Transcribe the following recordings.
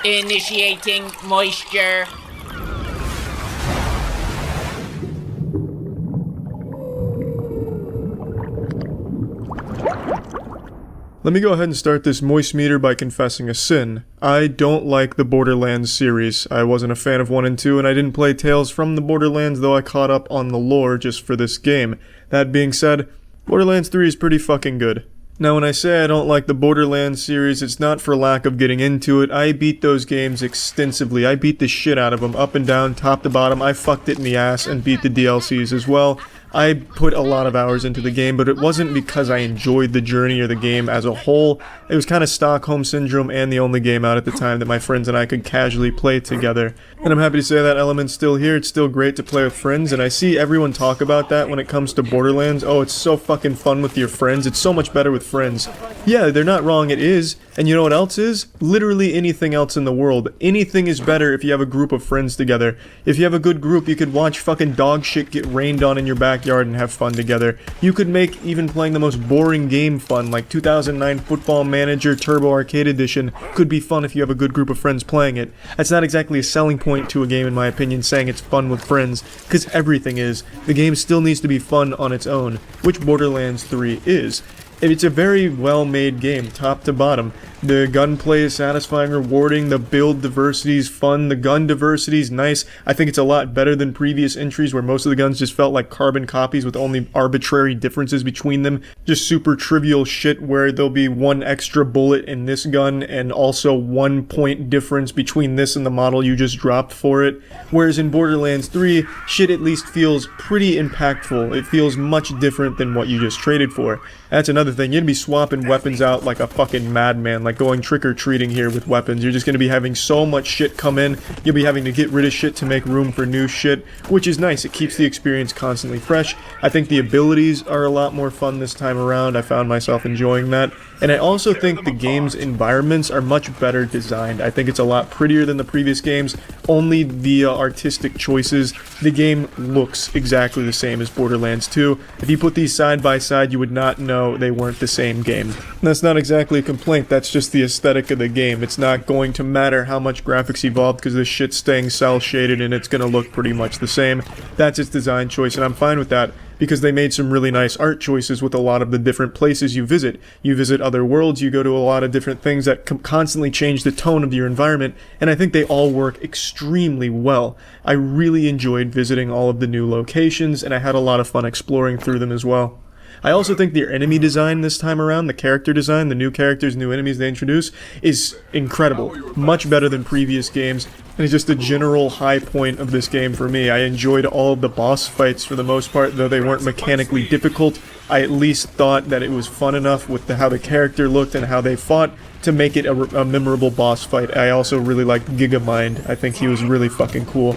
Initiating moisture. Let me go ahead and start this moist meter by confessing a sin. I don't like the Borderlands series. I wasn't a fan of 1 and 2, and I didn't play Tales from the Borderlands, though I caught up on the lore just for this game. That being said, Borderlands 3 is pretty fucking good. Now when I say I don't like the Borderlands series, it's not for lack of getting into it. I beat those games extensively. I beat the shit out of them, up and down, top to bottom. I fucked it in the ass and beat the DLCs as well. I put a lot of hours into the game, but it wasn't because I enjoyed the journey or the game as a whole. It was kind of Stockholm Syndrome and the only game out at the time that my friends and I could casually play together. And I'm happy to say that element's still here. It's still great to play with friends, and I see everyone talk about that when it comes to Borderlands. Oh, it's so fucking fun with your friends. It's so much better with friends. Yeah, they're not wrong, it is. And you know what else is? Literally anything else in the world. Anything is better if you have a group of friends together. If you have a good group, you could watch fucking dog shit get rained on in your backyard and have fun together. You could make even playing the most boring game fun, like 2009 Football Manager Turbo Arcade Edition could be fun if you have a good group of friends playing it. That's not exactly a selling point to a game in my opinion, saying it's fun with friends, because everything is. The game still needs to be fun on its own, which Borderlands 3 is. It's a very well-made game, top to bottom. The gunplay is satisfying, rewarding, the build diversity is fun, the gun diversity is nice. I think it's a lot better than previous entries where most of the guns just felt like carbon copies with only arbitrary differences between them. Just super trivial shit where there'll be one extra bullet in this gun and also 1 point difference between this and the model you just dropped for it. Whereas in Borderlands 3, shit at least feels pretty impactful. It feels much different than what you just traded for. That's another thing. You're gonna be swapping weapons out like a fucking madman, like going trick-or-treating here with weapons. You're just gonna be having so much shit come in. You'll be having to get rid of shit to make room for new shit, which is nice. It keeps the experience constantly fresh. I think the abilities are a lot more fun this time around. I found myself enjoying that. And I also think the game's environments are much better designed. I think it's a lot prettier than the previous games, only via artistic choices. The game looks exactly the same as Borderlands 2. If you put these side by side, you would not know they weren't the same game. And that's not exactly a complaint, that's just the aesthetic of the game. It's not going to matter how much graphics evolved because this shit's staying cel shaded and it's gonna look pretty much the same. That's its design choice, and I'm fine with that, because they made some really nice art choices with a lot of the different places you visit. You visit other worlds, you go to a lot of different things that constantly change the tone of your environment, and I think they all work extremely well. I really enjoyed visiting all of the new locations, and I had a lot of fun exploring through them as well. I also think their enemy design this time around, the character design, the new characters, new enemies they introduce, is incredible. Much better than previous games, and it's just a general high point of this game for me. I enjoyed all of the boss fights for the most part, though they weren't mechanically difficult. I at least thought that it was fun enough with how the character looked and how they fought to make it a memorable boss fight. I also really liked Gigamind. I think he was really fucking cool.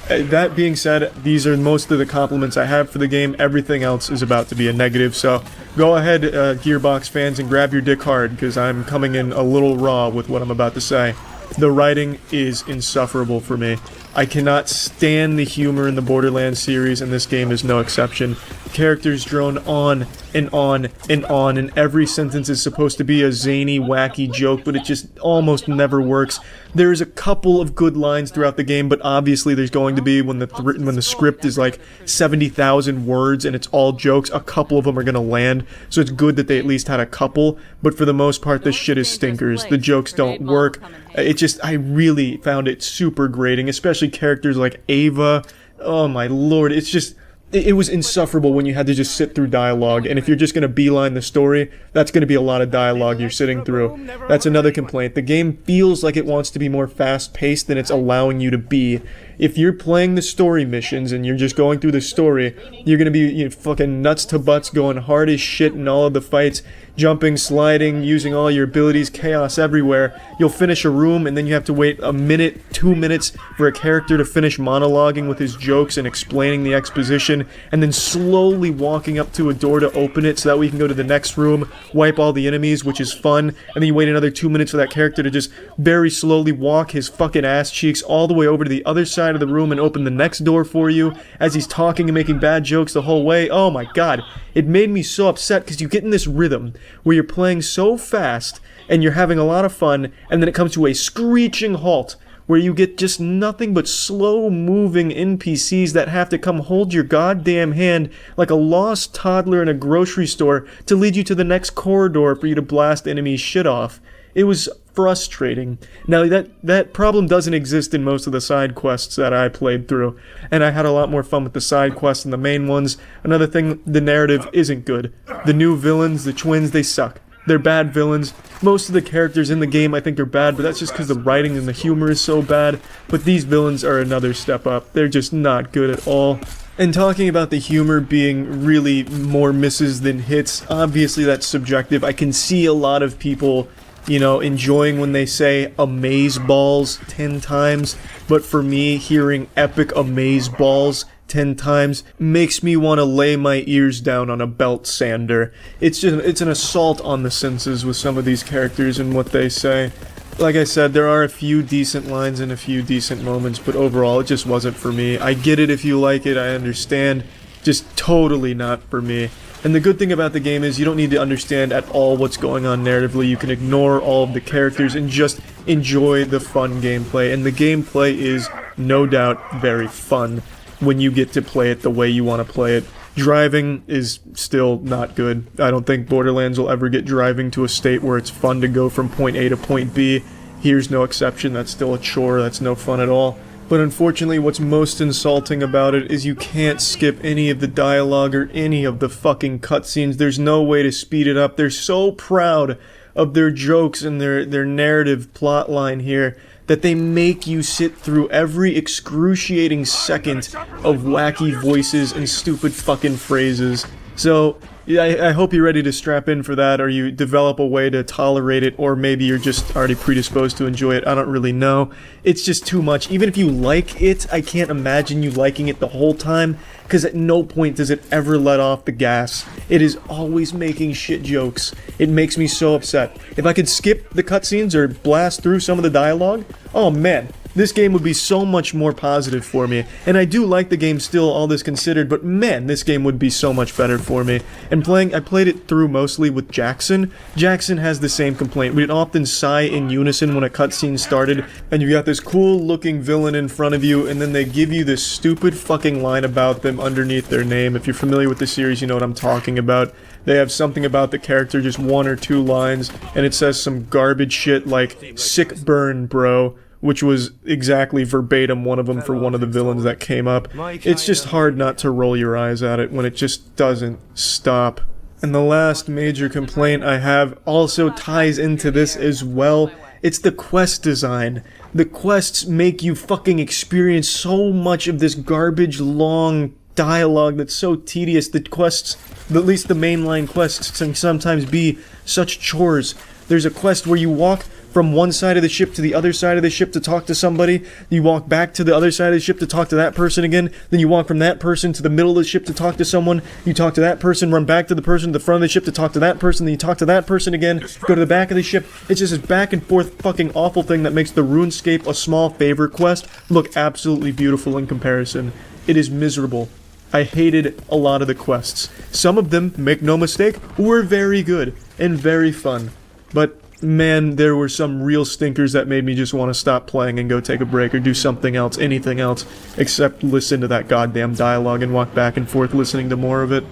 That being said, these are most of the compliments I have for the game. Everything else is about to be a negative, so go ahead, Gearbox fans, and grab your dick hard, because I'm coming in a little raw with what I'm about to say. The writing is insufferable for me. I cannot stand the humor in the Borderlands series, and this game is no exception. Characters drone on and on and on, and every sentence is supposed to be a zany, wacky joke, but it just almost never works. There's a couple of good lines throughout the game, but obviously there's going to be, when the script is like 70,000 words and it's all jokes, a couple of them are going to land, so it's good that they at least had a couple, but for the most part, this shit is stinkers. The jokes don't work. I really found it super grating, especially characters like Ava. Oh my lord, it was insufferable when you had to just sit through dialogue, and if you're just going to beeline the story, that's going to be a lot of dialogue you're sitting through. That's another complaint. The game feels like it wants to be more fast-paced than it's allowing you to be. If you're playing the story missions and you're just going through the story, you're going to be fucking nuts to butts, going hard as shit in all of the fights, jumping, sliding, using all your abilities, chaos everywhere. You'll finish a room and then you have to wait a minute, 2 minutes for a character to finish monologuing with his jokes and explaining the exposition. cutscene, and then slowly walking up to a door to open it so that we can go to the next room, wipe all the enemies, which is fun, and then you wait another 2 minutes for that character to just very slowly walk his fucking ass cheeks all the way over to the other side of the room and open the next door for you as he's talking and making bad jokes the whole way. Oh my god, it made me so upset because you get in this rhythm where you're playing so fast and you're having a lot of fun, and then it comes to a screeching halt where you get just nothing but slow-moving NPCs that have to come hold your goddamn hand like a lost toddler in a grocery store to lead you to the next corridor for you to blast enemies' shit off. It was frustrating. Now, that problem doesn't exist in most of the side quests that I played through, and I had a lot more fun with the side quests than the main ones. Another thing, the narrative isn't good. The new villains, the twins, they suck. They're bad villains. Most of the characters in the game I think are bad, but that's just because the writing and the humor is so bad. But these villains are another step up. They're just not good at all. And talking about the humor being really more misses than hits, obviously that's subjective. I can see a lot of people, you know, enjoying when they say amazeballs 10 times, but for me, hearing epic amazeballs 10 times makes me want to lay my ears down on a belt sander. It's an assault on the senses with some of these characters and what they say. Like I said, there are a few decent lines and a few decent moments, but overall it just wasn't for me. I get it if you like it, I understand, just totally not for me. And the good thing about the game is you don't need to understand at all what's going on narratively. You can ignore all of the characters and just enjoy the fun gameplay. And the gameplay is, no doubt, very fun when you get to play it the way you want to play it. Driving is still not good. I don't think Borderlands will ever get driving to a state where it's fun to go from point A to point B. Here's no exception. That's still a chore. That's no fun at all. But unfortunately, what's most insulting about it is you can't skip any of the dialogue or any of the fucking cutscenes. There's no way to speed it up. They're so proud of their jokes and their narrative plotline here that they make you sit through every excruciating second of wacky voices and stupid fucking phrases. So, I hope you're ready to strap in for that, or you develop a way to tolerate it, or maybe you're just already predisposed to enjoy it. I don't really know. It's just too much. Even if you like it, I can't imagine you liking it the whole time, because at no point does it ever let off the gas. It is always making shit jokes. It makes me so upset. If I could skip the cutscenes or blast through some of the dialogue, oh man, this game would be so much more positive for me. And I do like the game still, all this considered, but man, this game would be so much better for me. And I played it through mostly with Jackson. Jackson has the same complaint. We'd often sigh in unison when a cutscene started, and you got this cool looking villain in front of you, and then they give you this stupid fucking line about them underneath their name. If you're familiar with the series, you know what I'm talking about. They have something about the character, just 1 or 2 lines, and it says some garbage shit like, "Sick burn, bro," which was exactly verbatim one of them for one of the villains that came up. It's just hard not to roll your eyes at it when it just doesn't stop. And the last major complaint I have also ties into this as well. It's the quest design. The quests make you fucking experience so much of this garbage long dialogue that's so tedious. The quests, at least the mainline quests, can sometimes be such chores. There's a quest where you walk from one side of the ship to the other side of the ship to talk to somebody, you walk back to the other side of the ship to talk to that person again, then you walk from that person to the middle of the ship to talk to someone, you talk to that person, run back to the person to the front of the ship to talk to that person, then you talk to that person again, go to the back of the ship. It's just this back and forth fucking awful thing that makes the RuneScape a small favorite quest look absolutely beautiful in comparison. It is miserable. I hated a lot of the quests. Some of them, make no mistake, were very good and very fun, but man, there were some real stinkers that made me just want to stop playing and go take a break or do something else, anything else, except listen to that goddamn dialogue and walk back and forth listening to more of it.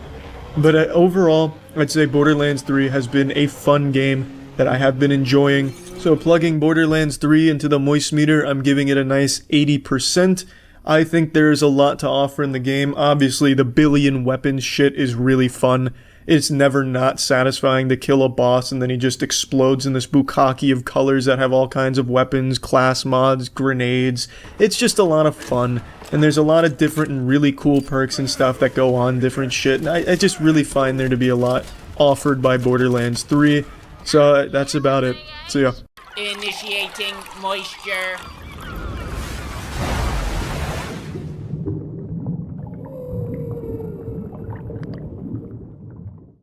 But overall, I'd say Borderlands 3 has been a fun game that I have been enjoying. So plugging Borderlands 3 into the moist meter, I'm giving it a nice 80%. I think there's a lot to offer in the game. Obviously, the billion weapons shit is really fun. It's never not satisfying to kill a boss and then he just explodes in this bukkake of colors that have all kinds of weapons, class mods, grenades. It's just a lot of fun. And there's a lot of different and really cool perks and stuff that go on different shit. And I just really find there to be a lot offered by Borderlands 3. So that's about it. See ya. Initiating moisture.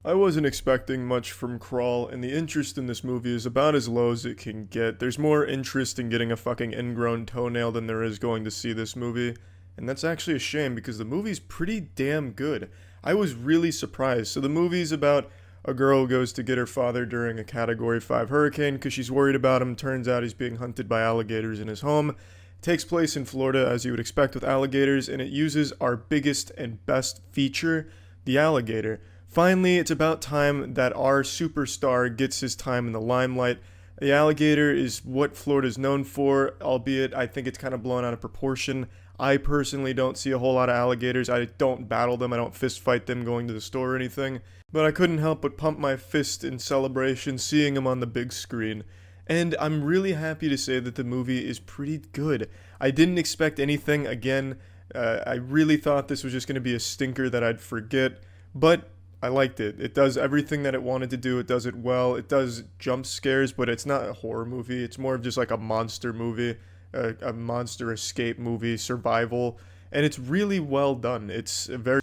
I wasn't expecting much from Crawl, and the interest in this movie is about as low as it can get. There's more interest in getting a fucking ingrown toenail than there is going to see this movie, and that's actually a shame because the movie's pretty damn good. I was really surprised. So the movie's about a girl who goes to get her father during a Category 5 hurricane because she's worried about him. Turns out he's being hunted by alligators in his home. It takes place in Florida, as you would expect with alligators, and it uses our biggest and best feature, the alligator. Finally, it's about time that our superstar gets his time in the limelight. The alligator is what Florida's known for, albeit I think it's kind of blown out of proportion. I personally don't see a whole lot of alligators. I don't battle them. I don't fist fight them going to the store or anything. But I couldn't help but pump my fist in celebration seeing him on the big screen. And I'm really happy to say that the movie is pretty good. I didn't expect anything. Again, I really thought this was just going to be a stinker that I'd forget. But I liked it. It does everything that it wanted to do. It does it well. It does jump scares, but it's not a horror movie. It's more of just like a monster movie, a monster escape movie, survival. And it's really well done.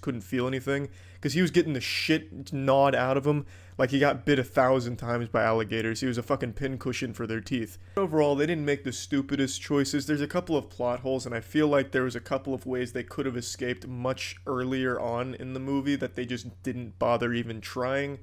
Couldn't feel anything because he was getting the shit gnawed out of him like he got bit 1,000 times by alligators. He was a fucking pincushion for their teeth. Overall, they didn't make the stupidest choices. There's a couple of plot holes, and I feel like there was a couple of ways they could have escaped much earlier on in the movie that they just didn't bother even trying.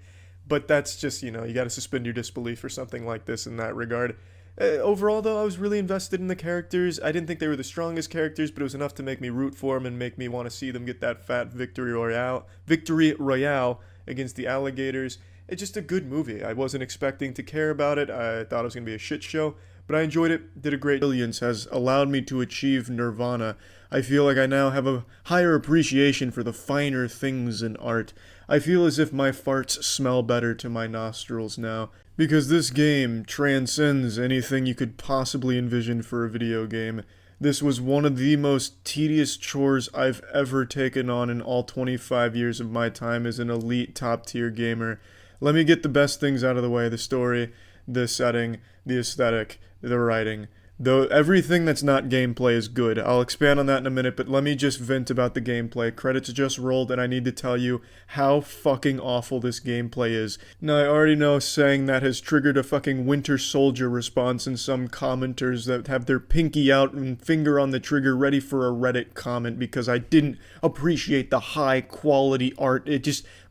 But that's just, you gotta suspend your disbelief for something like this in that regard. Overall, though, I was really invested in the characters. I didn't think they were the strongest characters, but it was enough to make me root for them and make me want to see them get that fat victory royale against the alligators. It's just a good movie. I wasn't expecting to care about it. I thought it was going to be a shit show, but I enjoyed it. Did a great. Brilliance has allowed me to achieve nirvana. I feel like I now have a higher appreciation for the finer things in art. I feel as if my farts smell better to my nostrils now. Because this game transcends anything you could possibly envision for a video game. This was one of the most tedious chores I've ever taken on in all 25 years of my time as an elite top-tier gamer. Let me get the best things out of the way: the story, the setting, the aesthetic, the writing. Though everything that's not gameplay is good. I'll expand on that in a minute, but let me just vent about the gameplay. Credits just rolled, and I need to tell you how fucking awful this gameplay is. Now, I already know saying that has triggered a fucking Winter Soldier response in some commenters that have their pinky out and finger on the trigger ready for a Reddit comment because I didn't appreciate the high quality art.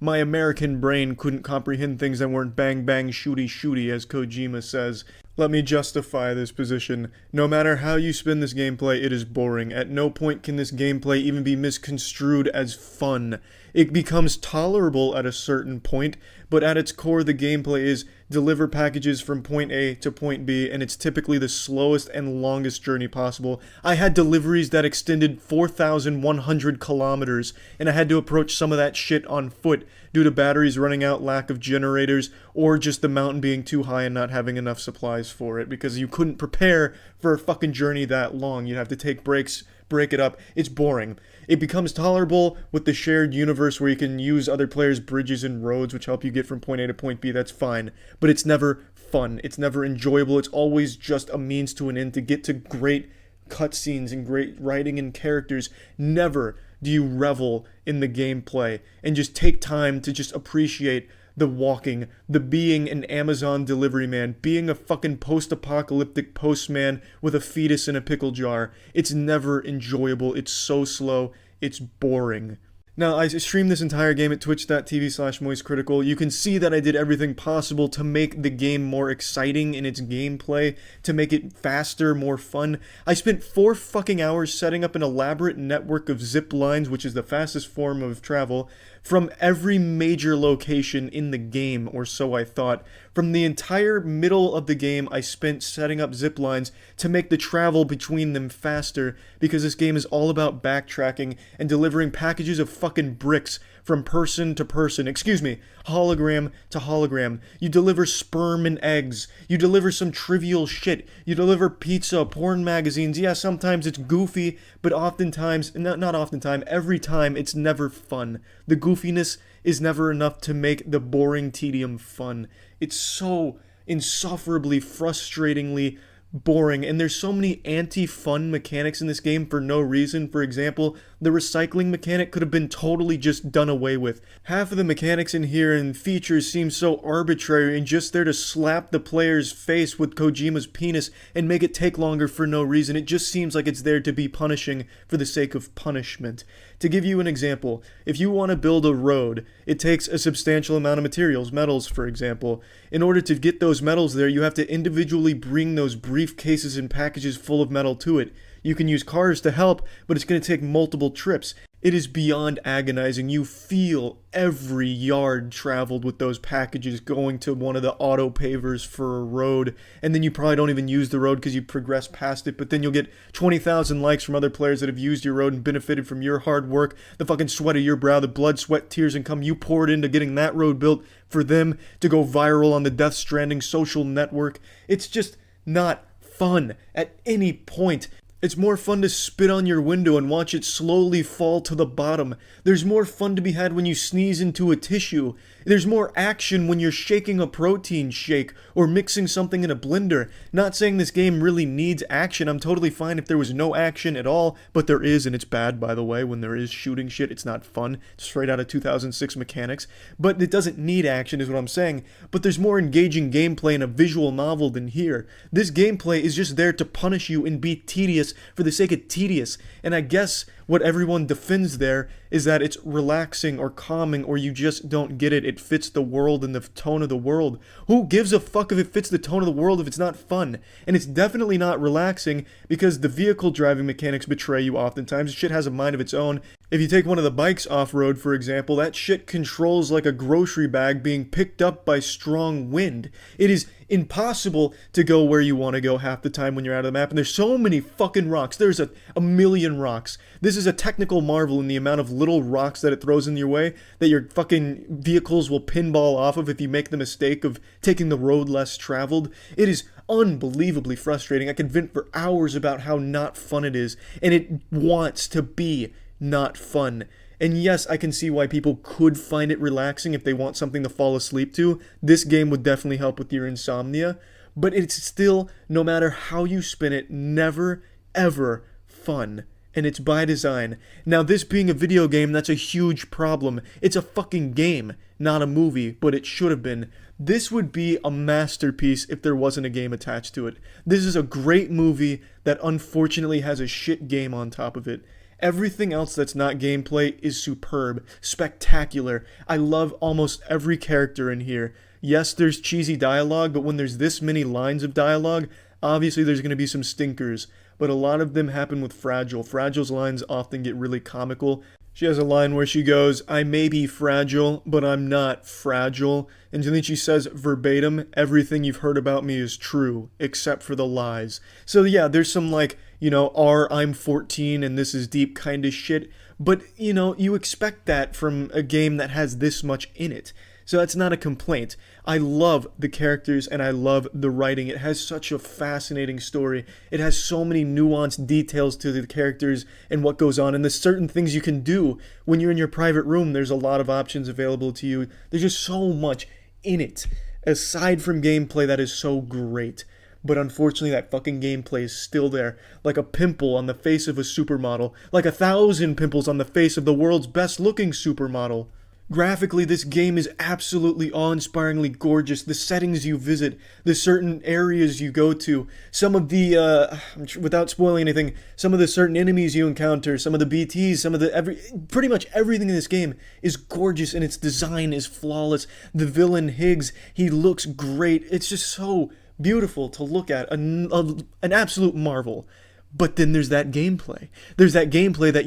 My American brain couldn't comprehend things that weren't bang bang shooty shooty, as Kojima says. Let me justify this position. No matter how you spin this gameplay, it is boring. At no point can this gameplay even be misconstrued as fun. It becomes tolerable at a certain point, but at its core the gameplay is deliver packages from point A to point B, and it's typically the slowest and longest journey possible. I had deliveries that extended 4,100 kilometers, and I had to approach some of that shit on foot due to batteries running out, lack of generators, or just the mountain being too high and not having enough supplies for it, because you couldn't prepare for a fucking journey that long. You'd have to take breaks, break it up. It's boring. It becomes tolerable with the shared universe where you can use other players' bridges and roads which help you get from point A to point B. That's fine. But it's never fun. It's never enjoyable. It's always just a means to an end to get to great cutscenes and great writing and characters. Never do you revel in the gameplay and just take time to just appreciate the walking, the being an Amazon delivery man, being a fucking post-apocalyptic postman with a fetus in a pickle jar. It's never enjoyable. It's so slow. It's boring. Now, I streamed this entire game at twitch.tv/moistcritical. You can see that I did everything possible to make the game more exciting in its gameplay, to make it faster, more fun. I spent 4 fucking hours setting up an elaborate network of zip lines, which is the fastest form of travel, from every major location in the game, or so I thought. From the entire middle of the game, I spent setting up zip lines to make the travel between them faster, because this game is all about backtracking and delivering packages of fucking bricks from person to person. Hologram to hologram. You deliver sperm and eggs. You deliver some trivial shit. You deliver pizza, porn magazines. Yeah, sometimes it's goofy, but oftentimes, not oftentimes, every time it's never fun. The goofiness is never enough to make the boring tedium fun. It's so insufferably, frustratingly boring, and there's so many anti-fun mechanics in this game for no reason. For example, the recycling mechanic could have been totally just done away with. Half of the mechanics in here and features seem so arbitrary and just there to slap the player's face with Kojima's penis and make it take longer for no reason. It just seems like it's there to be punishing for the sake of punishment. To give you an example, if you want to build a road, it takes a substantial amount of materials, metals for example. In order to get those metals there, you have to individually bring those briefcases and packages full of metal to it. You can use cars to help, but it's going to take multiple trips. It is beyond agonizing. You feel every yard traveled with those packages going to one of the auto pavers for a road, and then you probably don't even use the road because you progress past it, but then you'll get 20,000 likes from other players that have used your road and benefited from your hard work, the fucking sweat of your brow, the blood, sweat, tears, and cum you poured into getting that road built for them to go viral on the Death Stranding social network. It's just not fun at any point. It's more fun to spit on your window and watch it slowly fall to the bottom. There's more fun to be had when you sneeze into a tissue. There's more action when you're shaking a protein shake or mixing something in a blender. Not saying this game really needs action. I'm totally fine if there was no action at all, but there is, and it's bad, by the way. When there is shooting shit, it's not fun. It's straight out of 2006 mechanics. But it doesn't need action is what I'm saying. But there's more engaging gameplay in a visual novel than here. This gameplay is just there to punish you and be tedious for the sake of tedious. And I guess what everyone defends there is that it's relaxing or calming or you just don't get it. It fits the world and the tone of the world. Who gives a fuck if it fits the tone of the world if it's not fun? And it's definitely not relaxing because the vehicle driving mechanics betray you oftentimes. Shit has a mind of its own. If you take one of the bikes off-road, for example, that shit controls like a grocery bag being picked up by strong wind. It is impossible to go where you want to go half the time when you're out of the map, and there's so many fucking rocks. There's a million rocks. This is a technical marvel in the amount of little rocks that it throws in your way that your fucking vehicles will pinball off of if you make the mistake of taking the road less traveled. It is unbelievably frustrating. I can vent for hours about how not fun it is, and it wants to be not fun. And yes, I can see why people could find it relaxing if they want something to fall asleep to. This game would definitely help with your insomnia. But it's still, no matter how you spin it, never, ever fun. And it's by design. Now, this being a video game, that's a huge problem. It's a fucking game, not a movie, but it should have been. This would be a masterpiece if there wasn't a game attached to it. This is a great movie that unfortunately has a shit game on top of it. Everything else that's not gameplay is superb, spectacular. I love almost every character in here. Yes, there's cheesy dialogue, but when there's this many lines of dialogue, obviously there's going to be some stinkers. But a lot of them happen with Fragile. Fragile's lines often get really comical. She has a line where she goes, "I may be fragile, but I'm not fragile." And then she says verbatim, "Everything you've heard about me is true, except for the lies." So yeah, there's some like, I'm 14 and this is deep kind of shit. But, you expect that from a game that has this much in it. So that's not a complaint. I love the characters and I love the writing. It has such a fascinating story. It has so many nuanced details to the characters and what goes on. And there's certain things you can do when you're in your private room. There's a lot of options available to you. There's just so much in it. Aside from gameplay that is so great. But unfortunately that fucking gameplay is still there. Like a pimple on the face of a supermodel. Like 1,000 pimples on the face of the world's best looking supermodel. Graphically, this game is absolutely awe-inspiringly gorgeous. The settings you visit, the certain areas you go to, some of the, without spoiling anything, some of the certain enemies you encounter, some of the BTs, some of the, pretty much everything in this game is gorgeous and its design is flawless. The villain, Higgs, he looks great. It's just so beautiful to look at, an absolute marvel. But then there's that gameplay. There's that gameplay that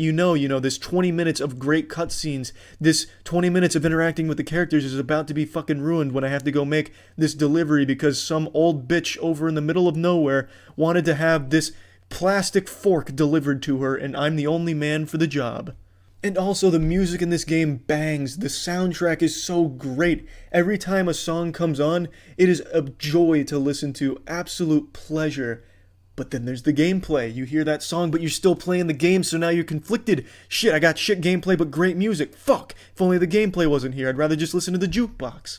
this 20 minutes of great cutscenes, this 20 minutes of interacting with the characters is about to be fucking ruined when I have to go make this delivery because some old bitch over in the middle of nowhere wanted to have this plastic fork delivered to her and I'm the only man for the job. And also the music in this game bangs. The soundtrack is so great. Every time a song comes on, it is a joy to listen to. Absolute pleasure. But then there's the gameplay. You hear that song, but you're still playing the game, so now you're conflicted. Shit, I got shit gameplay, but great music. Fuck! If only the gameplay wasn't here, I'd rather just listen to the jukebox.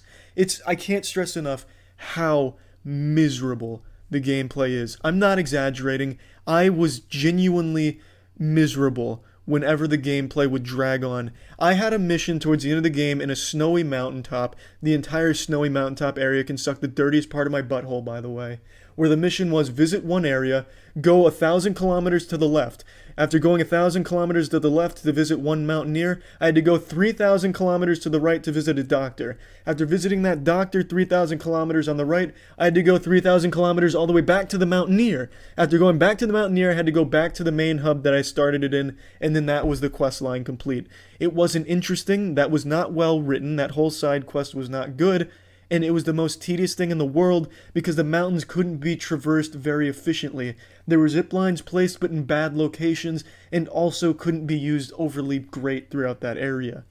I can't stress enough how miserable the gameplay is. I'm not exaggerating. I was genuinely miserable whenever the gameplay would drag on. I had a mission towards the end of the game in a snowy mountaintop. The entire snowy mountaintop area can suck the dirtiest part of my butthole, by the way. Where the mission was visit one area, go 1,000 kilometers to the left. After going 1,000 kilometers to the left to visit one mountaineer, I had to go 3,000 kilometers to the right to visit a doctor. After visiting that doctor 3,000 kilometers on the right, I had to go 3,000 kilometers all the way back to the mountaineer. After going back to the mountaineer, I had to go back to the main hub that I started it in, and then that was the quest line complete. It wasn't interesting, that was not well written, that whole side quest was not good, and it was the most tedious thing in the world because the mountains couldn't be traversed very efficiently. There were zip lines placed but in bad locations and also couldn't be used overly great throughout that area.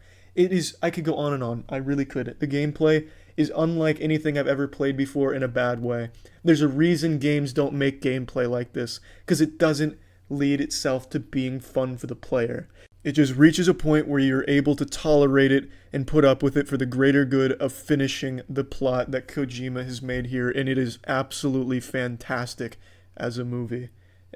I could go on and on, I really could. The gameplay is unlike anything I've ever played before in a bad way. There's a reason games don't make gameplay like this, because it doesn't lead itself to being fun for the player. It just reaches a point where you're able to tolerate it and put up with it for the greater good of finishing the plot that Kojima has made here, and it is absolutely fantastic as a movie.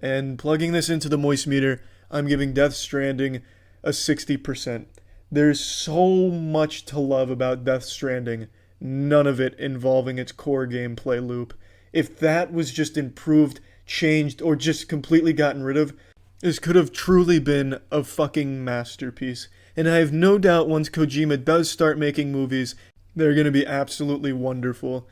And plugging this into the moist meter, I'm giving Death Stranding a 60%. There's so much to love about Death Stranding, none of it involving its core gameplay loop. If that was just improved, changed, or just completely gotten rid of, this could have truly been a fucking masterpiece. And I have no doubt once Kojima does start making movies, they're going to be absolutely wonderful.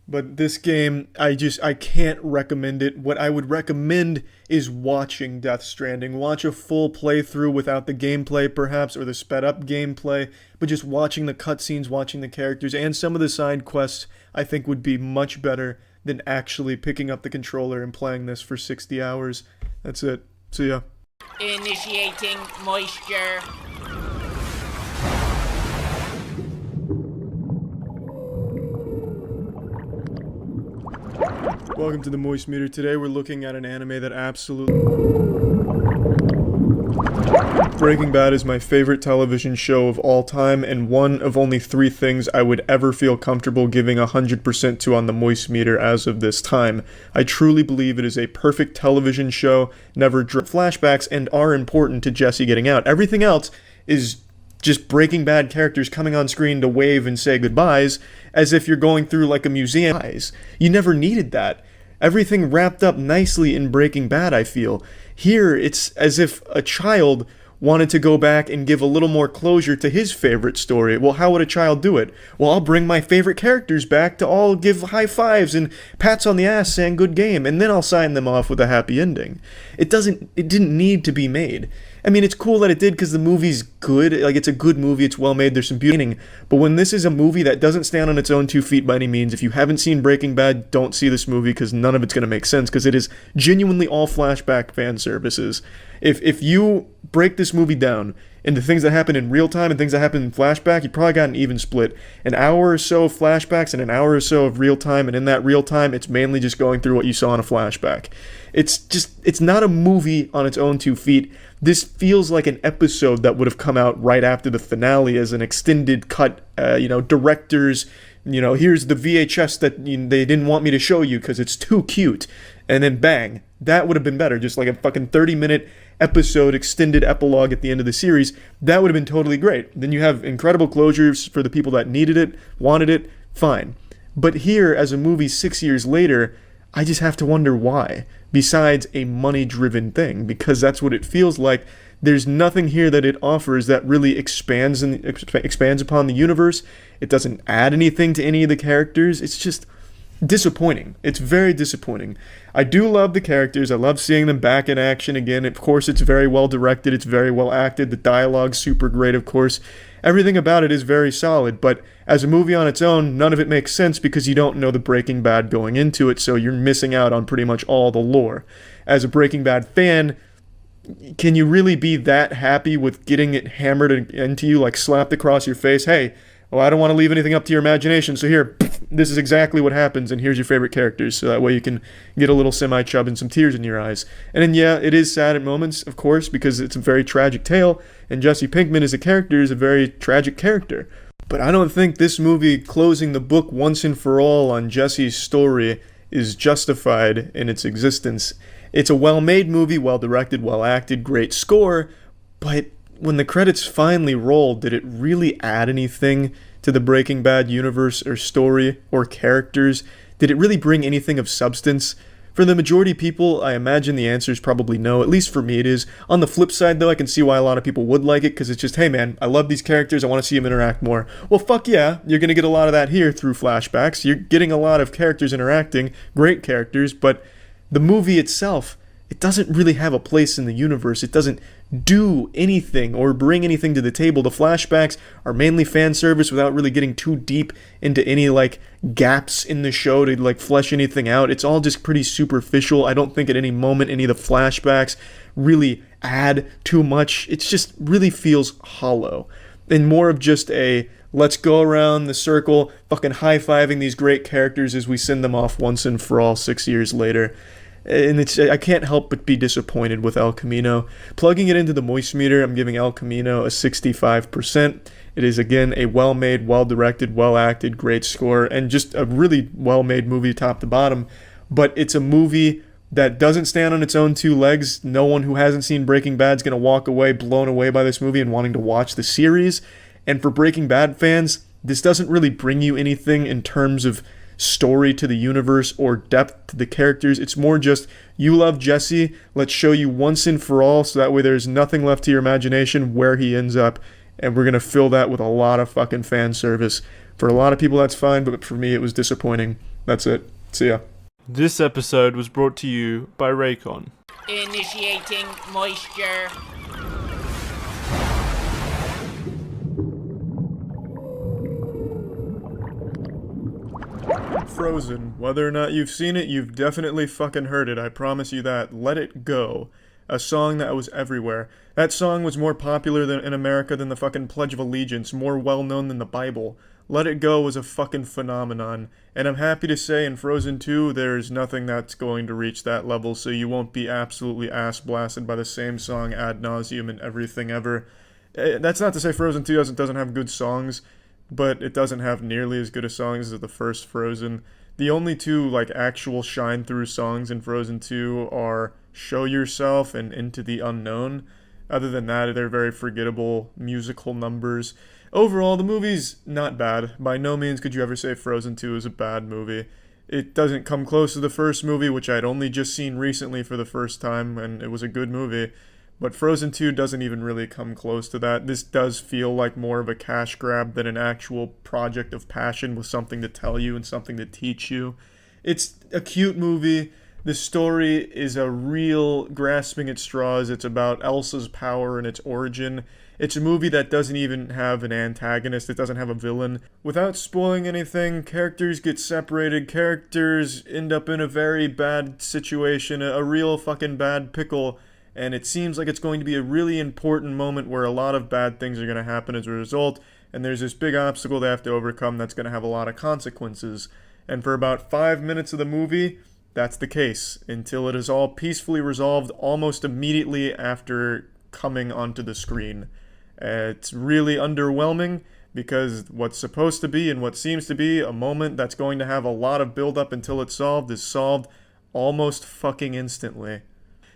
But this game, I can't recommend it. What I would recommend is watching Death Stranding. Watch a full playthrough without the gameplay perhaps, or the sped up gameplay, but just watching the cutscenes, watching the characters, and some of the side quests I think would be much better than actually picking up the controller and playing this for 60 hours. That's it. See ya. Initiating moisture. Welcome to the Moist Meter. Today we're looking at an anime that absolutely... Breaking Bad is my favorite television show of all time, and one of only 3 things I would ever feel comfortable giving 100% to on the Moist Meter as of this time. I truly believe it is a perfect television show, never flashbacks, and are important to Jesse getting out. Everything else is just Breaking Bad characters coming on screen to wave and say goodbyes, as if you're going through like a museum. You never needed that. Everything wrapped up nicely in Breaking Bad, I feel. Here, it's as if a child wanted to go back and give a little more closure to his favorite story. Well, how would a child do it? Well, I'll bring my favorite characters back to all give high fives and pats on the ass saying good game, and then I'll sign them off with a happy ending. It didn't need to be made. I mean, it's cool that it did because the movie's good. Like, it's a good movie, it's well made, there's some beauty. But when this is a movie that doesn't stand on its own 2 feet by any means, if you haven't seen Breaking Bad, don't see this movie because none of it's going to make sense, because it is genuinely all flashback fan services. If you break this movie down into things that happen in real time and things that happen in flashback, you probably got an even split. An hour or so of flashbacks and an hour or so of real time, and in that real time, it's mainly just going through what you saw in a flashback. It's not a movie on its own 2 feet. This feels like an episode that would have come out right after the finale as an extended cut, directors, here's the VHS that they didn't want me to show you because it's too cute. And then bang, that would have been better. Just like a fucking 30-minute episode, extended epilogue at the end of the series. That would have been totally great. Then you have incredible closures for the people that needed it, wanted it, fine. But here, as a movie 6 years later, I just have to wonder why, besides a money-driven thing, because that's what it feels like. There's nothing here that it offers that really expands upon the universe. It doesn't add anything to any of the characters. It's just disappointing. It's very disappointing. I do love the characters. I love seeing them back in action again. Of course, it's very well directed. It's very well acted. The dialogue's super great, of course. Everything about it is very solid, but as a movie on its own, none of it makes sense because you don't know the Breaking Bad going into it, so you're missing out on pretty much all the lore. As a Breaking Bad fan, can you really be that happy with getting it hammered into you, like slapped across your face? Hey, well, I don't want to leave anything up to your imagination, so here, this is exactly what happens, and here's your favorite characters, so that way you can get a little semi-chub and some tears in your eyes. And then, yeah, it is sad at moments, of course, because it's a very tragic tale, and Jesse Pinkman as a character is a very tragic character. But I don't think this movie closing the book once and for all on Jesse's story is justified in its existence. It's a well-made movie, well-directed, well-acted, great score, but when the credits finally rolled, did it really add anything to the Breaking Bad universe or story or characters? Did it really bring anything of substance? For the majority of people, I imagine the answer is probably no. At least for me it is. On the flip side, though, I can see why a lot of people would like it, because it's just, hey man, I love these characters, I want to see them interact more. Well, fuck yeah, you're going to get a lot of that here through flashbacks. You're getting a lot of characters interacting, great characters, but the movie itself, it doesn't really have a place in the universe. It doesn't do anything or bring anything to the table. The flashbacks are mainly fan service without really getting too deep into any gaps in the show to flesh anything out. It's all just pretty superficial. I don't think at any moment any of the flashbacks really add too much. It just really feels hollow and more of just a let's go around the circle fucking high-fiving these great characters as we send them off once and for all 6 years later. And I can't help but be disappointed with El Camino. Plugging it into the Moist meter, I'm giving El Camino a 65%. It is, again, a well-made, well-directed, well-acted, great score, and just a really well-made movie top to bottom. But it's a movie that doesn't stand on its own two legs. No one who hasn't seen Breaking Bad is going to walk away blown away by this movie and wanting to watch the series. And for Breaking Bad fans, this doesn't really bring you anything in terms of story to the universe or depth to the characters. It's more just, you love Jesse, let's show you once and for all so that way there's nothing left to your imagination where he ends up, and we're going to fill that with a lot of fucking fan service. For a lot of people that's fine, but for me it was disappointing. That's it. See ya. This episode was brought to you by Raycon. Initiating moisture. Frozen. Whether or not you've seen it, you've definitely fucking heard it. I promise you that. Let It Go. A song that was everywhere. That song was more popular in America than the fucking Pledge of Allegiance, more well-known than the Bible. Let It Go was a fucking phenomenon. And I'm happy to say in Frozen 2, there's nothing that's going to reach that level, so you won't be absolutely ass-blasted by the same song ad nauseum and everything ever. That's not to say Frozen 2 doesn't have good songs, but it doesn't have nearly as good a songs as the first Frozen. The only two actual shine-through songs in Frozen 2 are Show Yourself and Into the Unknown. Other than that, they're very forgettable musical numbers. Overall, the movie's not bad. By no means could you ever say Frozen 2 is a bad movie. It doesn't come close to the first movie, which I'd only just seen recently for the first time, and it was a good movie. But Frozen 2 doesn't even really come close to that. This does feel like more of a cash grab than an actual project of passion with something to tell you and something to teach you. It's a cute movie. The story is a real grasping at straws. It's about Elsa's power and its origin. It's a movie that doesn't even have an antagonist. It doesn't have a villain. Without spoiling anything, characters get separated. Characters end up in a very bad situation, a real fucking bad pickle. And it seems like it's going to be a really important moment where a lot of bad things are going to happen as a result, and there's this big obstacle they have to overcome that's going to have a lot of consequences. And for about 5 minutes of the movie, that's the case, until it is all peacefully resolved almost immediately after coming onto the screen. It's really underwhelming, because what's supposed to be and what seems to be a moment that's going to have a lot of build-up until it's solved is solved almost fucking instantly.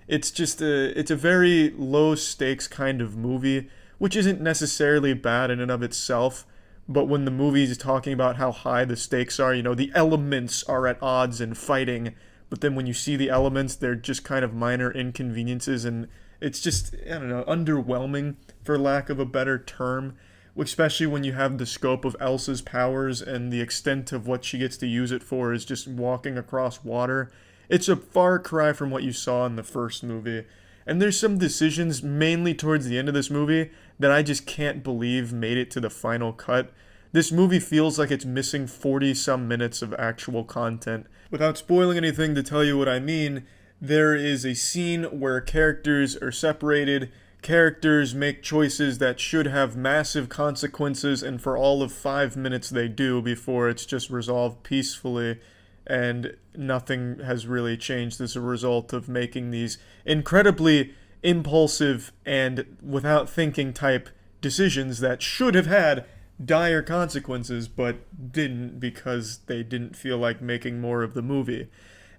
It's just it's a very low-stakes kind of movie, which isn't necessarily bad in and of itself, but when the movie's talking about how high the stakes are, the elements are at odds and fighting, but then when you see the elements, they're just kind of minor inconveniences, and it's just, I don't know, underwhelming, for lack of a better term, especially when you have the scope of Elsa's powers and the extent of what she gets to use it for is just walking across water. It's a far cry from what you saw in the first movie. And there's some decisions, mainly towards the end of this movie, that I just can't believe made it to the final cut. This movie feels like it's missing 40-some minutes of actual content. Without spoiling anything to tell you what I mean, there is a scene where characters are separated, characters make choices that should have massive consequences, and for all of 5 minutes they do before it's just resolved peacefully. And nothing has really changed as a result of making these incredibly impulsive and without thinking type decisions that should have had dire consequences, but didn't because they didn't feel like making more of the movie.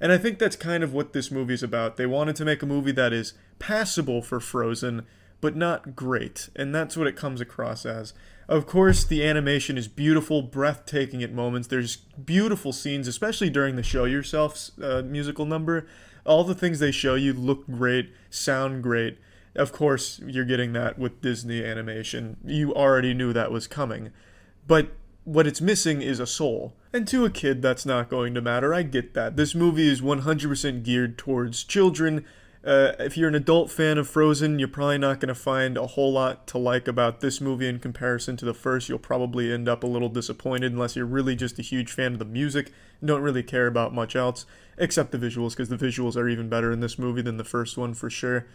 And I think that's kind of what this movie's about. They wanted to make a movie that is passable for Frozen, but not great, and that's what it comes across as. Of course, the animation is beautiful, breathtaking at moments. There's beautiful scenes, especially during the Show Yourself musical number. All the things they show you look great, sound great. Of course, you're getting that with Disney animation. You already knew that was coming. But what it's missing is a soul. And to a kid, that's not going to matter. I get that. This movie is 100% geared towards children. If you're an adult fan of Frozen, you're probably not going to find a whole lot to like about this movie in comparison to the first. You'll probably end up a little disappointed unless you're really just a huge fan of the music and don't really care about much else, except the visuals, because the visuals are even better in this movie than the first one for sure.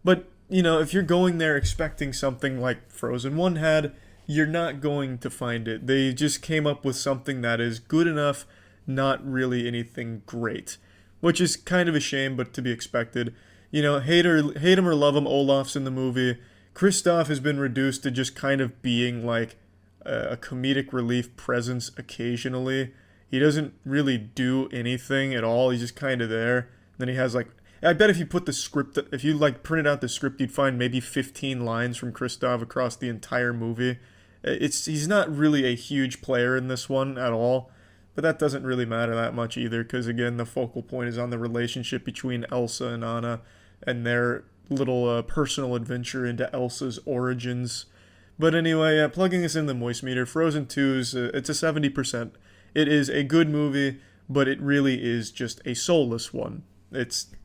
But, you know, if you're going there expecting something like Frozen 1 had, you're not going to find it. They just came up with something that is good enough, not really anything great, which is kind of a shame, but to be expected. You know, hate him or love him, Olaf's in the movie. Kristoff has been reduced to just kind of being like a comedic relief presence occasionally. He doesn't really do anything at all. He's just kind of there. Then he has like, I bet if you put the script, if you like printed out the script, you'd find maybe 15 lines from Kristoff across the entire movie. He's not really a huge player in this one at all. But that doesn't really matter that much either, because again, the focal point is on the relationship between Elsa and Anna and their little personal adventure into Elsa's origins. But anyway, plugging this in the Moist Meter, Frozen 2's, it's a 70%. It is a good movie, but it really is just a soulless one.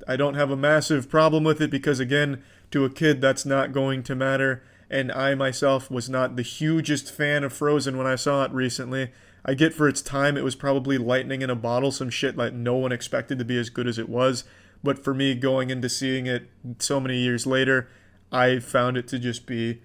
I don't have a massive problem with it because, again, to a kid, that's not going to matter. And I myself was not the hugest fan of Frozen when I saw it recently. I get for its time it was probably lightning in a bottle, some shit like no one expected to be as good as it was. But for me, going into seeing it so many years later, I found it to just be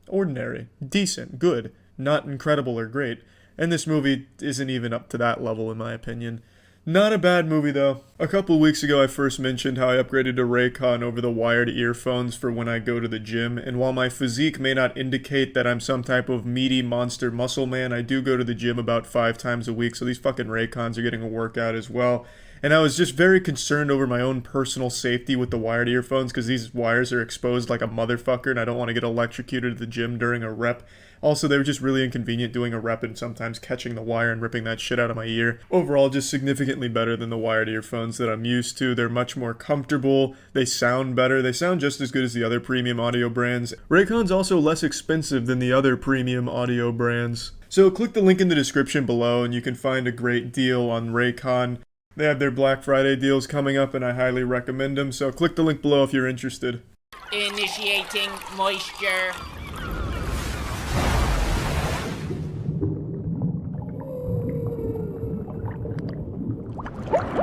ordinary, decent, good, not incredible or great. And this movie isn't even up to that level in my opinion. Not a bad movie though. A couple weeks ago I first mentioned how I upgraded to Raycon over the wired earphones for when I go to the gym, and while my physique may not indicate that I'm some type of meaty monster muscle man, I do go to the gym about 5 times a week, so these fucking Raycons are getting a workout as well. And I was just very concerned over my own personal safety with the wired earphones because these wires are exposed like a motherfucker and I don't want to get electrocuted at the gym during a rep. Also, they were just really inconvenient doing a rep and sometimes catching the wire and ripping that shit out of my ear. Overall, just significantly better than the wired earphones that I'm used to. They're much more comfortable. They sound better. They sound just as good as the other premium audio brands. Raycon's also less expensive than the other premium audio brands. So click the link in the description below and you can find a great deal on Raycon. They have their Black Friday deals coming up and I highly recommend them, so click the link below if you're interested. Initiating moisture.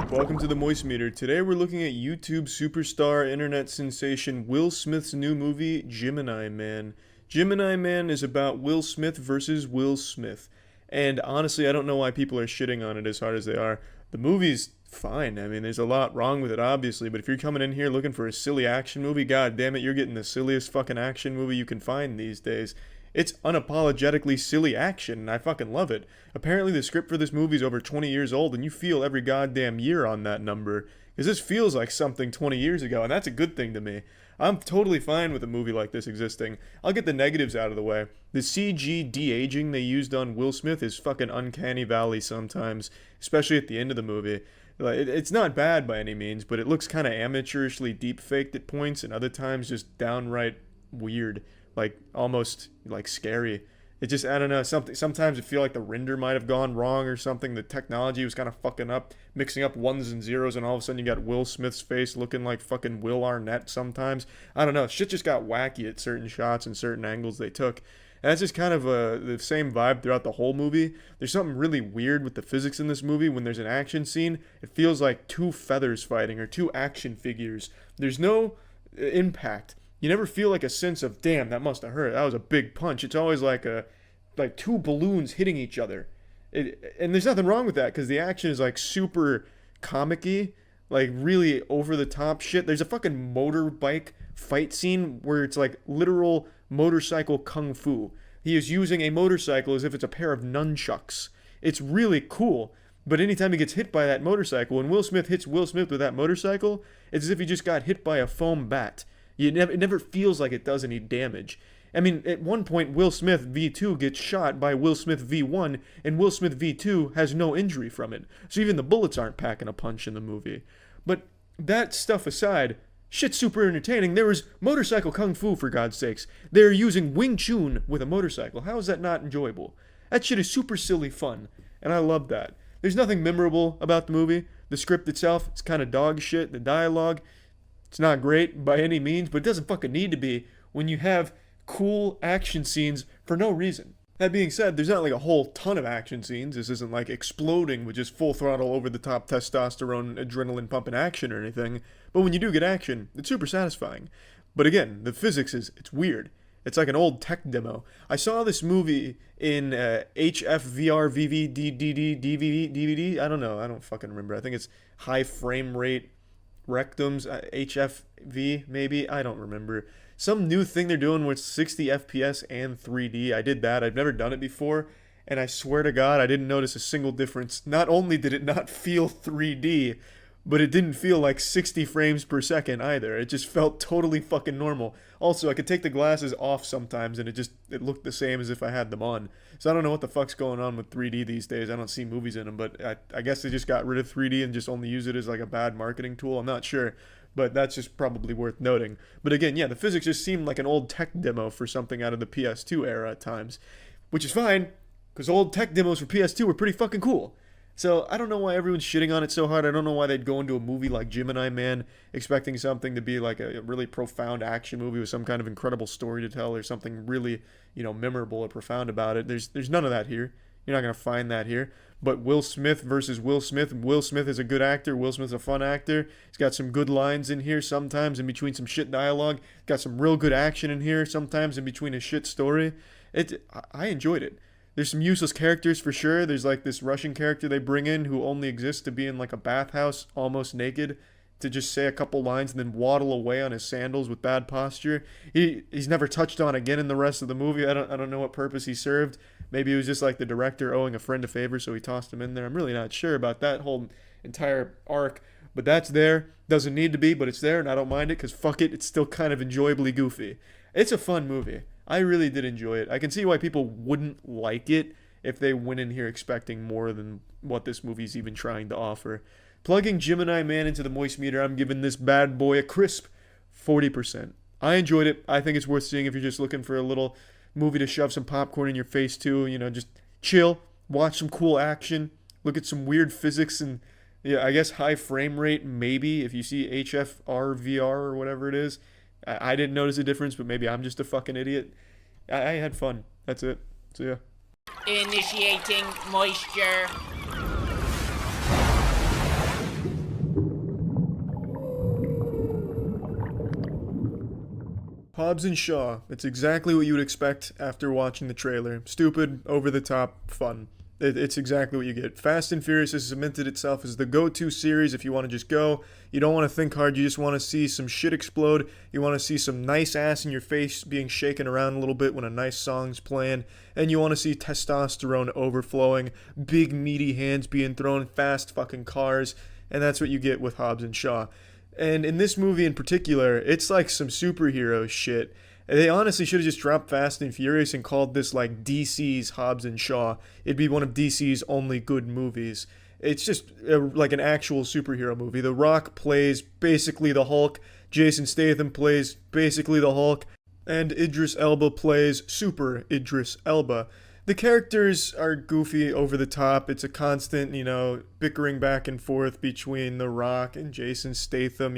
Welcome to the Moist Meter. Today we're looking at YouTube superstar internet sensation Will Smith's new movie, Gemini Man. Gemini Man is about Will Smith versus Will Smith. And honestly, I don't know why people are shitting on it as hard as they are. The movie's fine. I mean, there's a lot wrong with it, obviously, but if you're coming in here looking for a silly action movie, god damn it, you're getting the silliest fucking action movie you can find these days. It's unapologetically silly action, and I fucking love it. Apparently the script for this movie's over 20 years old, and you feel every goddamn year on that number. Because this feels like something 20 years ago, and that's a good thing to me. I'm totally fine with a movie like this existing. I'll get the negatives out of the way. The CG de-aging they used on Will Smith is fucking uncanny valley sometimes, especially at the end of the movie. It's not bad by any means, but it looks kind of amateurishly deep-faked at points, and other times just downright weird. Like, almost, like, scary. It just, I don't know, sometimes I feel like the render might have gone wrong or something. The technology was kind of fucking up, mixing up ones and zeros, and all of a sudden you got Will Smith's face looking like fucking Will Arnett sometimes. I don't know, shit just got wacky at certain shots and certain angles they took. And that's just kind of the same vibe throughout the whole movie. There's something really weird with the physics in this movie. When there's an action scene, it feels like two feathers fighting or two action figures. There's no impact. You never feel like a sense of, damn, that must have hurt. That was a big punch. It's always like two balloons hitting each other. And there's nothing wrong with that because the action is like super comic-y, like really over-the-top shit. There's a fucking motorbike fight scene where it's like literal motorcycle kung fu. he is using a motorcycle as if it's a pair of nunchucks. It's really cool. But anytime he gets hit by that motorcycle, when Will Smith hits Will Smith with that motorcycle, it's as if he just got hit by a foam bat. It never feels like it does any damage. I mean, at one point, Will Smith V2 gets shot by Will Smith V1, and Will Smith V2 has no injury from it. So even the bullets aren't packing a punch in the movie. But that stuff aside, shit's super entertaining. There was motorcycle kung fu, for God's sakes. They're using Wing Chun with a motorcycle. How is that not enjoyable? That shit is super silly fun, and I love that. There's nothing memorable about the movie. The script itself, it's kind of dog shit. The dialogue, it's not great by any means, but it doesn't fucking need to be when you have cool action scenes for no reason. That being said, there's not like a whole ton of action scenes. This isn't like exploding with just full throttle over the top testosterone, adrenaline pumping action or anything. But when you do get action, it's super satisfying. But again, the physics it's weird. It's like an old tech demo. I saw this movie in HFVR DVD. I don't know. I don't fucking remember. I think it's high frame rate rectums, HFV maybe. I don't remember. Some new thing they're doing with 60 FPS and 3D. I did that. I've never done it before. And I swear to God, I didn't notice a single difference. Not only did it not feel 3D, but it didn't feel like 60 frames per second either. It just felt totally fucking normal. Also, I could take the glasses off sometimes and it looked the same as if I had them on. So I don't know what the fuck's going on with 3D these days. I don't see movies in them, but I guess they just got rid of 3D and just only use it as like a bad marketing tool. I'm not sure, but that's just probably worth noting. But again, yeah, the physics just seemed like an old tech demo for something out of the PS2 era at times, which is fine, because old tech demos for PS2 were pretty fucking cool. So I don't know why everyone's shitting on it so hard. I don't know why they'd go into a movie like Gemini Man expecting something to be like a really profound action movie with some kind of incredible story to tell or something really, memorable or profound about it. There's none of that here. You're not going to find that here. But Will Smith versus Will Smith. Will Smith is a good actor. Will Smith's a fun actor. He's got some good lines in here sometimes in between some shit dialogue. Got some real good action in here sometimes in between a shit story. I enjoyed it. There's some useless characters for sure. There's like this Russian character they bring in who only exists to be in like a bathhouse, almost naked, to just say a couple lines and then waddle away on his sandals with bad posture. He's never touched on again in the rest of the movie. I don't know what purpose he served. Maybe it was just like the director owing a friend a favor, so he tossed him in there. I'm really not sure about that whole entire arc. But that's there. Doesn't need to be, but it's there, and I don't mind it because fuck it, it's still kind of enjoyably goofy. It's a fun movie. I really did enjoy it. I can see why people wouldn't like it if they went in here expecting more than what this movie's even trying to offer. Plugging Gemini Man into the moist meter, I'm giving this bad boy a crisp 40%. I enjoyed it. I think it's worth seeing if you're just looking for a little movie to shove some popcorn in your face to. Just chill, watch some cool action, look at some weird physics and, yeah, I guess high frame rate maybe if you see HFR VR or whatever it is. I didn't notice a difference, but maybe I'm just a fucking idiot. I had fun. That's it. So yeah. Initiating moisture. Hobbs and Shaw. It's exactly what you would expect after watching the trailer. Stupid, over-the-top, fun. It's exactly what you get. Fast and Furious has cemented itself as the go-to series if you want to just go. You don't want to think hard. You just want to see some shit explode. You want to see some nice ass in your face being shaken around a little bit when a nice song's playing. And you want to see testosterone overflowing, big meaty hands being thrown, fast fucking cars. And that's what you get with Hobbs and Shaw. And in this movie in particular, it's like some superhero shit. They honestly should have just dropped Fast and Furious and called this like DC's Hobbs and Shaw. It'd be one of DC's only good movies. It's just like an actual superhero movie. The Rock plays basically the Hulk. Jason Statham plays basically the Hulk. And Idris Elba plays Super Idris Elba. The characters are goofy, over the top. It's a constant, bickering back and forth between The Rock and Jason Statham,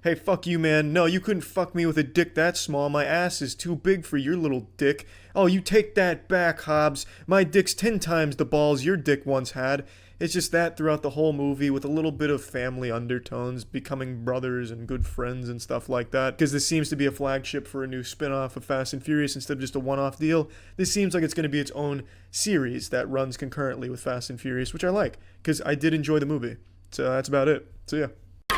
Hey, fuck you, man. No, you couldn't fuck me with a dick that small. My ass is too big for your little dick. Oh, you take that back, Hobbs. My dick's 10 times the balls your dick once had. It's just that throughout the whole movie with a little bit of family undertones, becoming brothers and good friends and stuff like that. Because this seems to be a flagship for a new spin-off of Fast and Furious instead of just a one-off deal. This seems like it's going to be its own series that runs concurrently with Fast and Furious, which I like, because I did enjoy the movie. So that's about it. So yeah.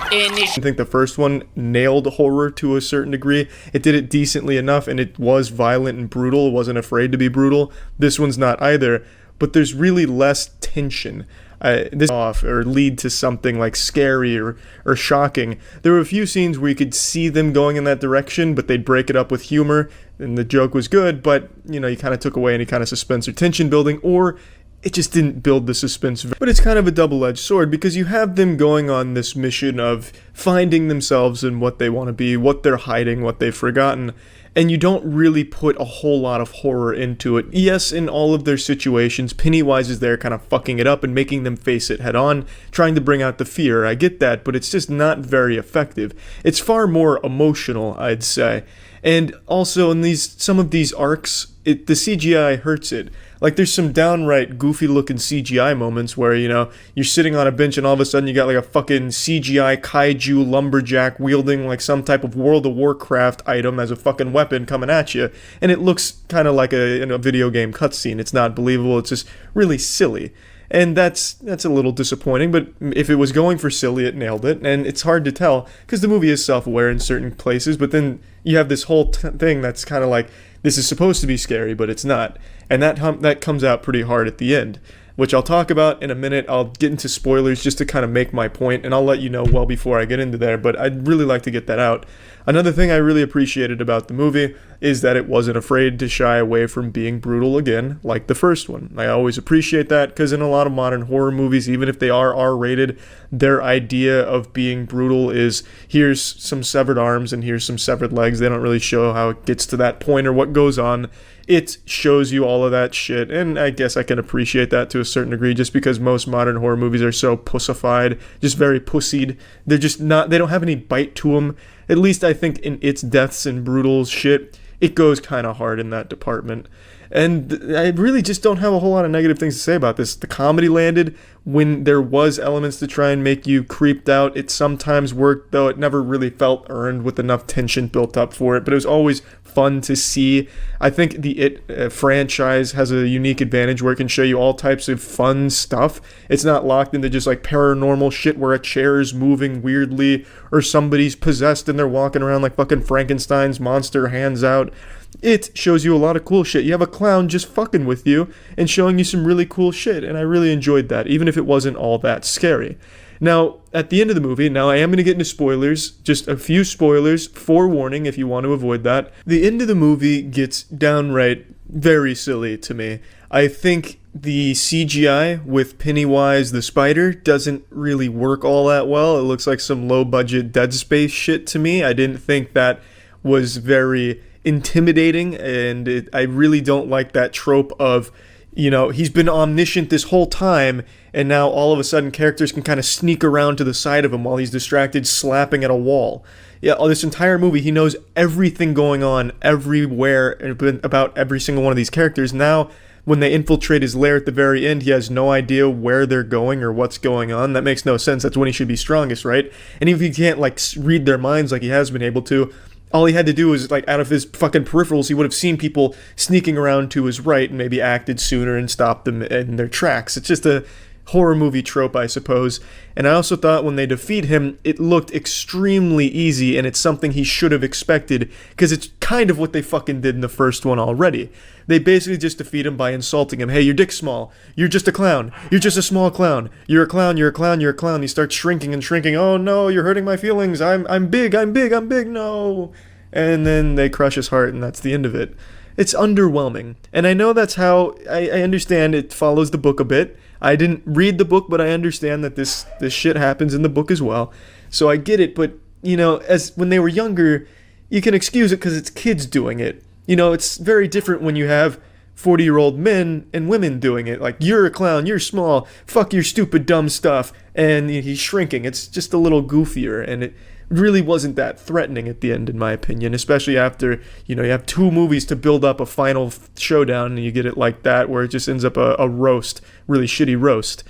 I think the first one nailed horror to a certain degree. It did it decently enough, and it was violent and brutal. It wasn't afraid to be brutal. This one's not either, but there's really less tension. This off or lead to something like scary or shocking. There were a few scenes where you could see them going in that direction, but they'd break it up with humor, and the joke was good, but, you know, you kind of took away any kind of suspense or tension building, or it just didn't build the suspense. But it's kind of a double-edged sword, because you have them going on this mission of finding themselves and what they want to be, what they're hiding, what they've forgotten, and you don't really put a whole lot of horror into it. Yes, in all of their situations, Pennywise is there kind of fucking it up and making them face it head on, trying to bring out the fear. I get that, but it's just not very effective. It's far more emotional, I'd say. And also in some of these arcs, the CGI hurts it. Like, there's some downright goofy-looking CGI moments where, you know, you're sitting on a bench and all of a sudden you got, like, a fucking CGI kaiju lumberjack wielding, like, some type of World of Warcraft item as a fucking weapon coming at you. And it looks kind of like a video game cutscene. It's not believable. It's just really silly. And that's a little disappointing, but if it was going for silly, it nailed it. And it's hard to tell, because the movie is self-aware in certain places, but then you have this whole thing that's kind of like, this is supposed to be scary, but it's not. And that comes out pretty hard at the end, which I'll talk about in a minute. I'll get into spoilers just to kind of make my point, and I'll let you know well before I get into there, but I'd really like to get that out. Another thing I really appreciated about the movie is that it wasn't afraid to shy away from being brutal again, like the first one. I always appreciate that, because in a lot of modern horror movies, even if they are R-rated, their idea of being brutal is, here's some severed arms and here's some severed legs. They don't really show how it gets to that point or what goes on. It shows you all of that shit, and I guess I can appreciate that to a certain degree, just because most modern horror movies are so pussified, just very pussied. They're just not, they don't have any bite to them. At least I think in its deaths and brutal shit, it goes kind of hard in that department. And I really just don't have a whole lot of negative things to say about this. The comedy landed when there was elements to try and make you creeped out. It sometimes worked, though it never really felt earned with enough tension built up for it. But it was always fun to see. I think the It franchise has a unique advantage where it can show you all types of fun stuff. It's not locked into just like paranormal shit where a chair is moving weirdly or somebody's possessed and they're walking around like fucking Frankenstein's monster, hands out. It shows you a lot of cool shit. You have a clown just fucking with you and showing you some really cool shit, and I really enjoyed that, even if it wasn't all that scary. Now, at the end of the movie, now I am going to get into spoilers, just a few spoilers, forewarning if you want to avoid that. The end of the movie gets downright very silly to me. I think the CGI with Pennywise the spider doesn't really work all that well. It looks like some low-budget Dead Space shit to me. I didn't think that was very intimidating, and I really don't like that trope of, you know, he's been omniscient this whole time, and now all of a sudden characters can kind of sneak around to the side of him while he's distracted slapping at a wall. Yeah, this entire movie, he knows everything going on everywhere about every single one of these characters. Now, when they infiltrate his lair at the very end, he has no idea where they're going or what's going on. That makes no sense. That's when he should be strongest, right? And if he can't, like, read their minds like he has been able to, all he had to do was, like, out of his fucking peripherals, he would have seen people sneaking around to his right and maybe acted sooner and stopped them in their tracks. It's just a horror movie trope, I suppose. And I also thought when they defeat him, it looked extremely easy, and it's something he should have expected, because it's kind of what they fucking did in the first one already. They basically just defeat him by insulting him. Hey, your dick's small. You're just a clown. You're just a small clown. You're a clown, you're a clown, you're a clown. He starts shrinking and shrinking. Oh no, you're hurting my feelings. I'm big, no. And then they crush his heart, and that's the end of it. It's underwhelming. And I know that's how, I understand it follows the book a bit. I didn't read the book, but I understand that this shit happens in the book as well. So I get it, but, you know, as when they were younger, you can excuse it because it's kids doing it. You know, it's very different when you have 40-year-old men and women doing it. Like, you're a clown, you're small, fuck your stupid dumb stuff, and he's shrinking. It's just a little goofier, and it really wasn't that threatening at the end, in my opinion, especially after, you know, you have 2 movies to build up a final showdown, and you get it like that, where it just ends up a roast, really shitty roast.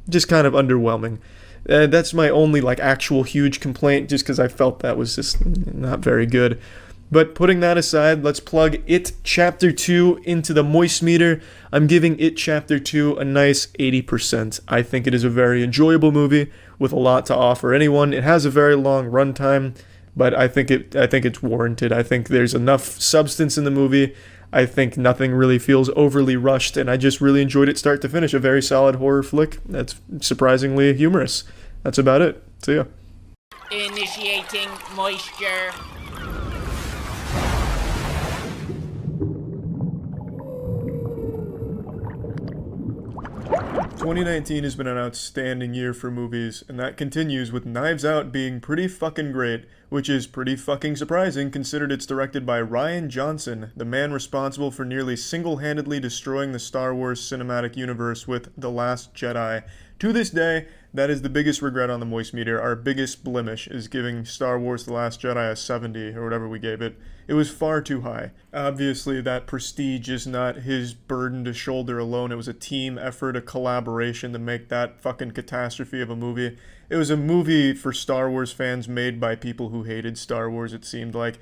Just kind of underwhelming. That's my only, like, actual huge complaint, just because I felt that was just not very good. But putting that aside, let's plug It Chapter 2 into the Moist Meter. I'm giving It Chapter 2 a nice 80%. I think it is a very enjoyable movie with a lot to offer anyone. It has a very long runtime, but I think it's warranted. I think there's enough substance in the movie. I think nothing really feels overly rushed, and I just really enjoyed it start to finish. A very solid horror flick that's surprisingly humorous. That's about it. See ya. Initiating moisture. 2019 has been an outstanding year for movies, and that continues with Knives Out being pretty fucking great, which is pretty fucking surprising considered it's directed by Rian Johnson, the man responsible for nearly single-handedly destroying the Star Wars cinematic universe with The Last Jedi. To this day, that is the biggest regret on the Moist Meter. Our biggest blemish is giving Star Wars The Last Jedi a 70, or whatever we gave it. It was far too high. Obviously, that prestige is not his burden to shoulder alone. It was a team effort, a collaboration to make that fucking catastrophe of a movie. It was a movie for Star Wars fans made by people who hated Star Wars, it seemed like.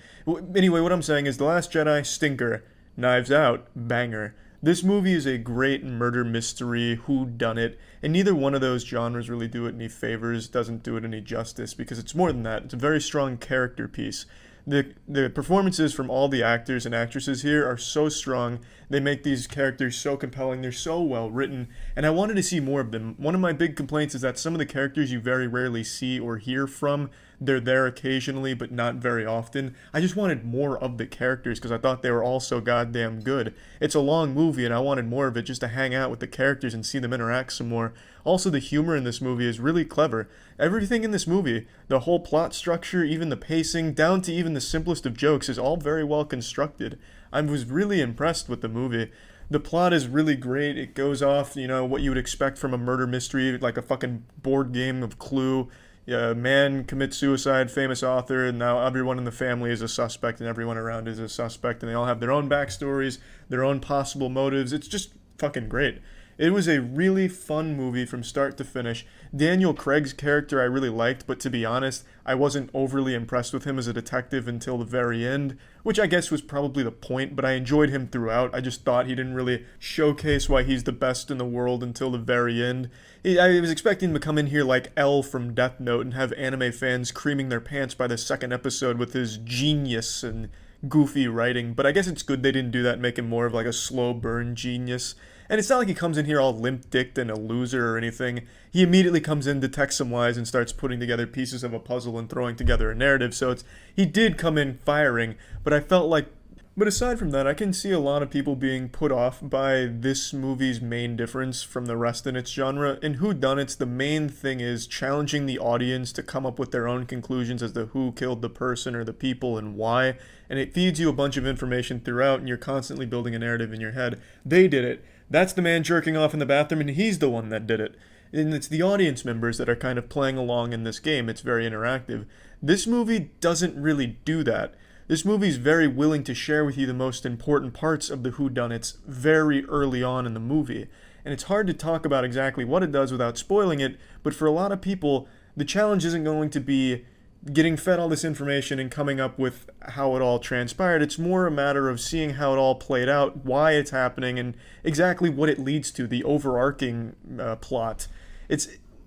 Anyway, what I'm saying is The Last Jedi, stinker. Knives Out, banger. This movie is a great murder mystery, whodunit, and neither one of those genres really do it any favors, doesn't do it any justice, because it's more than that. It's a very strong character piece. The performances from all the actors and actresses here are so strong. They make these characters so compelling. They're so well written, and I wanted to see more of them. One of my big complaints is that some of the characters you very rarely see or hear from. They're there occasionally, but not very often. I just wanted more of the characters because I thought they were all so goddamn good. It's a long movie, and I wanted more of it just to hang out with the characters and see them interact some more. Also, the humor in this movie is really clever. Everything in this movie, the whole plot structure, even the pacing, down to even the simplest of jokes, is all very well constructed. I was really impressed with the movie. The plot is really great. It goes off, what you would expect from a murder mystery, like a fucking board game of Clue. Yeah, man commits suicide, famous author, and now everyone in the family is a suspect, and everyone around is a suspect, and they all have their own backstories, their own possible motives. It's just fucking great. It was a really fun movie from start to finish. Daniel Craig's character I really liked, but to be honest, I wasn't overly impressed with him as a detective until the very end, which I guess was probably the point, but I enjoyed him throughout. I just thought he didn't really showcase why he's the best in the world until the very end. I was expecting him to come in here like L from Death Note and have anime fans creaming their pants by the second episode with his genius and goofy writing, but I guess it's good they didn't do that and make him more of like a slow burn genius. And it's not like he comes in here all limp-dicked and a loser or anything. He immediately comes in, detects some lies, and starts putting together pieces of a puzzle and throwing together a narrative. So he did come in firing, but I felt like... But aside from that, I can see a lot of people being put off by this movie's main difference from the rest in its genre. In whodunits, the main thing is challenging the audience to come up with their own conclusions as to who killed the person or the people and why. And it feeds you a bunch of information throughout, and you're constantly building a narrative in your head. They did it. That's the man jerking off in the bathroom, and he's the one that did it. And it's the audience members that are kind of playing along in this game. It's very interactive. This movie doesn't really do that. This movie is very willing to share with you the most important parts of the whodunits very early on in the movie. And it's hard to talk about exactly what it does without spoiling it, but for a lot of people, the challenge isn't going to be getting fed all this information and coming up with how it all transpired. It's more a matter of seeing how it all played out, why it's happening, and exactly what it leads to, the overarching plot.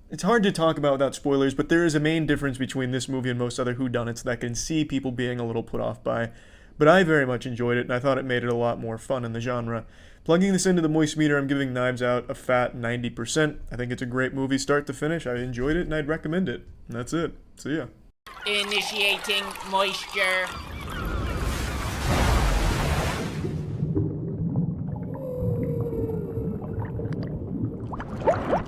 It's hard to talk about without spoilers, but there is a main difference between this movie and most other whodunits that I can see people being a little put off by. But I very much enjoyed it, and I thought it made it a lot more fun in the genre. Plugging this into the Moist Meter, I'm giving Knives Out a fat 90%. I think it's a great movie start to finish. I enjoyed it, and I'd recommend it. And that's it. See ya. Initiating moisture.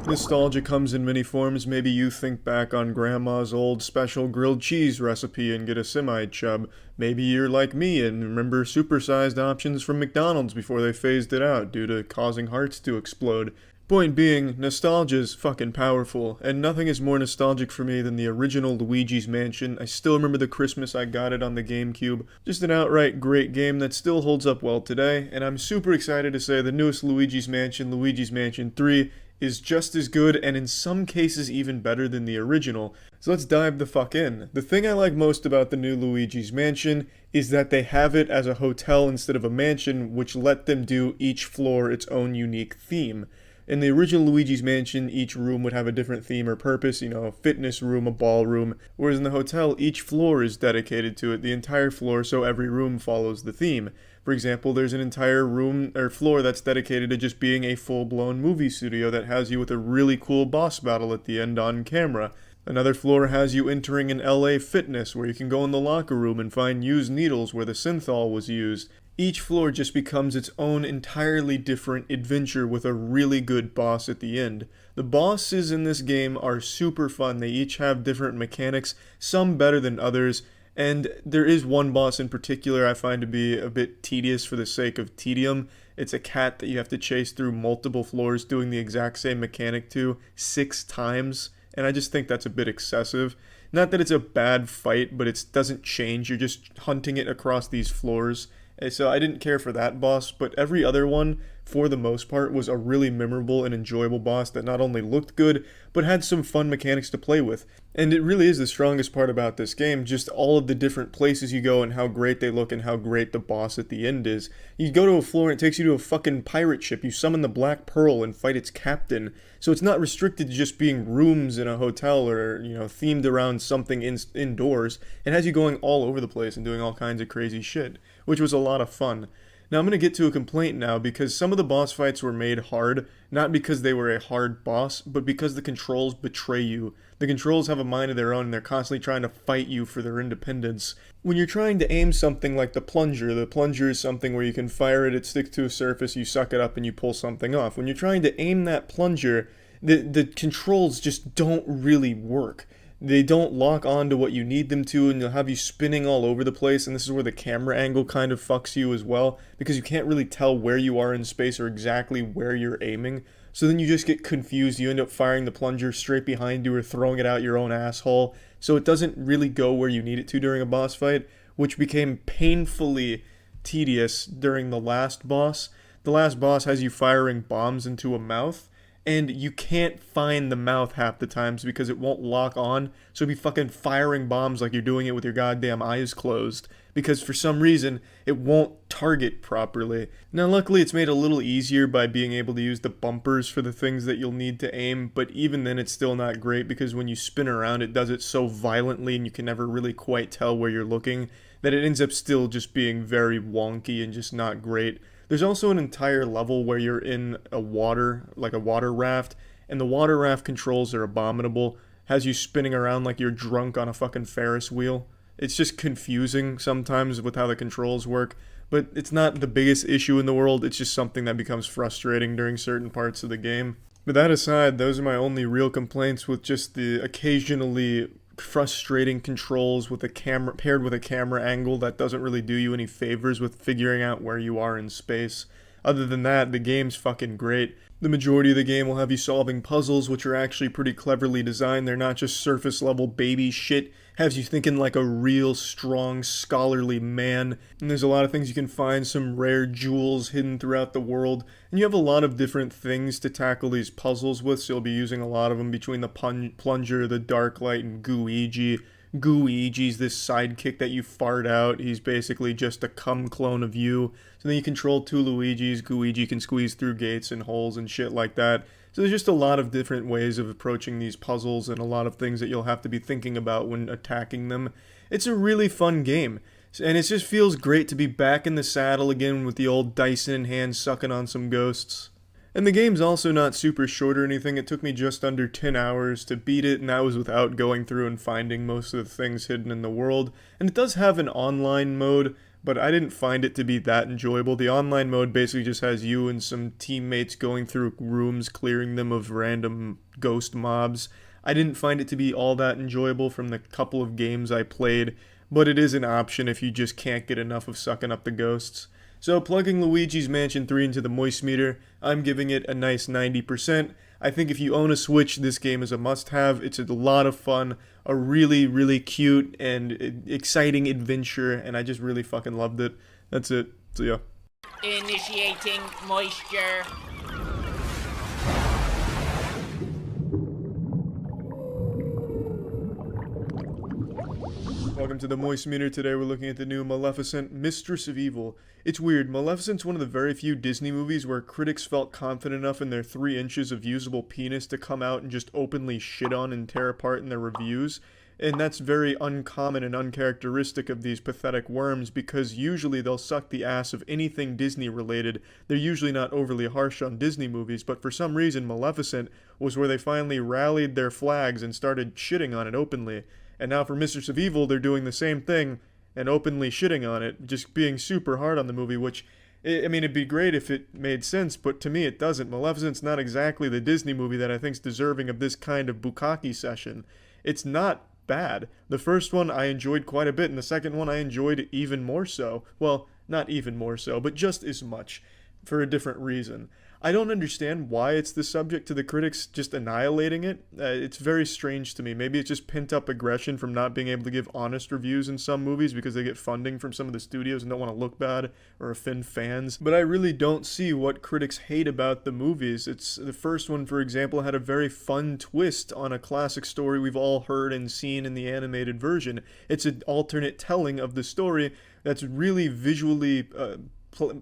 Nostalgia comes in many forms. Maybe you think back on grandma's old special grilled cheese recipe and get a semi-chub. Maybe you're like me and remember supersized options from McDonald's before they phased it out due to causing hearts to explode. Point being, nostalgia's fucking powerful, and nothing is more nostalgic for me than the original Luigi's Mansion. I still remember the Christmas I got it on the GameCube. Just an outright great game that still holds up well today, and I'm super excited to say the newest Luigi's Mansion 3, is just as good and in some cases even better than the original. So let's dive the fuck in. The thing I like most about the new Luigi's Mansion is that they have it as a hotel instead of a mansion, which let them do each floor its own unique theme. In the original Luigi's Mansion, each room would have a different theme or purpose, you know, a fitness room, a ballroom, whereas in the hotel, each floor is dedicated to it, the entire floor, so every room follows the theme. For example, there's an entire room or floor that's dedicated to just being a full-blown movie studio that has you with a really cool boss battle at the end on camera. Another floor has you entering an LA Fitness, where you can go in the locker room and find used needles where the synthol was used. Each floor just becomes its own entirely different adventure with a really good boss at the end. The bosses in this game are super fun. They each have different mechanics, some better than others, and there is one boss in particular I find to be a bit tedious for the sake of tedium. It's a cat that you have to chase through multiple floors doing the exact same mechanic to 6 times, and I just think that's a bit excessive. Not that it's a bad fight, but it doesn't change. You're just hunting it across these floors. So I didn't care for that boss, but every other one, for the most part, was a really memorable and enjoyable boss that not only looked good, but had some fun mechanics to play with. And it really is the strongest part about this game, just all of the different places you go and how great they look and how great the boss at the end is. You go to a floor and it takes you to a fucking pirate ship, you summon the Black Pearl and fight its captain. So it's not restricted to just being rooms in a hotel or, you know, themed around something indoors. It has you going all over the place and doing all kinds of crazy shit, which was a lot of fun. Now I'm going to get to a complaint now because some of the boss fights were made hard, not because they were a hard boss, but because the controls betray you. The controls have a mind of their own and they're constantly trying to fight you for their independence. When you're trying to aim something like the plunger is something where you can fire it sticks to a surface, you suck it up and you pull something off. When you're trying to aim that plunger, the controls just don't really work. They don't lock on to what you need them to, and they'll have you spinning all over the place, and this is where the camera angle kind of fucks you as well, because you can't really tell where you are in space or exactly where you're aiming. So then you just get confused, you end up firing the plunger straight behind you or throwing it out your own asshole, so it doesn't really go where you need it to during a boss fight, which became painfully tedious during the last boss. The last boss has you firing bombs into a mouth, and you can't find the mouth half the times because it won't lock on, so be fucking firing bombs like you're doing it with your goddamn eyes closed, because for some reason, it won't target properly. Now luckily it's made a little easier by being able to use the bumpers for the things that you'll need to aim, but even then it's still not great because when you spin around it does it so violently and you can never really quite tell where you're looking, that it ends up still just being very wonky and just not great. There's also an entire level where you're in a water raft, and the water raft controls are abominable. Has you spinning around like you're drunk on a fucking Ferris wheel. It's just confusing sometimes with how the controls work, but it's not the biggest issue in the world, it's just something that becomes frustrating during certain parts of the game. But that aside, those are my only real complaints with just the occasionally frustrating controls with a camera paired with a camera angle that doesn't really do you any favors with figuring out where you are in space. Other than that, the game's fucking great. The majority of the game will have you solving puzzles, which are actually pretty cleverly designed. They're not just surface level baby shit. Has you thinking like a real strong scholarly man. And there's a lot of things you can find, some rare jewels hidden throughout the world. And you have a lot of different things to tackle these puzzles with, so you'll be using a lot of them between the plunger, the dark light, and Gooigi. Gooigi's this sidekick that you fart out. He's basically just a cum clone of you. So then you control 2 Luigis. Gooigi can squeeze through gates and holes and shit like that. So there's just a lot of different ways of approaching these puzzles and a lot of things that you'll have to be thinking about when attacking them. It's a really fun game. And it just feels great to be back in the saddle again with the old Dyson in hand sucking on some ghosts. And the game's also not super short or anything. It took me just under 10 hours to beat it, and that was without going through and finding most of the things hidden in the world. And it does have an online mode, but I didn't find it to be that enjoyable. The online mode basically just has you and some teammates going through rooms, clearing them of random ghost mobs. I didn't find it to be all that enjoyable from the couple of games I played, but it is an option if you just can't get enough of sucking up the ghosts. So plugging Luigi's Mansion 3 into the moist meter, I'm giving it a nice 90%. I think if you own a Switch, this game is a must-have. It's a lot of fun, a really, really cute and exciting adventure, and I just really fucking loved it. That's it. So yeah. Initiating moisture. welcome to the Moist Meter. Today we're looking at the new Maleficent, Mistress of Evil. It's weird, Maleficent's one of the very few Disney movies where critics felt confident enough in their 3 inches of usable penis to come out and just openly shit on and tear apart in their reviews. And that's very uncommon and uncharacteristic of these pathetic worms, because usually they'll suck the ass of anything Disney related. They're usually not overly harsh on Disney movies, but for some reason Maleficent was where they finally rallied their flags and started shitting on it openly. And now for Mistress of Evil, they're doing the same thing and openly shitting on it, just being super hard on the movie, which, I mean, it'd be great if it made sense, but to me it doesn't. Maleficent's not exactly the Disney movie that I think's deserving of this kind of bukkake session. It's not bad. The first one I enjoyed quite a bit, and the second one I enjoyed even more so. Well, not even more so, but just as much, for a different reason. I don't understand why it's the subject to the critics just annihilating it. It's very strange to me. Maybe it's just pent-up aggression from not being able to give honest reviews in some movies because they get funding from some of the studios and don't want to look bad or offend fans. But I really don't see what critics hate about the movies. It's the first one, for example, had a very fun twist on a classic story we've all heard and seen in the animated version. It's an alternate telling of the story that's really visually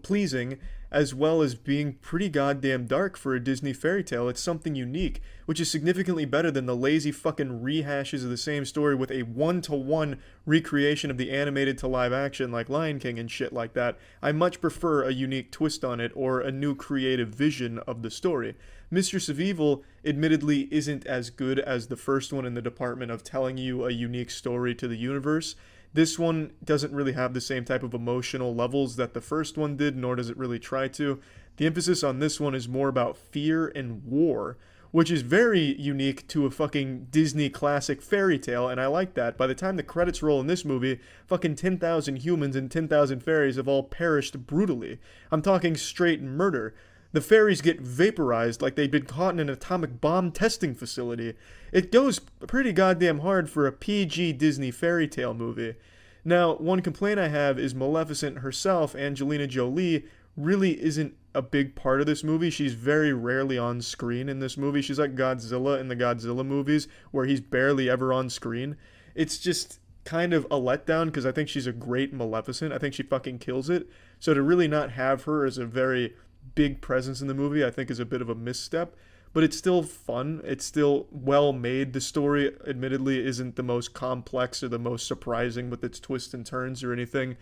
pleasing, as well as being pretty goddamn dark for a Disney fairy tale. It's something unique, which is significantly better than the lazy fucking rehashes of the same story with a 1-to-1 recreation of the animated to live action like Lion King and shit like that. I much prefer a unique twist on it or a new creative vision of the story. Mistress of Evil admittedly isn't as good as the first one in the department of telling you a unique story to the universe. This one doesn't really have the same type of emotional levels that the first one did, nor does it really try to. The emphasis on this one is more about fear and war, which is very unique to a fucking Disney classic fairy tale, and I like that. By the time the credits roll in this movie, fucking 10,000 humans and 10,000 fairies have all perished brutally. I'm talking straight murder. The fairies get vaporized like they'd been caught in an atomic bomb testing facility. It goes pretty goddamn hard for a PG Disney fairy tale movie. Now, one complaint I have is Maleficent herself, Angelina Jolie, really isn't a big part of this movie. She's very rarely on screen in this movie. She's like Godzilla in the Godzilla movies, where he's barely ever on screen. It's just kind of a letdown, because I think she's a great Maleficent. I think she fucking kills it. So to really not have her as a very big presence in the movie, I think, is a bit of a misstep, but it's still fun. It's still well made. The story, admittedly, isn't the most complex or the most surprising with its twists and turns or anything,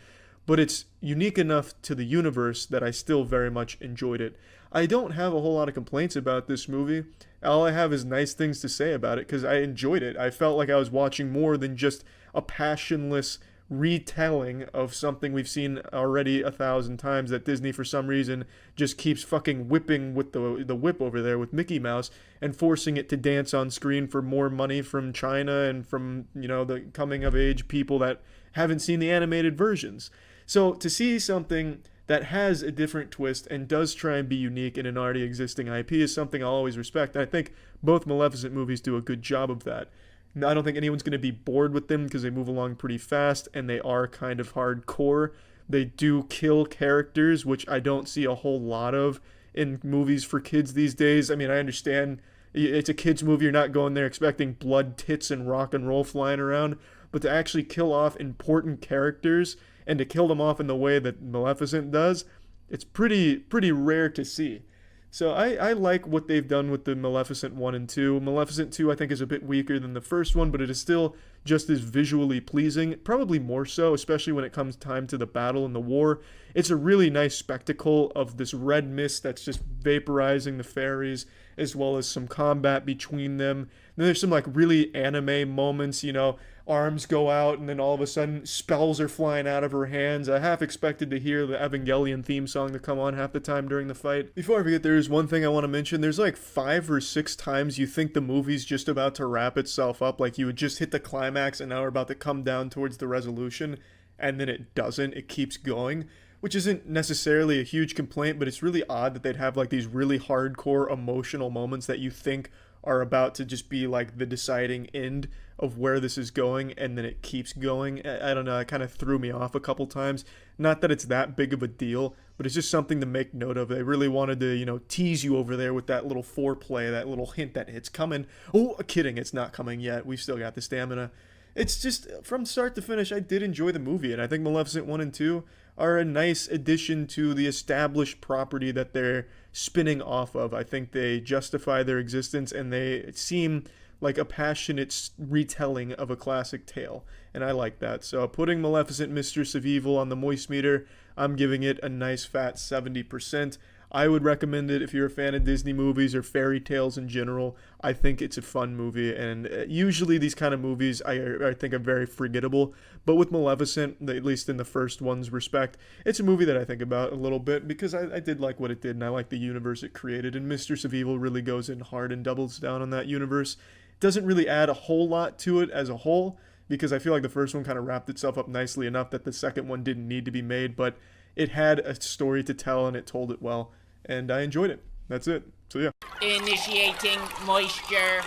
but it's unique enough to the universe that I still very much enjoyed it. I don't have a whole lot of complaints about this movie. All I have is nice things to say about it, because I enjoyed it. I felt like I was watching more than just a passionless retelling of something we've seen already 1,000 times that Disney for some reason just keeps fucking whipping with the whip over there with Mickey Mouse and forcing it to dance on screen for more money from China and from, you know, the coming of age people that haven't seen the animated versions. So to see something that has a different twist and does try and be unique in an already existing IP is something I'll always respect. I think both Maleficent movies do a good job of that. I don't think anyone's going to be bored with them because they move along pretty fast and they are kind of hardcore. They do kill characters, which I don't see a whole lot of in movies for kids these days. I mean, I understand it's a kids movie. You're not going there expecting blood, tits, and rock and roll flying around. But to actually kill off important characters and to kill them off in the way that Maleficent does, it's pretty rare to see. So I like what they've done with the Maleficent 1 and 2. Maleficent 2 I think is a bit weaker than the first one, but it is still just as visually pleasing, probably more so, especially when it comes time to the battle and the war. It's a really nice spectacle of this red mist that's just vaporizing the fairies, as well as some combat between them. Then there's some like really anime moments, you know, arms go out and then all of a sudden spells are flying out of her hands. I half expected to hear the Evangelion theme song to come on half the time during the fight. Before I forget, there's one thing I want to mention. There's like 5 or 6 times you think the movie's just about to wrap itself up, like you would just hit the climax and now we're about to come down towards the resolution, and then it doesn't. It keeps going, which isn't necessarily a huge complaint, but it's really odd that they'd have like these really hardcore emotional moments that you think are about to just be like the deciding end of where this is going, and then it keeps going. I don't know, it kind of threw me off a couple times. Not that it's that big of a deal, but it's just something to make note of. They really wanted to, you know, tease you over there with that little foreplay, that little hint that it's coming. Oh, kidding, it's not coming yet. We've still got the stamina. It's just, from start to finish, I did enjoy the movie, and I think Maleficent 1 and 2 are a nice addition to the established property that they're spinning off of. I think they justify their existence, and they seem like a passionate retelling of a classic tale, and I like that. So putting Maleficent Mistress of Evil on the moist meter, I'm giving it a nice fat 70%. I would recommend it if you're a fan of Disney movies or fairy tales in general. I think it's a fun movie, and usually these kind of movies I think are very forgettable. But with Maleficent, at least in the first one's respect, it's a movie that I think about a little bit because I did like what it did, and I like the universe it created. And Mistress of Evil really goes in hard and doubles down on that universe. It doesn't really add a whole lot to it as a whole, because I feel like the first one kind of wrapped itself up nicely enough that the second one didn't need to be made, but it had a story to tell and it told it well. And I enjoyed it. That's it. So yeah. Initiating moisture.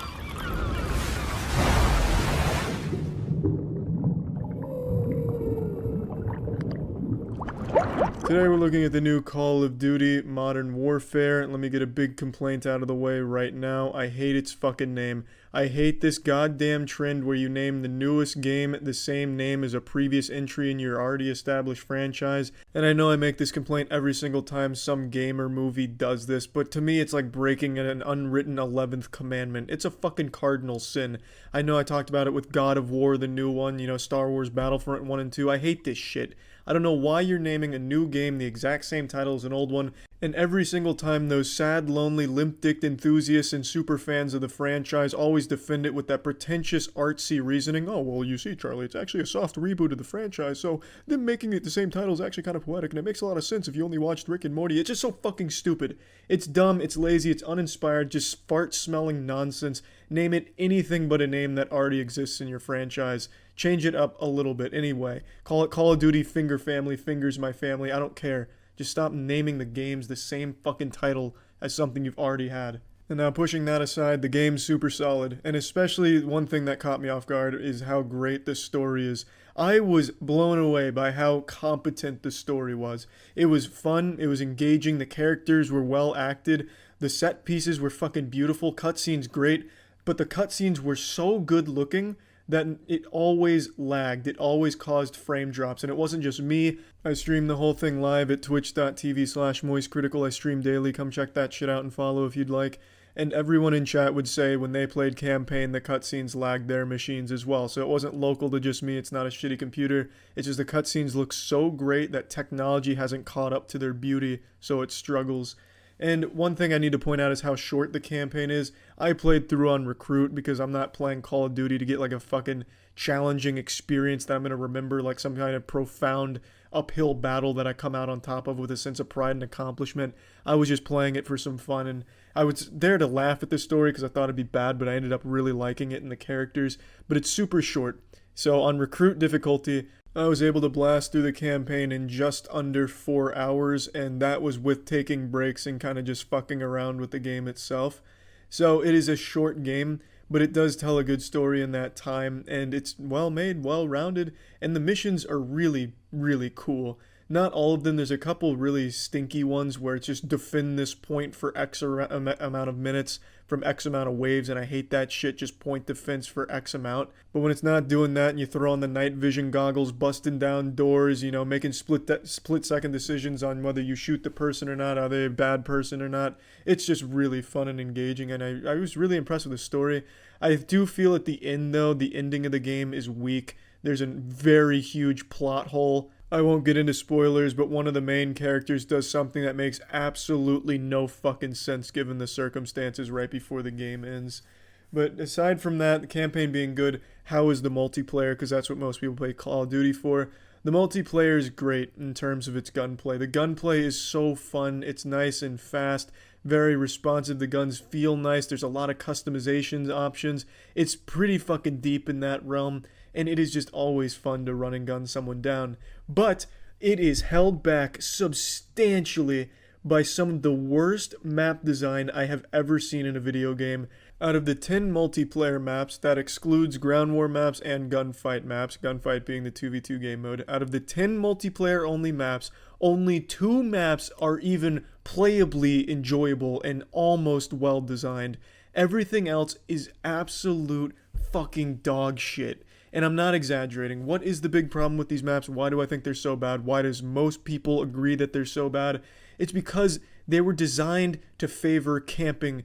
Today we're looking at the new Call of Duty Modern Warfare. Let me get a big complaint out of the way right now. I hate its fucking name. I hate this goddamn trend where you name the newest game the same name as a previous entry in your already established franchise. And I know I make this complaint every single time some game or movie does this, but to me it's like breaking an unwritten 11th commandment. It's a fucking cardinal sin. I know I talked about it with God of War, the new one, Star Wars Battlefront 1 and 2. I hate this shit. I don't know why you're naming a new game the exact same title as an old one, and every single time those sad, lonely, limp-dicked enthusiasts and super fans of the franchise always defend it with that pretentious, artsy reasoning. Oh, well, you see, Charlie, it's actually a soft reboot of the franchise, so them making it the same title is actually kind of poetic, and it makes a lot of sense if you only watched Rick and Morty. It's just so fucking stupid. It's dumb, it's lazy, it's uninspired, just fart-smelling nonsense. Name it anything but a name that already exists in your franchise. Change it up a little bit anyway. Call it Call of Duty Finger Family, Fingers My Family, I don't care. Just stop naming the games the same fucking title as something you've already had. And now pushing that aside, the game's super solid, and especially one thing that caught me off guard is how great the story is. I was blown away by how competent the story was. It was fun, it was engaging, the characters were well acted, the set pieces were fucking beautiful, cutscenes great, but the cutscenes were so good looking that it always lagged. It always caused frame drops. And it wasn't just me. I streamed the whole thing live at twitch.tv/moistcritical. I stream daily. Come check that shit out and follow if you'd like. And everyone in chat would say when they played campaign, the cutscenes lagged their machines as well. So it wasn't local to just me. It's not a shitty computer. It's just the cutscenes look so great that technology hasn't caught up to their beauty, so it struggles. And one thing I need to point out is how short the campaign is. I played through on Recruit because I'm not playing Call of Duty to get like a fucking challenging experience that I'm going to remember, like some kind of profound uphill battle that I come out on top of with a sense of pride and accomplishment. I was just playing it for some fun, and I was there to laugh at the story because I thought it'd be bad, but I ended up really liking it and the characters. But it's super short. So on Recruit difficulty, I was able to blast through the campaign in just under 4 hours, and that was with taking breaks and kind of just fucking around with the game itself. So it is a short game, but it does tell a good story in that time, and it's well made, well rounded, and the missions are really, really cool. Not all of them. There's a couple really stinky ones where it's just defend this point for X amount of minutes from X amount of waves, and I hate that shit, just point defense for X amount. But when it's not doing that and you throw on the night vision goggles, busting down doors, making split-second decisions on whether you shoot the person or not, are they a bad person or not, it's just really fun and engaging, and I was really impressed with the story. I do feel at the end, though, the ending of the game is weak. There's a very huge plot hole. I won't get into spoilers, but one of the main characters does something that makes absolutely no fucking sense given the circumstances right before the game ends. But aside from that, the campaign being good, how is the multiplayer? Because that's what most people play Call of Duty for. The multiplayer is great in terms of its gunplay. The gunplay is so fun. It's nice and fast, very responsive. The guns feel nice. There's a lot of customization options. It's pretty fucking deep in that realm, and it is just always fun to run and gun someone down. But it is held back substantially by some of the worst map design I have ever seen in a video game. Out of the 10 multiplayer maps, that excludes ground war maps and gunfight maps, gunfight being the 2v2 game mode. Out of the 10 multiplayer only maps, only 2 maps are even playably enjoyable and almost well designed. Everything else is absolute fucking dog shit. And I'm not exaggerating. What is the big problem with these maps? Why do I think they're so bad? Why does most people agree that they're so bad? It's because they were designed to favor camping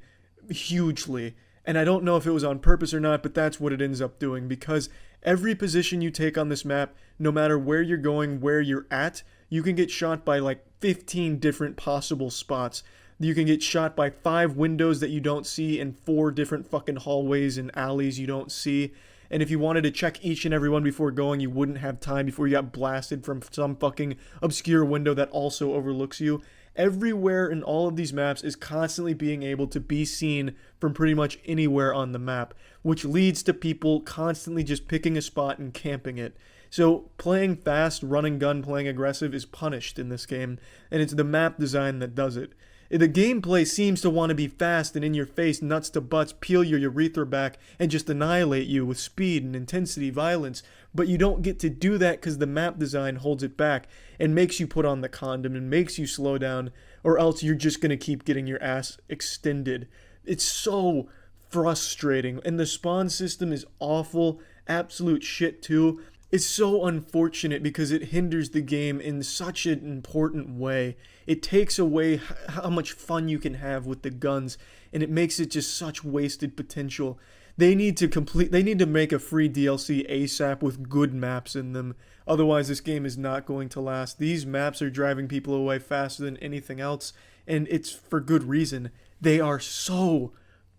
hugely. And I don't know if it was on purpose or not, but that's what it ends up doing, because every position you take on this map, no matter where you're going, where you're at, you can get shot by like 15 different possible spots. You can get shot by 5 windows that you don't see and 4 different fucking hallways and alleys you don't see. And if you wanted to check each and every one before going, you wouldn't have time before you got blasted from some fucking obscure window that also overlooks you. Everywhere in all of these maps is constantly being able to be seen from pretty much anywhere on the map, which leads to people constantly just picking a spot and camping it. So playing fast, running gun, playing aggressive is punished in this game, and it's the map design that does it. The gameplay seems to want to be fast and in your face, nuts to butts, peel your urethra back, and just annihilate you with speed and intensity, violence. But you don't get to do that because the map design holds it back and makes you put on the condom and makes you slow down, or else you're just going to keep getting your ass extended. It's so frustrating, and the spawn system is awful, absolute shit too. It's so unfortunate because it hinders the game in such an important way. It takes away how much fun you can have with the guns, and it makes it just such wasted potential. They need to make a free DLC ASAP with good maps in them. Otherwise, this game is not going to last. These maps are driving people away faster than anything else, and it's for good reason. They are so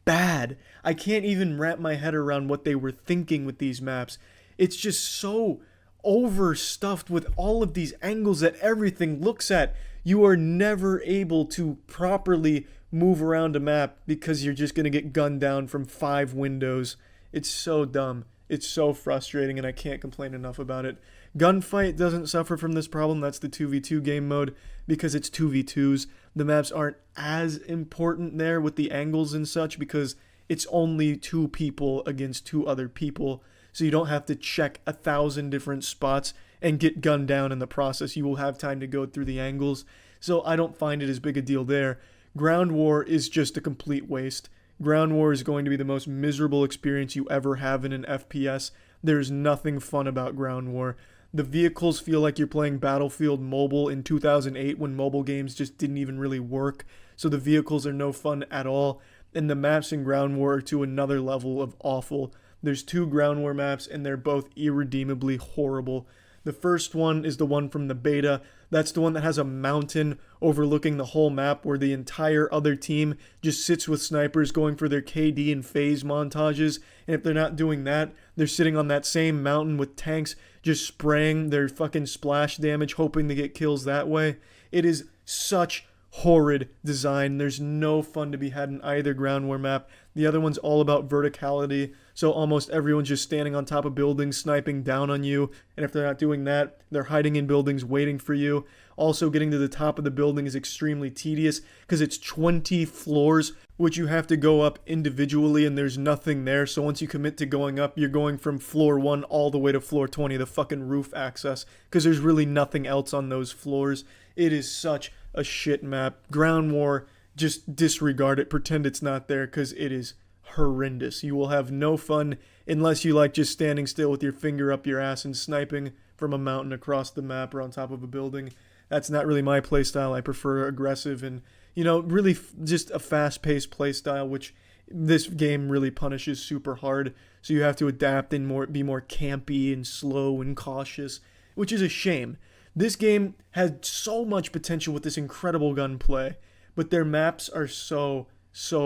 bad. I can't even wrap my head around what they were thinking with these maps. It's just so overstuffed with all of these angles that everything looks at. You are never able to properly move around a map because you're just going to get gunned down from 5 windows. It's so dumb. It's so frustrating, and I can't complain enough about it. Gunfight doesn't suffer from this problem. That's the 2v2 game mode because it's 2v2s. The maps aren't as important there with the angles and such because it's only 2 people against 2 other people. So you don't have to check 1,000 different spots and get gunned down in the process. You will have time to go through the angles. So I don't find it as big a deal there. Ground War is just a complete waste. Ground War is going to be the most miserable experience you ever have in an FPS. There's nothing fun about Ground War. The vehicles feel like you're playing Battlefield Mobile in 2008 when mobile games just didn't even really work. So the vehicles are no fun at all. And the maps in Ground War are to another level of awful. There's 2 Ground War maps, and they're both irredeemably horrible. The first one is the one from the beta. That's the one that has a mountain overlooking the whole map where the entire other team just sits with snipers going for their KD and phase montages. And if they're not doing that, they're sitting on that same mountain with tanks just spraying their fucking splash damage, hoping to get kills that way. It is such horrid design. There's no fun to be had in either Ground War map. The other one's all about verticality, so almost everyone's just standing on top of buildings, sniping down on you, and if they're not doing that, they're hiding in buildings waiting for you. Also, getting to the top of the building is extremely tedious because it's 20 floors, which you have to go up individually, and there's nothing there. So once you commit to going up, you're going from floor 1 all the way to floor 20, the fucking roof access, because there's really nothing else on those floors. It is such a shit map. Ground War, just disregard it, pretend it's not there, because it is horrendous. You will have no fun unless you like just standing still with your finger up your ass and sniping from a mountain across the map or on top of a building. That's not really my playstyle. I prefer aggressive and, really just a fast-paced playstyle, which this game really punishes super hard. So you have to adapt and be more campy and slow and cautious, which is a shame. This game had so much potential with this incredible gunplay, but their maps are so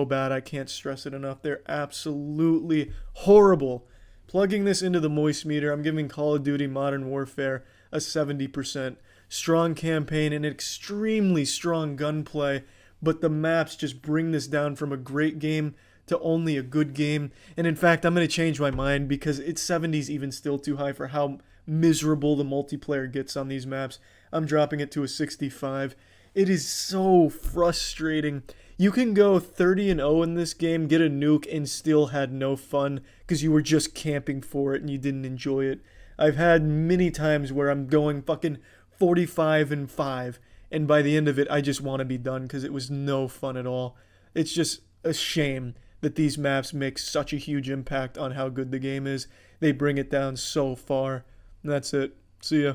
bad. I can't stress it enough. They're absolutely horrible. Plugging this into the moist meter, I'm giving Call of Duty Modern Warfare a 70%. Strong campaign and extremely strong gunplay, but the maps just bring this down from a great game to only a good game. And in fact, I'm going to change my mind because it's 70's even still too high for how miserable the multiplayer gets on these maps. I'm dropping it to a 65. It is so frustrating. You can go 30-0 in this game, get a nuke, and still had no fun because you were just camping for it and you didn't enjoy it. I've had many times where I'm going fucking 45-5, and by the end of it, I just want to be done because it was no fun at all. It's just a shame that these maps make such a huge impact on how good the game is. They bring it down so far. That's it. See ya.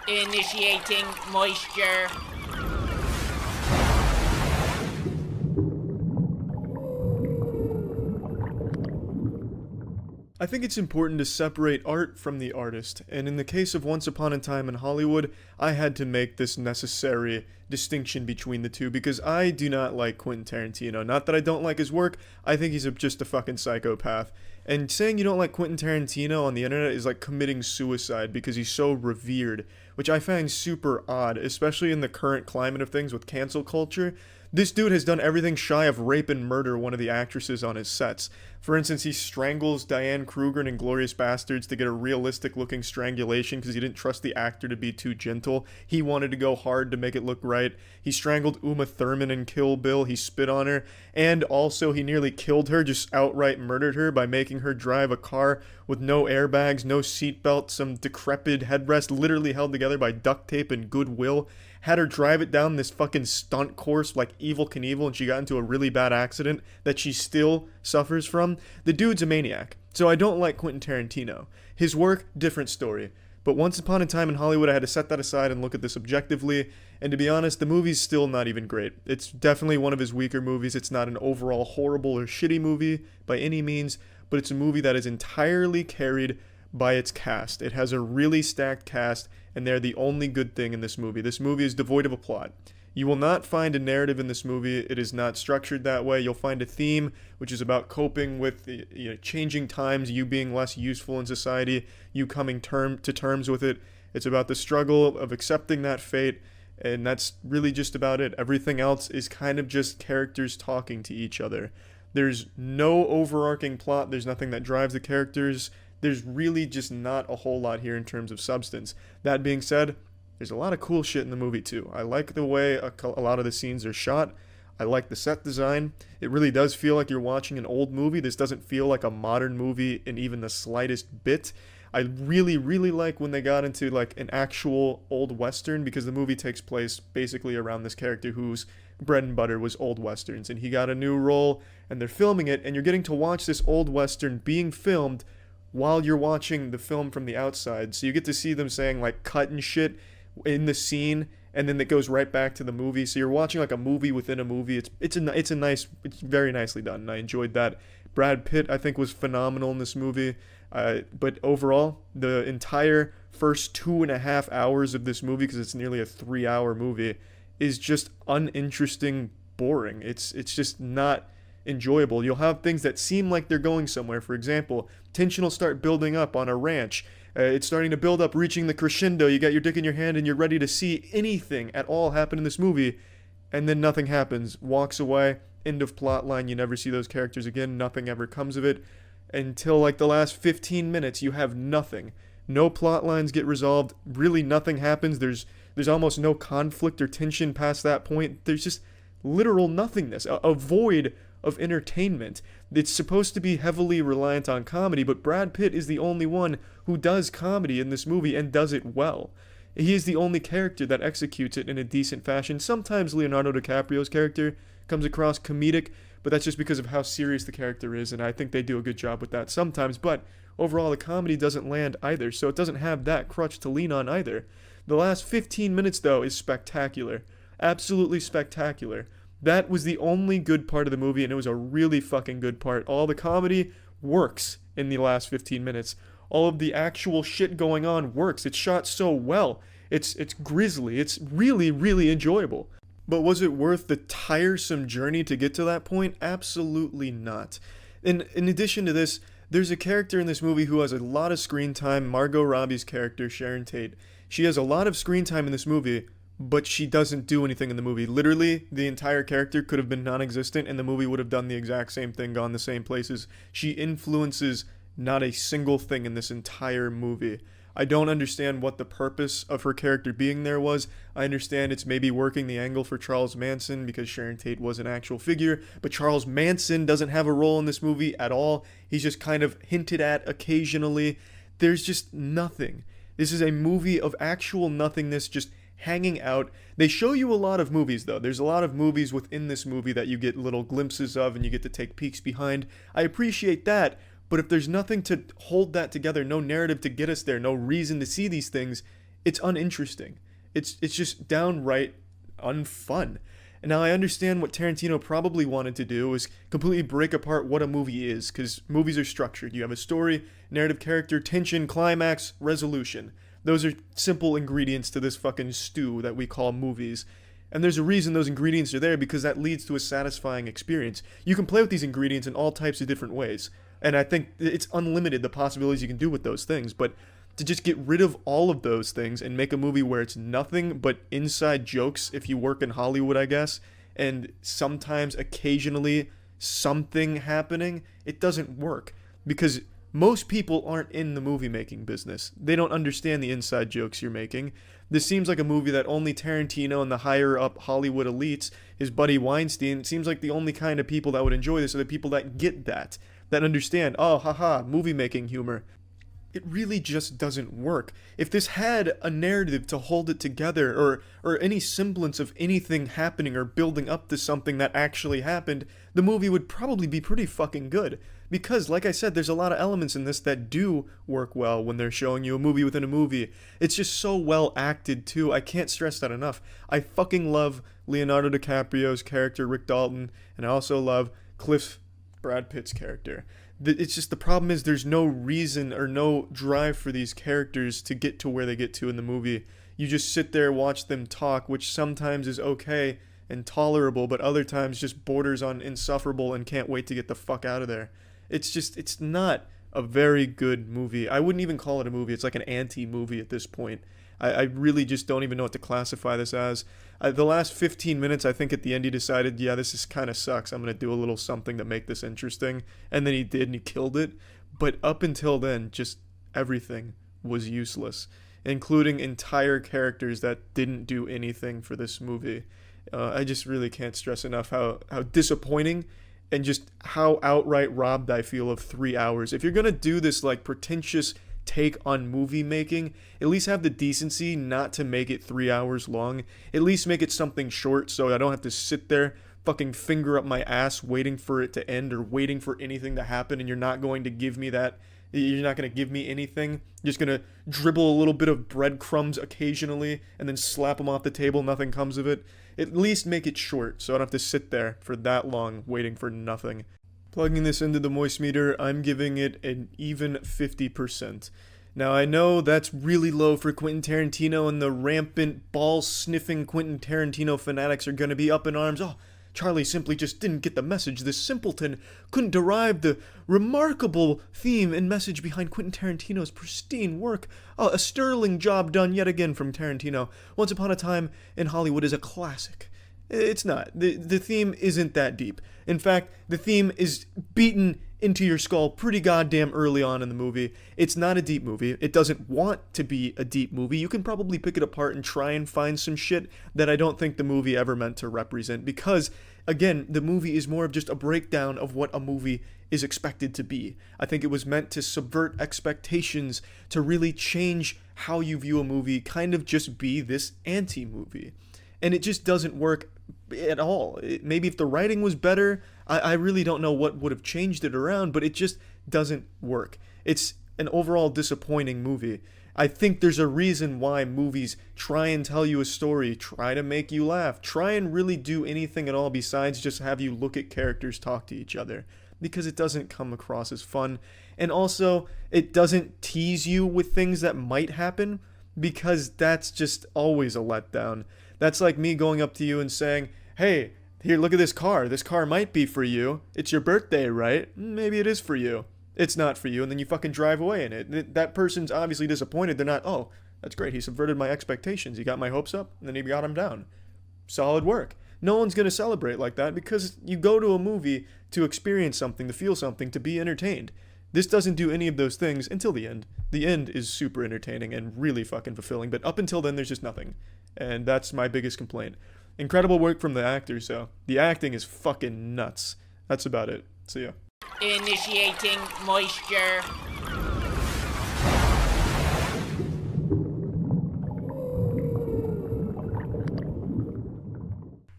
Initiating moisture. I think it's important to separate art from the artist, and in the case of Once Upon a Time in Hollywood, I had to make this necessary distinction between the two because I do not like Quentin Tarantino. Not that I don't like his work, I think he's just a fucking psychopath. And saying you don't like Quentin Tarantino on the internet is like committing suicide because he's so revered, which I find super odd, especially in the current climate of things with cancel culture. This dude has done everything shy of rape and murder one of the actresses on his sets. For instance, he strangles Diane Kruger in Inglourious Bastards to get a realistic looking strangulation because he didn't trust the actor to be too gentle. He wanted to go hard to make it look right. He strangled Uma Thurman in Kill Bill. He spit on her. And also he nearly killed her, just outright murdered her by making her drive a car with no airbags, no seatbelt, some decrepit headrest literally held together by duct tape and goodwill. Had her drive it down this fucking stunt course like Evel Knievel, and she got into a really bad accident that she still suffers from. The dude's a maniac. So I don't like Quentin Tarantino. His work, different story. But Once Upon a Time in Hollywood, I had to set that aside and look at this objectively. And to be honest, the movie's still not even great. It's definitely one of his weaker movies. It's not an overall horrible or shitty movie by any means, but it's a movie that is entirely carried by its cast. It has a really stacked cast, and they're the only good thing in this movie. This movie is devoid of a plot. You will not find a narrative in this movie. It is not structured that way. You'll find a theme, which is about coping with changing times, you being less useful in society, you coming to terms with it. It's about the struggle of accepting that fate, and that's really just about it. Everything else is kind of just characters talking to each other. There's no overarching plot. There's nothing that drives the characters. There's really just not a whole lot here in terms of substance. That being said, there's a lot of cool shit in the movie too. I like the way a lot of the scenes are shot. I like the set design. It really does feel like you're watching an old movie. This doesn't feel like a modern movie in even the slightest bit. I really, really like when they got into like an actual old western because the movie takes place basically around this character whose bread and butter was old westerns, and he got a new role and they're filming it, and you're getting to watch this old western being filmed while you're watching the film from the outside. So you get to see them saying like cut and shit in the scene, and then it goes right back to the movie. So you're watching like a movie within a movie. It's very nicely done, and I enjoyed that. Brad Pitt, I think, was phenomenal in this movie. But overall, the entire first 2.5 hours of this movie, because it's nearly a 3-hour movie, is just uninteresting, boring. It's just not enjoyable. You'll have things that seem like they're going somewhere. For example, tension will start building up on a ranch. It's starting to build up, reaching the crescendo. You got your dick in your hand and you're ready to see anything at all happen in this movie, and then nothing happens. Walks away. End of plot line. You never see those characters again. Nothing ever comes of it until like the last 15 minutes. You have nothing. No plot lines get resolved. Really nothing happens. There's almost no conflict or tension past that point. There's just literal nothingness. A void of entertainment. It's supposed to be heavily reliant on comedy, but Brad Pitt is the only one who does comedy in this movie and does it well. He is the only character that executes it in a decent fashion. Sometimes Leonardo DiCaprio's character comes across comedic, but that's just because of how serious the character is, and I think they do a good job with that sometimes, but overall the comedy doesn't land either, so it doesn't have that crutch to lean on either. The last 15 minutes, though, is spectacular. Absolutely spectacular. That was the only good part of the movie, and it was a really fucking good part. All the comedy works in the last 15 minutes. All of the actual shit going on works. It's shot so well. It's grisly. It's really, really enjoyable. But was it worth the tiresome journey to get to that point? Absolutely not. In addition to this, there's a character in this movie who has a lot of screen time, Margot Robbie's character, Sharon Tate. She has a lot of screen time in this movie, but she doesn't do anything in the movie. Literally, the entire character could have been non-existent, and the movie would have done the exact same thing, gone the same places. She influences not a single thing in this entire movie. I don't understand what the purpose of her character being there was. I understand it's maybe working the angle for Charles Manson because Sharon Tate was an actual figure, but Charles Manson doesn't have a role in this movie at all. He's just kind of hinted at occasionally. There's just nothing. This is a movie of actual nothingness, just hanging out. They show you a lot of movies, though. There's a lot of movies within this movie that you get little glimpses of and you get to take peeks behind. I appreciate that, But if there's nothing to hold that together, no narrative to get us there, no reason to see these things, it's uninteresting. It's just downright unfun. And now I understand what Tarantino probably wanted to do is completely break apart what a movie is, because movies are structured. You have a story, narrative, character, tension, climax, resolution. Those are simple ingredients to this fucking stew that we call movies. And there's a reason those ingredients are there, because that leads to a satisfying experience. You can play with these ingredients in all types of different ways. And I think it's unlimited, the possibilities you can do with those things. But to just get rid of all of those things and make a movie where it's nothing but inside jokes, if you work in Hollywood, I guess, and sometimes, occasionally, something happening, it doesn't work. Because most people aren't in the movie-making business. They don't understand the inside jokes you're making. This seems like a movie that only Tarantino and the higher-up Hollywood elites, his buddy Weinstein, seems like the only kind of people that would enjoy this are the people that get that understand, oh, haha, movie-making humor. It really just doesn't work. If this had a narrative to hold it together, or any semblance of anything happening or building up to something that actually happened, the movie would probably be pretty fucking good. Because, like I said, there's a lot of elements in this that do work well when they're showing you a movie within a movie. It's just so well acted, too. I can't stress that enough. I fucking love Leonardo DiCaprio's character, Rick Dalton, and I also love Brad Pitt's character. It's just the problem is there's no reason or no drive for these characters to get to where they get to in the movie. You just sit there, watch them talk, which sometimes is okay and tolerable, but other times just borders on insufferable and can't wait to get the fuck out of there. It's not a very good movie. I wouldn't even call it a movie. It's like an anti-movie at this point. I really just don't even know what to classify this as. The last 15 minutes, I think at the end he decided, yeah, this is kind of sucks. I'm going to do a little something to make this interesting. And then he did, and he killed it. But up until then, just everything was useless, including entire characters that didn't do anything for this movie. I just really can't stress enough how disappointing and just how outright robbed I feel of 3 hours. If you're going to do this like pretentious take on movie making, at least have the decency not to make it 3 hours long. At least make it something short so I don't have to sit there fucking finger up my ass waiting for it to end or waiting for anything to happen, and you're not going to give me that. You're not going to give me anything. You're just going to dribble a little bit of breadcrumbs occasionally and then slap them off the table. Nothing comes of it. At least make it short so I don't have to sit there for that long waiting for nothing. Plugging this into the moist meter, I'm giving it an even 50%. Now, I know that's really low for Quentin Tarantino, and the rampant, ball-sniffing Quentin Tarantino fanatics are going to be up in arms. Oh, Charlie simply just didn't get the message. This simpleton couldn't derive the remarkable theme and message behind Quentin Tarantino's pristine work. Oh, a sterling job done yet again from Tarantino. Once Upon a Time in Hollywood is a classic. It's not. The theme isn't that deep. In fact, the theme is beaten into your skull pretty goddamn early on in the movie. It's not a deep movie. It doesn't want to be a deep movie. You can probably pick it apart and try and find some shit that I don't think the movie ever meant to represent, because, again, the movie is more of just a breakdown of what a movie is expected to be. I think it was meant to subvert expectations, to really change how you view a movie, kind of just be this anti-movie. And it just doesn't work at all. Maybe if the writing was better, I really don't know what would have changed it around, but it just doesn't work. It's an overall disappointing movie. I think there's a reason why movies try and tell you a story, try to make you laugh, try and really do anything at all besides just have you look at characters talk to each other, because it doesn't come across as fun. And also, it doesn't tease you with things that might happen, because that's just always a letdown. That's like me going up to you and saying, hey, here, look at this car. This car might be for you. It's your birthday, right? Maybe it is for you. It's not for you, and then you fucking drive away in it. That person's obviously disappointed. They're not, oh, that's great. He subverted my expectations. He got my hopes up, and then he got them down. Solid work. No one's going to celebrate like that, because you go to a movie to experience something, to feel something, to be entertained. This doesn't do any of those things until the end. The end is super entertaining and really fucking fulfilling, but up until then, there's just nothing. And that's my biggest complaint. Incredible work from the actors, though. The acting is fucking nuts. That's about it. See ya. Initiating moisture.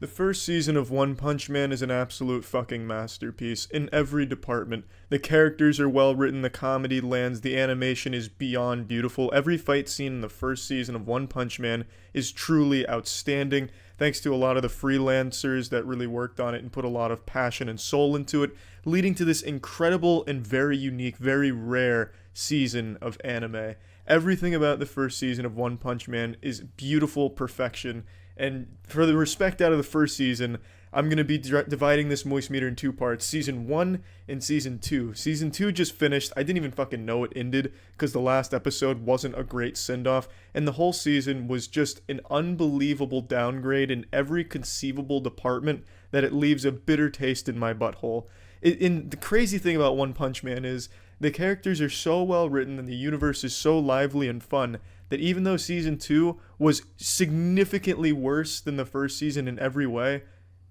The first season of One Punch Man is an absolute fucking masterpiece in every department. The characters are well written, the comedy lands, the animation is beyond beautiful. Every fight scene in the first season of One Punch Man is truly outstanding, thanks to a lot of the freelancers that really worked on it and put a lot of passion and soul into it, leading to this incredible and very unique, very rare season of anime. Everything about the first season of One Punch Man is beautiful perfection. And for the respect out of the first season, I'm going to be dividing this Moist Meter in two parts. Season 1 and Season 2. Season 2 just finished. I didn't even fucking know it ended because the last episode wasn't a great send-off. And the whole season was just an unbelievable downgrade in every conceivable department that it leaves a bitter taste in my butthole. The crazy thing about One Punch Man is the characters are so well written and the universe is so lively and fun that even though Season 2 was significantly worse than the first season in every way, it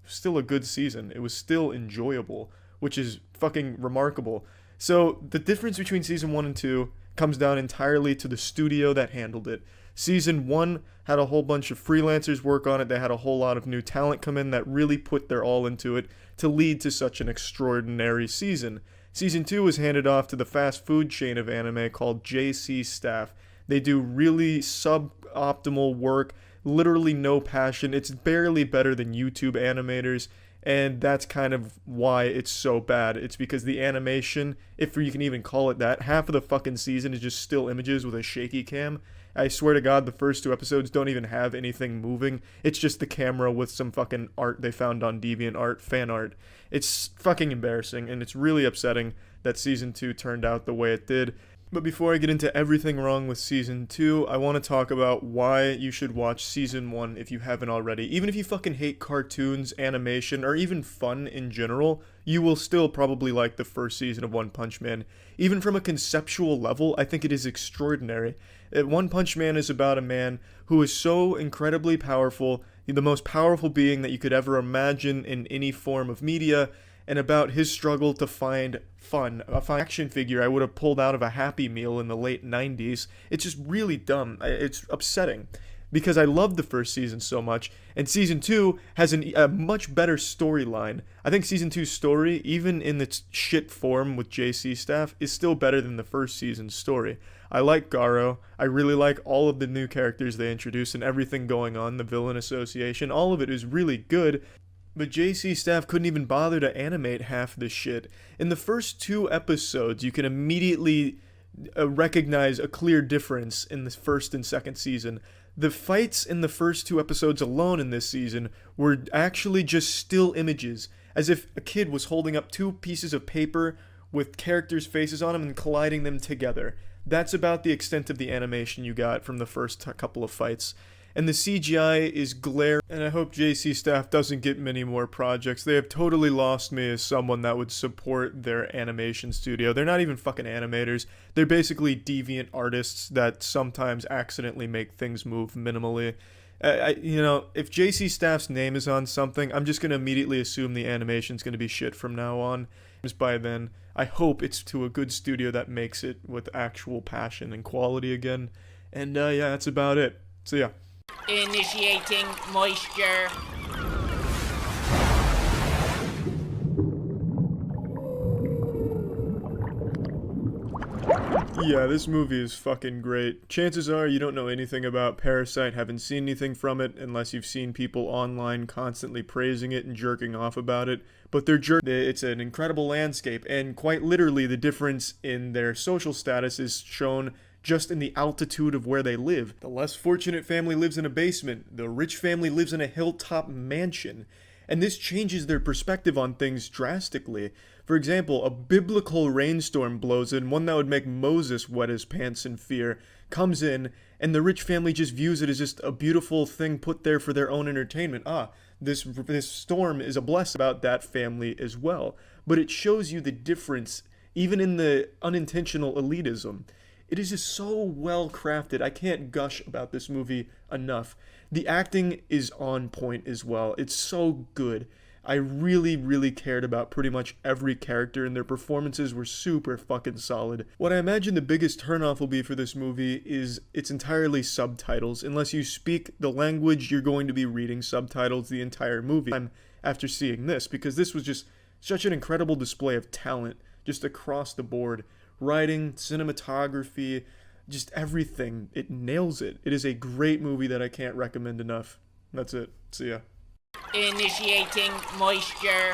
was still a good season. It was still enjoyable, which is fucking remarkable. So the difference between Season 1 and 2 comes down entirely to the studio that handled it. Season 1 had a whole bunch of freelancers work on it. They had a whole lot of new talent come in that really put their all into it to lead to such an extraordinary season. Season 2 was handed off to the fast food chain of anime called JC Staff. They do really suboptimal work, literally no passion. It's barely better than YouTube animators, and that's kind of why it's so bad. It's because the animation, if you can even call it that, half of the fucking season is just still images with a shaky cam. I swear to God, the first 2 episodes don't even have anything moving. It's just the camera with some fucking art they found on DeviantArt, fan art. It's fucking embarrassing, and it's really upsetting that Season 2 turned out the way it did. But before I get into everything wrong with Season 2, I want to talk about why you should watch Season 1 if you haven't already. Even if you fucking hate cartoons, animation, or even fun in general, you will still probably like the first season of One Punch Man. Even from a conceptual level, I think it is extraordinary. One Punch Man is about a man who is so incredibly powerful, the most powerful being that you could ever imagine in any form of media, and about his struggle to find fun. A action figure I would have pulled out of a Happy Meal in the late 90s. It's just really dumb. It's upsetting. Because I loved the first season so much, and Season 2 has a much better storyline. I think Season 2's story, even in its shit form with JC Staff, is still better than the first season's story. I like Garo. I really like all of the new characters they introduced and everything going on, the villain association. All of it is really good. But JC Staff couldn't even bother to animate half this shit. In the first 2 episodes, you can immediately recognize a clear difference in the first and second season. The fights in the first 2 episodes alone in this season were actually just still images, as if a kid was holding up 2 pieces of paper with characters' faces on them and colliding them together. That's about the extent of the animation you got from the first couple of fights. And the CGI is glaring, and I hope JC Staff doesn't get many more projects. They have totally lost me as someone that would support their animation studio. They're not even fucking animators. They're basically deviant artists that sometimes accidentally make things move minimally. If JC Staff's name is on something, I'm just going to immediately assume the animation's going to be shit from now on. Just by then, I hope it's to a good studio that makes it with actual passion and quality again. And yeah, that's about it. So yeah. Initiating moisture. Yeah, this movie is fucking great. Chances are you don't know anything about Parasite, haven't seen anything from it, unless you've seen people online constantly praising it and jerking off about it. But it's an incredible landscape, and quite literally the difference in their social status is shown just in the altitude of where they live. The less fortunate family lives in a basement, the rich family lives in a hilltop mansion. And this changes their perspective on things drastically. For example, a biblical rainstorm blows in, one that would make Moses wet his pants in fear, comes in, and the rich family just views it as just a beautiful thing put there for their own entertainment. This storm is a blessing about that family as well. But it shows you the difference, even in the unintentional elitism. It is just so well crafted. I can't gush about this movie enough. The acting is on point as well. It's so good. I really, really cared about pretty much every character, and their performances were super fucking solid. What I imagine the biggest turnoff will be for this movie is it's entirely subtitles. Unless you speak the language, you're going to be reading subtitles the entire movie. After seeing this, because this was just such an incredible display of talent, just across the board. Writing, cinematography, just everything. It nails it. It is a great movie that I can't recommend enough. That's it. See ya. Initiating moisture.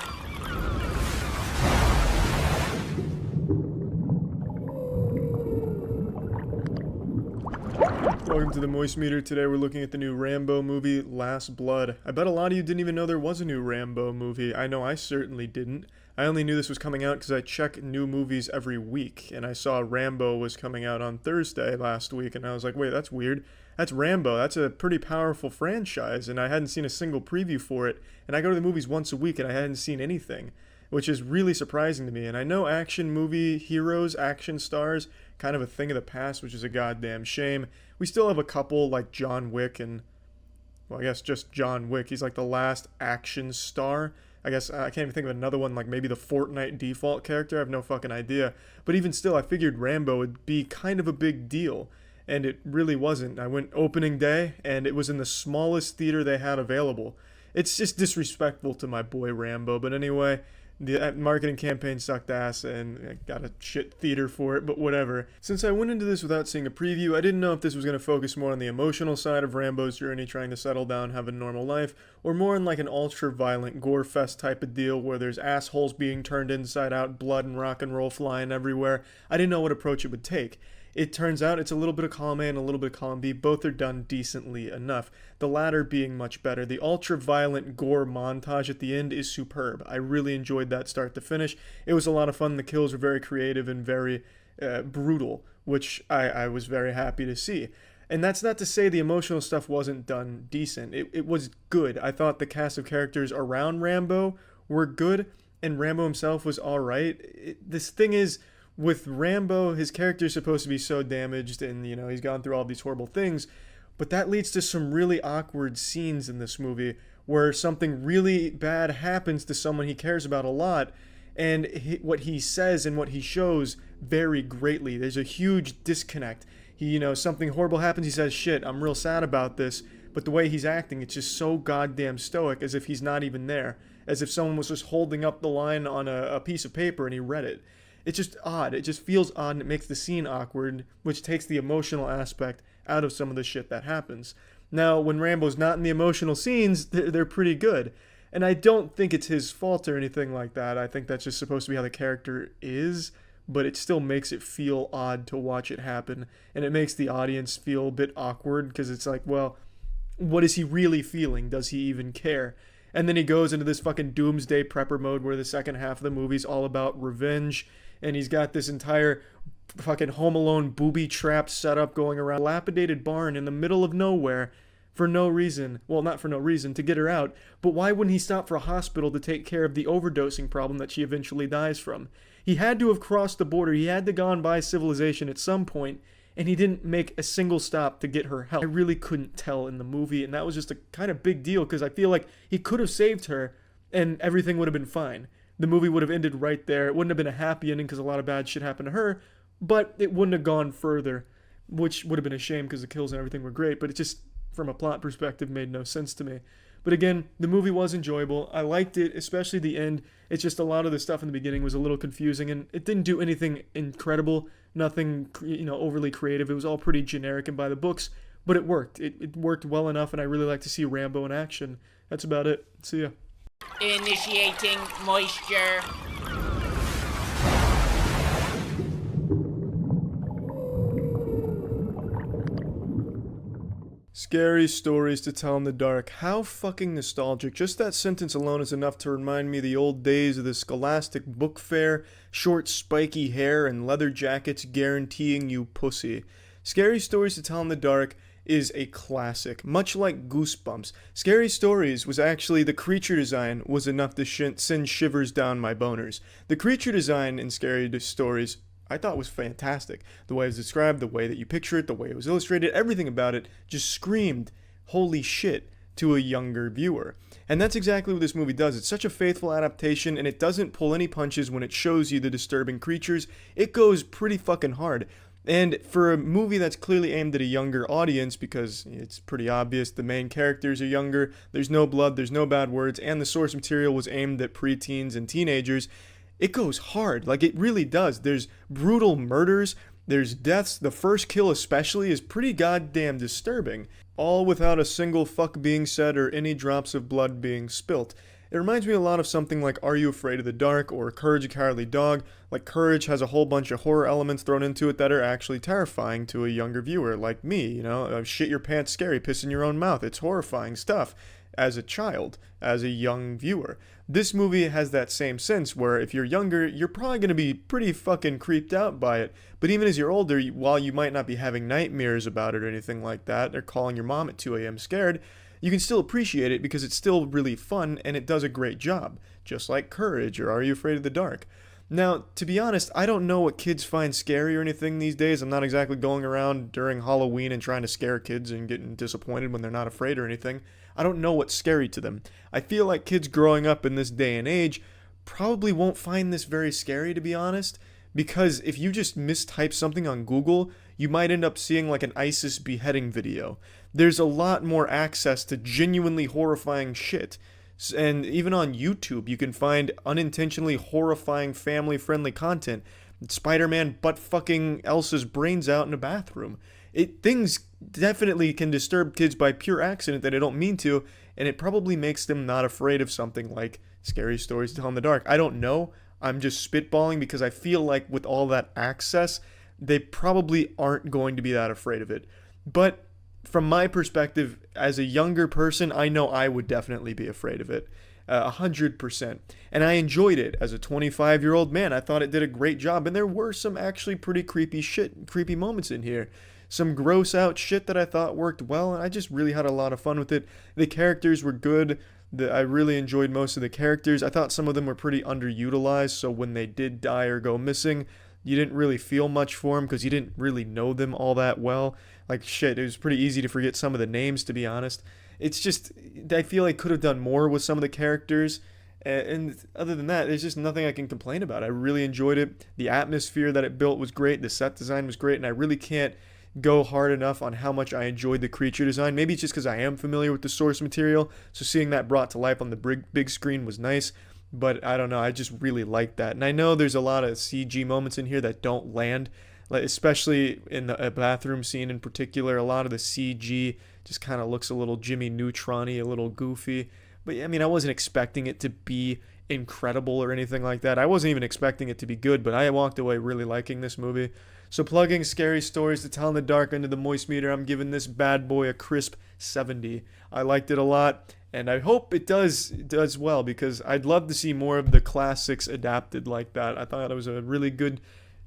Welcome to the Moist Meter. Today we're looking at the new Rambo movie, Last Blood. I bet a lot of you didn't even know there was a new Rambo movie. I know I certainly didn't. I only knew this was coming out because I check new movies every week, and I saw Rambo was coming out on Thursday last week, and I was like, wait, that's weird. That's Rambo. That's a pretty powerful franchise, and I hadn't seen a single preview for it, and I go to the movies once a week, and I hadn't seen anything, which is really surprising to me. And I know action movie heroes, action stars, kind of a thing of the past, which is a goddamn shame. We still have a couple like John Wick and, well, I guess just John Wick. He's like the last action star. I guess I can't even think of another one, like maybe the Fortnite default character. I have no fucking idea. But even still, I figured Rambo would be kind of a big deal. And it really wasn't. I went opening day, and it was in the smallest theater they had available. It's just disrespectful to my boy Rambo. But anyway, the marketing campaign sucked ass, and I got a shit theater for it, but whatever. Since I went into this without seeing a preview, I didn't know if this was going to focus more on the emotional side of Rambo's journey trying to settle down, have a normal life, or more on like an ultra-violent gore fest type of deal where there's assholes being turned inside out, blood and rock and roll flying everywhere. I didn't know what approach it would take. It turns out it's a little bit of column A and a little bit of column B. Both are done decently enough. The latter being much better. The ultra-violent gore montage at the end is superb. I really enjoyed that start to finish. It was a lot of fun. The kills were very creative and very brutal, which I was very happy to see. And that's not to say the emotional stuff wasn't done decent. It was good. I thought the cast of characters around Rambo were good, and Rambo himself was alright. This thing is, with Rambo, his character is supposed to be so damaged, and he's gone through all these horrible things, but that leads to some really awkward scenes in this movie where something really bad happens to someone he cares about a lot, and what he says and what he shows vary greatly. There's a huge disconnect. Something horrible happens, he says, shit, I'm real sad about this, but the way he's acting, it's just so goddamn stoic, as if he's not even there, as if someone was just holding up the line on a piece of paper and he read it. It's just odd. It just feels odd, and it makes the scene awkward, which takes the emotional aspect out of some of the shit that happens. Now, when Rambo's not in the emotional scenes, they're pretty good. And I don't think it's his fault or anything like that. I think that's just supposed to be how the character is, but it still makes it feel odd to watch it happen. And it makes the audience feel a bit awkward, because it's like, well, what is he really feeling? Does he even care? And then he goes into this fucking doomsday prepper mode where the second half of the movie's all about revenge. And he's got this entire fucking Home Alone booby trap setup going around a dilapidated barn in the middle of nowhere for no reason. Well, not for no reason, to get her out. But why wouldn't he stop for a hospital to take care of the overdosing problem that she eventually dies from? He had to have crossed the border. He had to gone by civilization at some point, and he didn't make a single stop to get her help. I really couldn't tell in the movie, and that was just a kind of big deal, because I feel like he could have saved her, and everything would have been fine. The movie would have ended right there. It wouldn't have been a happy ending because a lot of bad shit happened to her, but it wouldn't have gone further, which would have been a shame because the kills and everything were great, but it just, from a plot perspective, made no sense to me. But again, the movie was enjoyable. I liked it, especially the end. It's just a lot of the stuff in the beginning was a little confusing, and it didn't do anything incredible, nothing, overly creative. It was all pretty generic and by the books, but it worked. It worked well enough, and I really like to see Rambo in action. That's about it. See ya. Initiating moisture. Scary stories to tell in the dark. How fucking nostalgic. Just that sentence alone is enough to remind me of the old days of the Scholastic book fair, short spiky hair, and leather jackets guaranteeing you pussy. Scary stories to tell in the dark is a classic, much like Goosebumps. Scary Stories was actually, the creature design was enough to send shivers down my boners. The creature design in Scary Stories I thought was fantastic. The way it was described, the way that you picture it, the way it was illustrated, everything about it just screamed, holy shit, to a younger viewer. And that's exactly what this movie does. It's such a faithful adaptation, and it doesn't pull any punches when it shows you the disturbing creatures. It goes pretty fucking hard. And for a movie that's clearly aimed at a younger audience, because it's pretty obvious the main characters are younger, there's no blood, there's no bad words, and the source material was aimed at preteens and teenagers, it goes hard. Like, it really does. There's brutal murders, there's deaths. The first kill especially is pretty goddamn disturbing. All without a single fuck being said or any drops of blood being spilt. It reminds me a lot of something like Are You Afraid of the Dark or Courage the Cowardly Dog. Like, Courage has a whole bunch of horror elements thrown into it that are actually terrifying to a younger viewer like me, you know? Shit your pants scary, piss in your own mouth. It's horrifying stuff as a child, as a young viewer. This movie has that same sense where if you're younger, you're probably going to be pretty fucking creeped out by it. But even as you're older, while you might not be having nightmares about it or anything like that, or calling your mom at 2 a.m. scared, you can still appreciate it because it's still really fun and it does a great job, just like Courage or Are You Afraid of the Dark. Now, to be honest, I don't know what kids find scary or anything these days. I'm not exactly going around during Halloween and trying to scare kids and getting disappointed when they're not afraid or anything. I don't know what's scary to them. I feel like kids growing up in this day and age probably won't find this very scary, to be honest, because if you just mistype something on Google, you might end up seeing like an ISIS beheading video. There's a lot more access to genuinely horrifying shit. And even on YouTube, you can find unintentionally horrifying family-friendly content. Spider-Man butt fucking Elsa's brains out in a bathroom. Things definitely can disturb kids by pure accident that they don't mean to, and it probably makes them not afraid of something like Scary Stories to Tell in the Dark. I don't know. I'm just spitballing because I feel like with all that access, they probably aren't going to be that afraid of it. But from my perspective, as a younger person, I know I would definitely be afraid of it. 100%. And I enjoyed it as a 25-year-old man. I thought it did a great job. And there were some actually pretty creepy moments in here. Some gross out shit that I thought worked well. And I just really had a lot of fun with it. The characters were good. I really enjoyed most of the characters. I thought some of them were pretty underutilized. So when they did die or go missing, you didn't really feel much for them because you didn't really know them all that well. Like, shit, it was pretty easy to forget some of the names, to be honest. It's just, I feel like could have done more with some of the characters. And other than that, there's just nothing I can complain about. I really enjoyed it. The atmosphere that it built was great. The set design was great. And I really can't go hard enough on how much I enjoyed the creature design. Maybe it's just because I am familiar with the source material. So seeing that brought to life on the big screen was nice. But I don't know, I just really like that. And I know there's a lot of CG moments in here that don't land, like especially in the bathroom scene in particular. A lot of the CG just kind of looks a little Jimmy Neutron-y, a little goofy. But I mean, I wasn't expecting it to be incredible or anything like that. I wasn't even expecting it to be good, but I walked away really liking this movie. So plugging Scary Stories to Tell in the Dark into the Moist Meter, I'm giving this bad boy a crisp 70. I liked it a lot. And I hope it does well, because I'd love to see more of the classics adapted like that. I thought it was a really good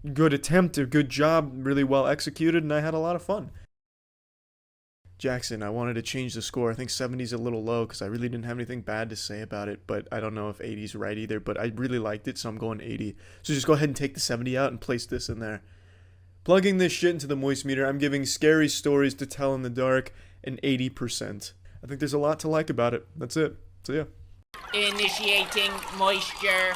attempt, a good job, really well executed, and I had a lot of fun. Jackson, I wanted to change the score. I think 70's a little low because I really didn't have anything bad to say about it, but I don't know if 80's right either, but I really liked it, so I'm going 80. So just go ahead and take the 70 out and place this in there. Plugging this shit into the Moist Meter, I'm giving Scary Stories to Tell in the Dark an 80%. I think there's a lot to like about it. That's it. So yeah. Initiating moisture.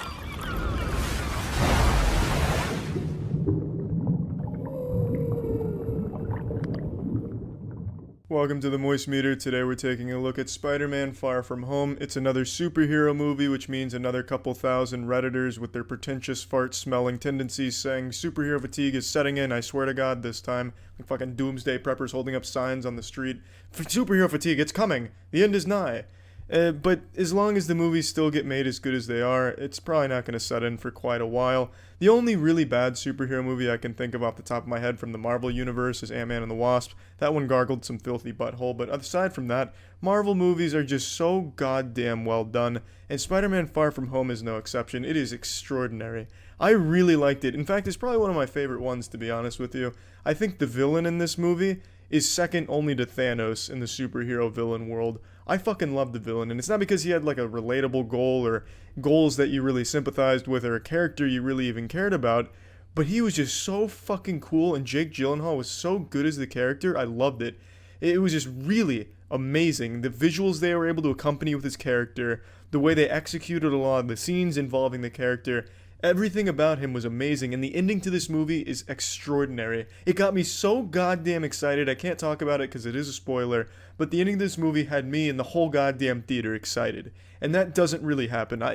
Welcome to the Moist Meter. Today we're taking a look at Spider-Man Far From Home. It's another superhero movie, which means another couple thousand Redditors with their pretentious fart-smelling tendencies saying superhero fatigue is setting in, I swear to God, this time. Like fucking doomsday preppers holding up signs on the street. Superhero fatigue, it's coming! The end is nigh! But as long as the movies still get made as good as they are, it's probably not going to set in for quite a while. The only really bad superhero movie I can think of off the top of my head from the Marvel Universe is Ant-Man and the Wasp. That one gargled some filthy butthole, but aside from that, Marvel movies are just so goddamn well done, and Spider-Man Far From Home is no exception. It is extraordinary. I really liked it. In fact, it's probably one of my favorite ones, to be honest with you. I think the villain in this movie is second only to Thanos in the superhero villain world. I fucking love the villain, and it's not because he had like a relatable goal or goals that you really sympathized with or a character you really even cared about, but he was just so fucking cool, and Jake Gyllenhaal was so good as the character. I loved it. It was just really amazing. The visuals they were able to accompany with his character, the way they executed a lot of the scenes involving the character, everything about him was amazing, and the ending to this movie is extraordinary. It got me so goddamn excited. I can't talk about it because it is a spoiler, but the ending of this movie had me and the whole goddamn theater excited. And that doesn't really happen. I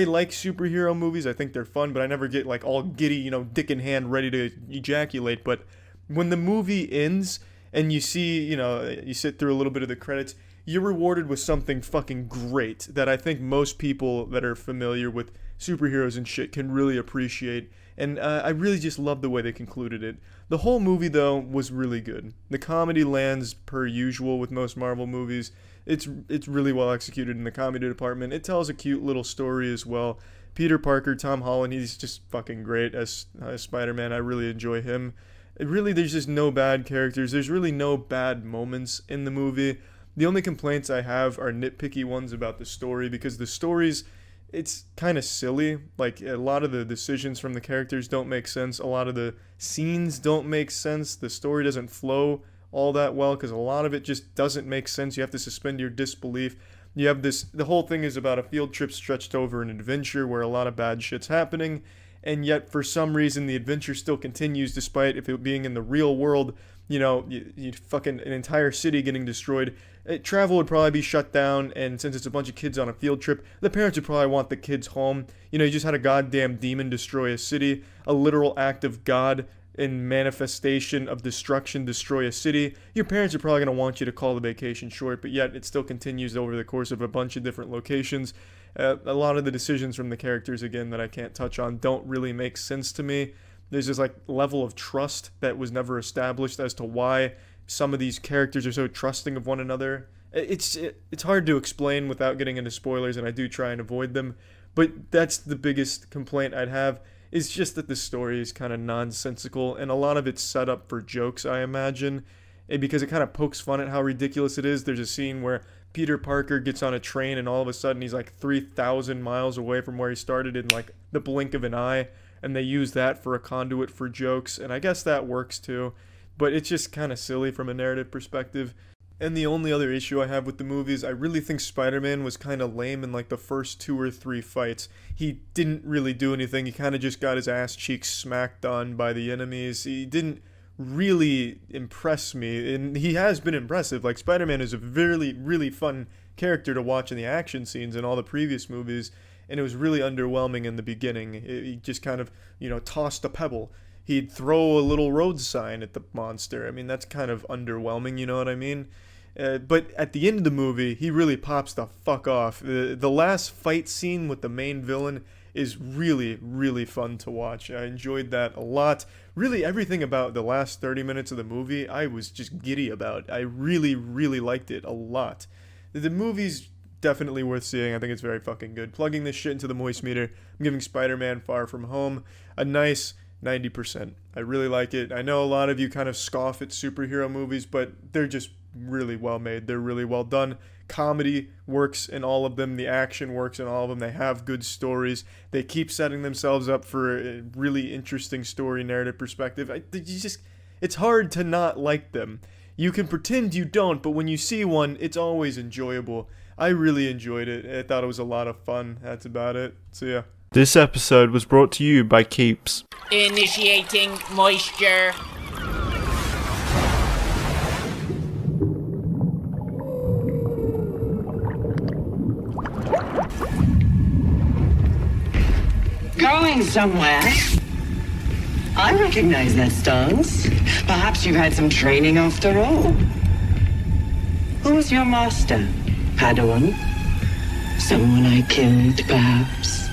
like superhero movies. I think they're fun, but I never get like all giddy, dick in hand, ready to ejaculate. But when the movie ends and you see, you sit through a little bit of the credits, you're rewarded with something fucking great that I think most people that are familiar with superheroes and shit can really appreciate. And I really just love the way they concluded it. The whole movie, though, was really good. The comedy lands per usual with most Marvel movies. It's really well executed in the comedy department. It tells a cute little story as well. Peter Parker, Tom Holland, he's just fucking great as Spider-Man. I really enjoy him. There's just no bad characters. There's really no bad moments in the movie. The only complaints I have are nitpicky ones about the story, because the story's, it's kind of silly. Like, a lot of the decisions from the characters don't make sense. A lot of the scenes don't make sense. The story doesn't flow all that well because a lot of it just doesn't make sense. You have to suspend your disbelief. You have the whole thing is about a field trip stretched over an adventure where a lot of bad shit's happening, and yet for some reason the adventure still continues despite if it being in the real world. You fucking an entire city getting destroyed. Travel would probably be shut down, and since it's a bunch of kids on a field trip, the parents would probably want the kids home. You just had a goddamn demon destroy a city, a literal act of God in manifestation of destruction destroy a city. Your parents are probably going to want you to call the vacation short, but yet it still continues over the course of a bunch of different locations. A lot of the decisions from the characters, again, that I can't touch on, don't really make sense to me. There's this level of trust that was never established as to why some of these characters are so trusting of one another. It's hard to explain without getting into spoilers, and I do try and avoid them. But that's the biggest complaint I'd have, is just that the story is kind of nonsensical, and a lot of it's set up for jokes, I imagine, because it kind of pokes fun at how ridiculous it is. There's a scene where Peter Parker gets on a train, and all of a sudden he's 3,000 miles away from where he started in the blink of an eye, and they use that for a conduit for jokes, and I guess that works too, but it's just kind of silly from a narrative perspective. And the only other issue I have with the movie is I really think Spider-Man was kind of lame in the first 2 or 3 fights. He didn't really do anything. He kind of just got his ass cheeks smacked on by the enemies. He didn't really impress me, and he has been impressive. Spider-Man is a really, really fun character to watch in the action scenes in all the previous movies, and it was really underwhelming in the beginning. He just kind of, tossed a pebble. He'd throw a little road sign at the monster. I mean, that's kind of underwhelming, you know what I mean? But at the end of the movie, he really pops the fuck off. The last fight scene with the main villain is really, really fun to watch. I enjoyed that a lot. Really, everything about the last 30 minutes of the movie, I was just giddy about. I really, really liked it a lot. The movie's definitely worth seeing. I think it's very fucking good. Plugging this shit into the moist meter, I'm giving Spider-Man Far From Home a nice 90%. I really like it. I know a lot of you kind of scoff at superhero movies, but they're just really well made. They're really well done. Comedy works in all of them. The action works in all of them. They have good stories. They keep setting themselves up for a really interesting story narrative perspective. It's hard to not like them. You can pretend you don't, but when you see one, it's always enjoyable. I really enjoyed it. I thought it was a lot of fun. That's about it. So yeah. This episode was brought to you by Keeps. Initiating moisture. Going somewhere? I recognize that stance. Perhaps you've had some training after all. Who's your master? Padawan? Someone I killed, perhaps?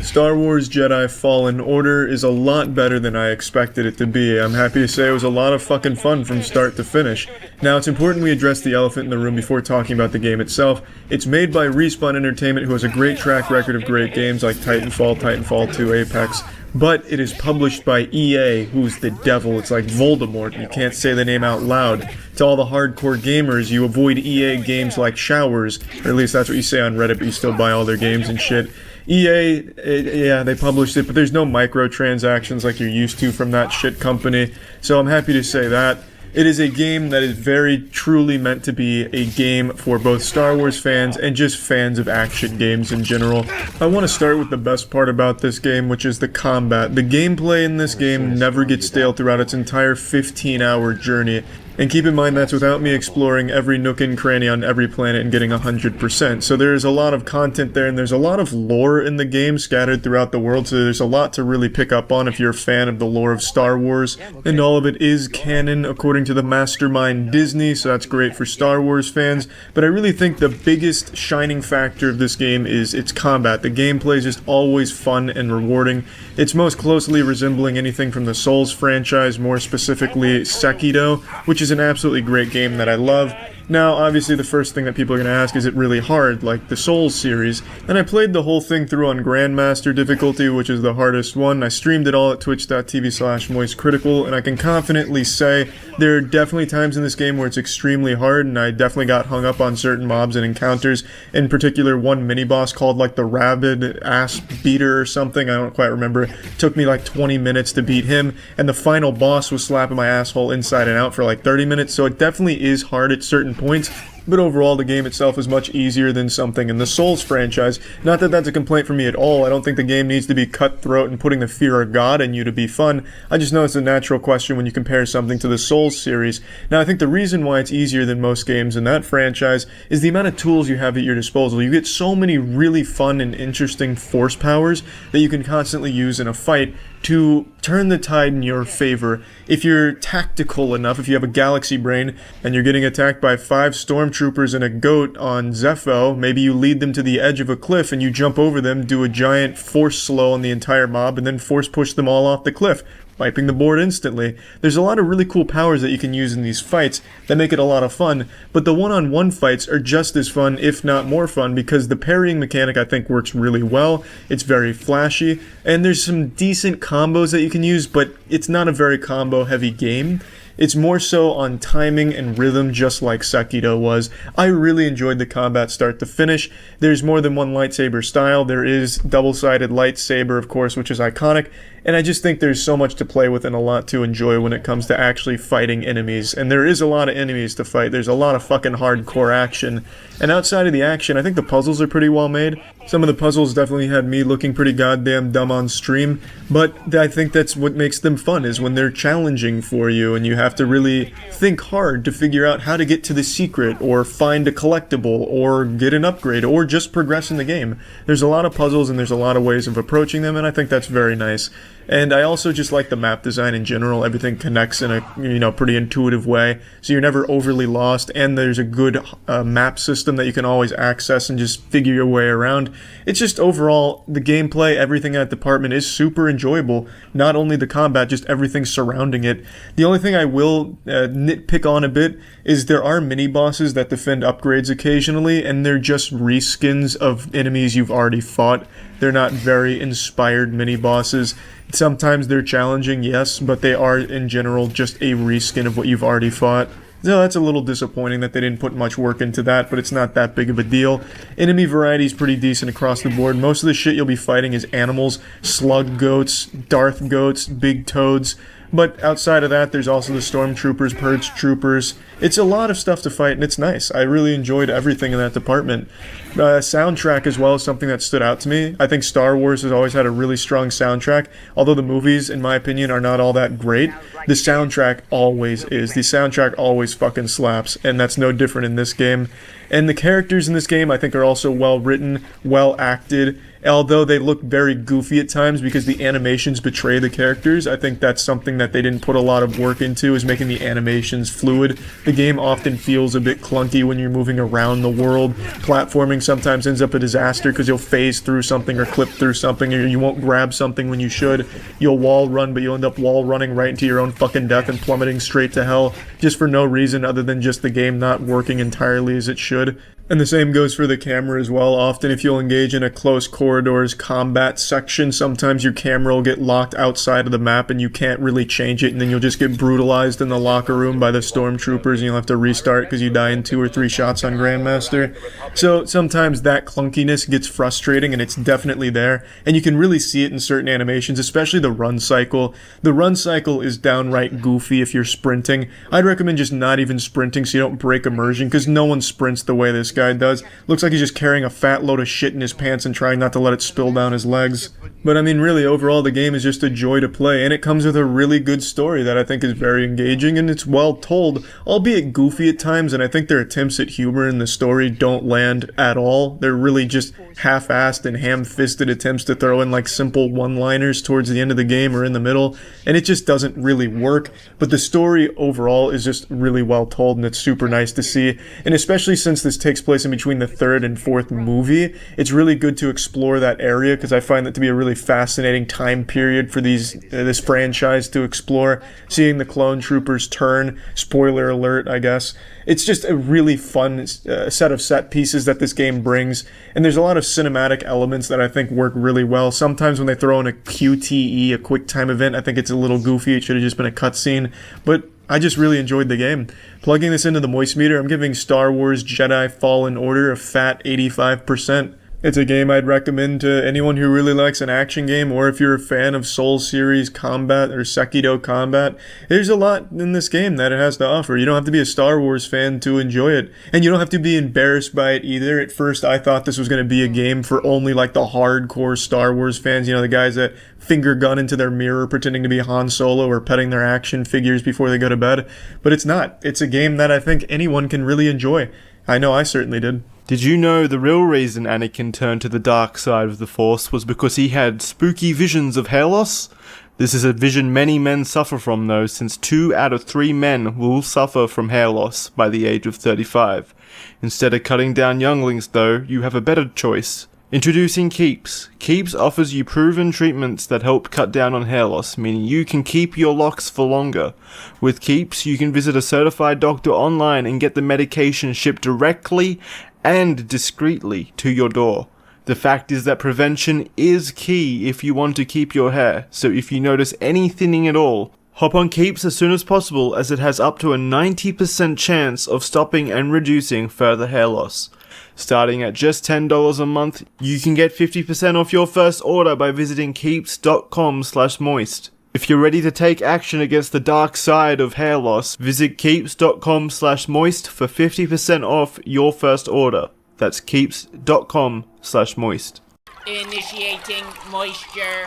Star Wars Jedi Fallen Order is a lot better than I expected it to be. I'm happy to say it was a lot of fucking fun from start to finish. Now, it's important we address the elephant in the room before talking about the game itself. It's made by Respawn Entertainment, who has a great track record of great games like Titanfall, Titanfall 2, Apex, but it is published by EA, who's the devil. It's like Voldemort. You can't say the name out loud. To all the hardcore gamers, you avoid EA games like showers, or at least that's what you say on Reddit, but you still buy all their games and shit. EA, yeah, they published it, but there's no microtransactions like you're used to from that shit company, so I'm happy to say that. It is a game that is very truly meant to be a game for both Star Wars fans and just fans of action games in general. I want to start with the best part about this game, which is the combat. The gameplay in this game never gets stale throughout its entire 15-hour journey. And keep in mind that's without me exploring every nook and cranny on every planet and getting 100%. So there's a lot of content there, and there's a lot of lore in the game scattered throughout the world, so there's a lot to really pick up on if you're a fan of the lore of Star Wars. And all of it is canon according to the mastermind Disney, so that's great for Star Wars fans. But I really think the biggest shining factor of this game is its combat. The gameplay is just always fun and rewarding. It's most closely resembling anything from the Souls franchise, more specifically Sekiro, which is an absolutely great game that I love. Now, obviously the first thing that people are going to ask, is it really hard, like the Souls series? And I played the whole thing through on Grandmaster difficulty, which is the hardest one. I streamed it all at twitch.tv/moistcritical, and I can confidently say there are definitely times in this game where it's extremely hard, and I definitely got hung up on certain mobs and encounters. In particular, one mini-boss called like the Rabid Ass Beater or something, I don't quite remember. It took me like 20 minutes to beat him, and the final boss was slapping my asshole inside and out for like 30 minutes, so it definitely is hard at certain points, but overall the game itself is much easier than something in the Souls franchise. Not that that's a complaint for me at all. I don't think the game needs to be cutthroat and putting the fear of God in you to be fun. I just know it's a natural question when you compare something to the Souls series. Now, I think the reason why it's easier than most games in that franchise is the amount of tools you have at your disposal. You get so many really fun and interesting force powers that you can constantly use in a fight to turn the tide in your favor. If you're tactical enough, if you have a galaxy brain, and you're getting attacked by 5 stormtroopers and a goat on Zepho, maybe you lead them to the edge of a cliff and you jump over them, do a giant force slow on the entire mob, and then force push them all off the cliff, wiping the board instantly. There's a lot of really cool powers that you can use in these fights that make it a lot of fun, but the one-on-one fights are just as fun, if not more fun, because the parrying mechanic I think works really well. It's very flashy, and there's some decent combos that you can use, but it's not a very combo-heavy game. It's more so on timing and rhythm, just like Sekiro was. I really enjoyed the combat start to finish. There's more than one lightsaber style. There is double-sided lightsaber, of course, which is iconic. And I just think there's so much to play with and a lot to enjoy when it comes to actually fighting enemies. And there is a lot of enemies to fight. There's a lot of fucking hardcore action. And outside of the action, I think the puzzles are pretty well made. Some of the puzzles definitely had me looking pretty goddamn dumb on stream. But I think that's what makes them fun, is when they're challenging for you and you have to really think hard to figure out how to get to the secret or find a collectible or get an upgrade or just progress in the game. There's a lot of puzzles and there's a lot of ways of approaching them, and I think that's very nice. And I also just like the map design in general. Everything connects in a, pretty intuitive way, so you're never overly lost, and there's a good map system that you can always access and just figure your way around. It's just overall, the gameplay, everything in that department is super enjoyable. Not only the combat, just everything surrounding it. The only thing I will nitpick on a bit is there are mini-bosses that defend upgrades occasionally, and they're just reskins of enemies you've already fought. They're not very inspired mini-bosses. Sometimes they're challenging, yes, but they are, in general, just a reskin of what you've already fought. So that's a little disappointing that they didn't put much work into that, but it's not that big of a deal. Enemy variety is pretty decent across the board. Most of the shit you'll be fighting is animals, slug goats, Darth goats, big toads. But outside of that, there's also the stormtroopers, purge troopers. It's a lot of stuff to fight, and it's nice. I really enjoyed everything in that department. Soundtrack as well is something that stood out to me. I think Star Wars has always had a really strong soundtrack. Although the movies, in my opinion, are not all that great, the soundtrack always is. The soundtrack always fucking slaps, and that's no different in this game. And the characters in this game, I think, are also well written, well acted. Although they look very goofy at times because the animations betray the characters, I think that's something that they didn't put a lot of work into, is making the animations fluid. The game often feels a bit clunky when you're moving around the world. Platforming sometimes ends up a disaster because you'll phase through something or clip through something, or you won't grab something when you should. You'll wall run, but you'll end up wall running right into your own fucking death and plummeting straight to hell, just for no reason other than just the game not working entirely as it should. And the same goes for the camera as well. Often if you'll engage in a close corridors combat section, sometimes your camera will get locked outside of the map and you can't really change it, and then you'll just get brutalized in the locker room by the stormtroopers and you'll have to restart because you die in 2 or 3 shots on Grandmaster. So sometimes that clunkiness gets frustrating, and it's definitely there. And you can really see it in certain animations, especially the run cycle. The run cycle is downright goofy if you're sprinting. I'd recommend just not even sprinting so you don't break immersion, because no one sprints the way this guy does. Looks like he's just carrying a fat load of shit in his pants and trying not to let it spill down his legs. But I mean, really, overall, the game is just a joy to play, and it comes with a really good story that I think is very engaging, and it's well told, albeit goofy at times, and I think their attempts at humor in the story don't land at all. They're really just half-assed and ham-fisted attempts to throw in like simple one-liners towards the end of the game or in the middle, and it just doesn't really work. But the story overall is just really well told, and it's super nice to see. And especially since this takes place in between the 3rd and 4th movie, it's really good to explore that area, because I find that to be a really fascinating time period for this franchise to explore. Seeing the clone troopers turn, spoiler alert, I guess. It's just a really fun set of set pieces that this game brings, and there's a lot of cinematic elements that I think work really well. Sometimes when they throw in a QTE, a quick time event, I think it's a little goofy. It should have just been a cutscene, but I just really enjoyed the game. Plugging this into the Moist meter, I'm giving Star Wars Jedi Fallen Order a fat 85%. It's a game I'd recommend to anyone who really likes an action game, or if you're a fan of Soul Series combat or Sekido combat. There's a lot in this game that it has to offer. You don't have to be a Star Wars fan to enjoy it, and you don't have to be embarrassed by it either. At first, I thought this was going to be a game for only like the hardcore Star Wars fans, you know, the guys that finger gun into their mirror pretending to be Han Solo or petting their action figures before they go to bed. But it's not. It's a game that I think anyone can really enjoy. I know I certainly did. Did you know the real reason Anakin turned to the dark side of the Force was because he had spooky visions of hair loss? This is a vision many men suffer from though, since 2 out of 3 men will suffer from hair loss by the age of 35. Instead of cutting down younglings though, you have a better choice. Introducing Keeps. Keeps offers you proven treatments that help cut down on hair loss, meaning you can keep your locks for longer. With Keeps, you can visit a certified doctor online and get the medication shipped directly and discreetly to your door. The fact is that prevention is key if you want to keep your hair, so if you notice any thinning at all, hop on Keeps as soon as possible, as it has up to a 90% chance of stopping and reducing further hair loss. Starting at just $10 a month, you can get 50% off your first order by visiting keeps.com/moist. If you're ready to take action against the dark side of hair loss, visit keeps.com/moist for 50% off your first order. That's keeps.com/moist. Initiating moisture.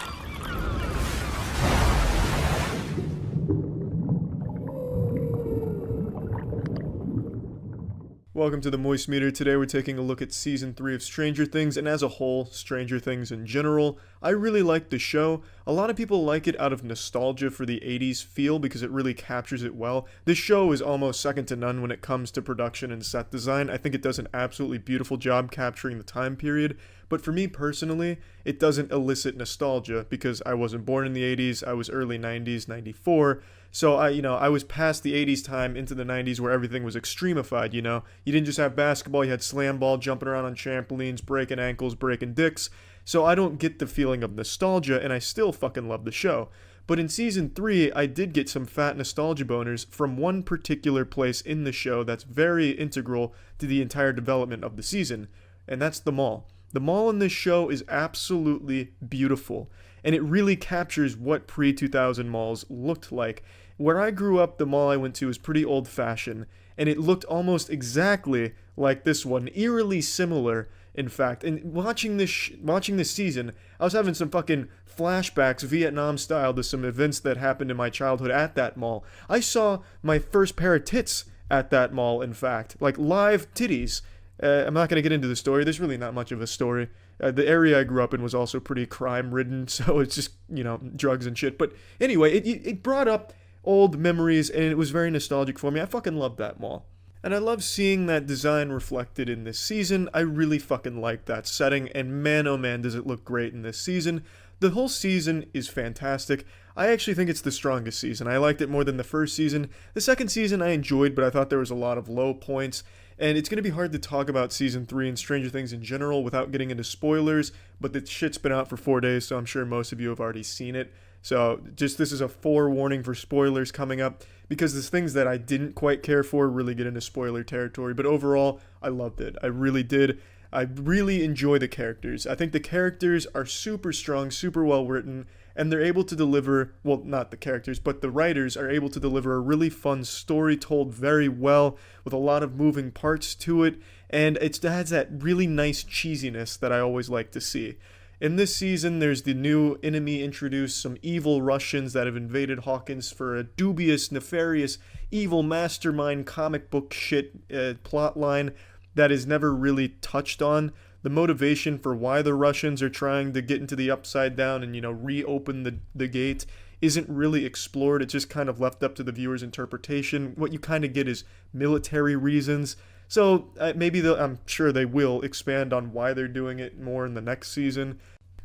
Welcome to the Moist Meter. Today we're taking a look at Season 3 of Stranger Things, and as a whole, Stranger Things in general. I really like the show. A lot of people like it out of nostalgia for the 80s feel because it really captures it well. This show is almost second to none when it comes to production and set design. I think it does an absolutely beautiful job capturing the time period. But for me personally, it doesn't elicit nostalgia because I wasn't born in the 80s, I was early 90s, 94. So I was past the 80s time into the 90s where everything was extremified, you know. You didn't just have basketball, you had slam ball, jumping around on trampolines, breaking ankles, breaking dicks. So I don't get the feeling of nostalgia, and I still fucking love the show. But in Season 3, I did get some fat nostalgia boners from one particular place in the show that's very integral to the entire development of the season, and that's the mall. The mall in this show is absolutely beautiful, and it really captures what pre-2000 malls looked like. Where I grew up, the mall I went to was pretty old-fashioned, and it looked almost exactly like this one, eerily similar, in fact. And watching this season, I was having some fucking flashbacks, Vietnam-style, to some events that happened in my childhood at that mall. I saw my first pair of tits at that mall, in fact, like live titties. I'm not going to get into the story. There's really not much of a story. The area I grew up in was also pretty crime-ridden, so it's just, drugs and shit. But anyway, it brought up old memories, and it was very nostalgic for me. I fucking loved that mall. And I love seeing that design reflected in this season. I really fucking like that setting, and man oh man does it look great in this season. The whole season is fantastic. I actually think it's the strongest season. I liked it more than the first season. The second season I enjoyed, but I thought there was a lot of low points. And it's going to be hard to talk about Season 3 and Stranger Things in general without getting into spoilers, but the shit's been out for 4 days, so I'm sure most of you have already seen it. So just this is a forewarning for spoilers coming up, because there's things that I didn't quite care for really get into spoiler territory, but overall, I loved it. I really did. I really enjoy the characters. I think the characters are super strong, super well written, and they're able to deliver, well, not the characters, but the writers are able to deliver a really fun story told very well with a lot of moving parts to it, and it has that really nice cheesiness that I always like to see. In this season, there's the new enemy introduced, some evil Russians that have invaded Hawkins for a dubious, nefarious, evil mastermind comic book shit plot line that is never really touched on. The motivation for why the Russians are trying to get into the Upside Down and, reopen the gate isn't really explored. It's just kind of left up to the viewer's interpretation. What you kind of get is military reasons. So maybe I'm sure they will expand on why they're doing it more in the next season.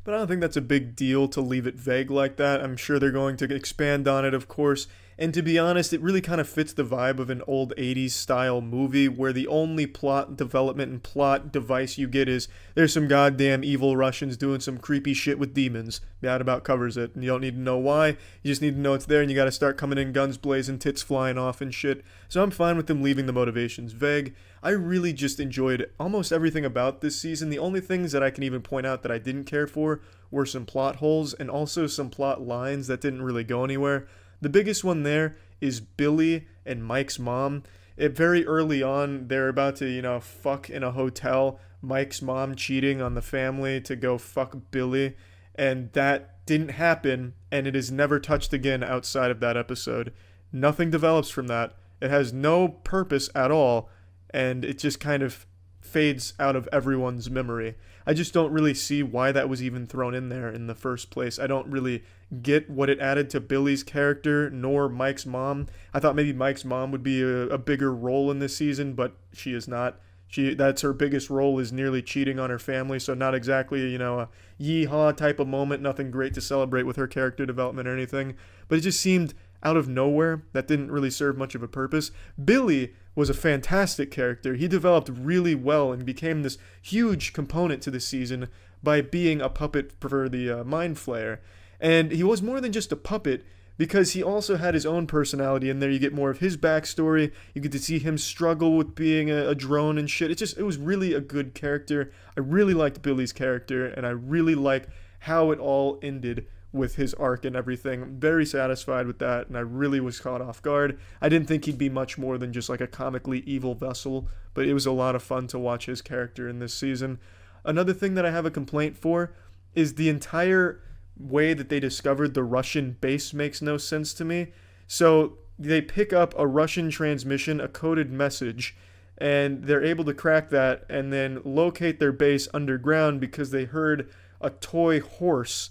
But I don't think that's a big deal to leave it vague like that. I'm sure they're going to expand on it, of course. And to be honest, it really kind of fits the vibe of an old 80s style movie where the only plot development and plot device you get is there's some goddamn evil Russians doing some creepy shit with demons. That about covers it. And you don't need to know why. You just need to know it's there, and you got to start coming in guns blazing, tits flying off and shit. So I'm fine with them leaving the motivations vague. I really just enjoyed almost everything about this season. The only things that I can even point out that I didn't care for were some plot holes and also some plot lines that didn't really go anywhere. The biggest one there is Billy and Mike's mom. Very early on, they're about to, fuck in a hotel. Mike's mom cheating on the family to go fuck Billy. And that didn't happen, and it is never touched again outside of that episode. Nothing develops from that. It has no purpose at all, and it just kind of fades out of everyone's memory. I just don't really see why that was even thrown in there in the first place. I don't really get what it added to Billy's character, nor Mike's mom. I thought maybe Mike's mom would be a bigger role in this season, but she is not. That's her biggest role, is nearly cheating on her family, so not exactly, a yeehaw type of moment, nothing great to celebrate with her character development or anything, but it just seemed out of nowhere. That didn't really serve much of a purpose. Billy was a fantastic character. He developed really well and became this huge component to the season by being a puppet for the Mind Flayer. And he was more than just a puppet, because he also had his own personality in there. You get more of his backstory. You get to see him struggle with being a drone and shit. It was really a good character. I really liked Billy's character, and I really like how it all ended with his arc and everything. Very satisfied with that, and I really was caught off guard. I didn't think he'd be much more than just like a comically evil vessel, but it was a lot of fun to watch his character in this season. Another thing that I have a complaint for is the entire way that they discovered the Russian base makes no sense to me. So they pick up a Russian transmission, a coded message, and they're able to crack that and then locate their base underground because they heard a toy horse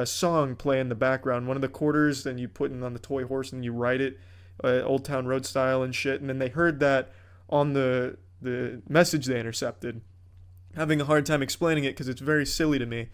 song play in the background. One of the quarters, and you put it on the toy horse and you ride it, Old Town Road style and shit, and then they heard that on the message they intercepted. Having a hard time explaining it because it's very silly to me.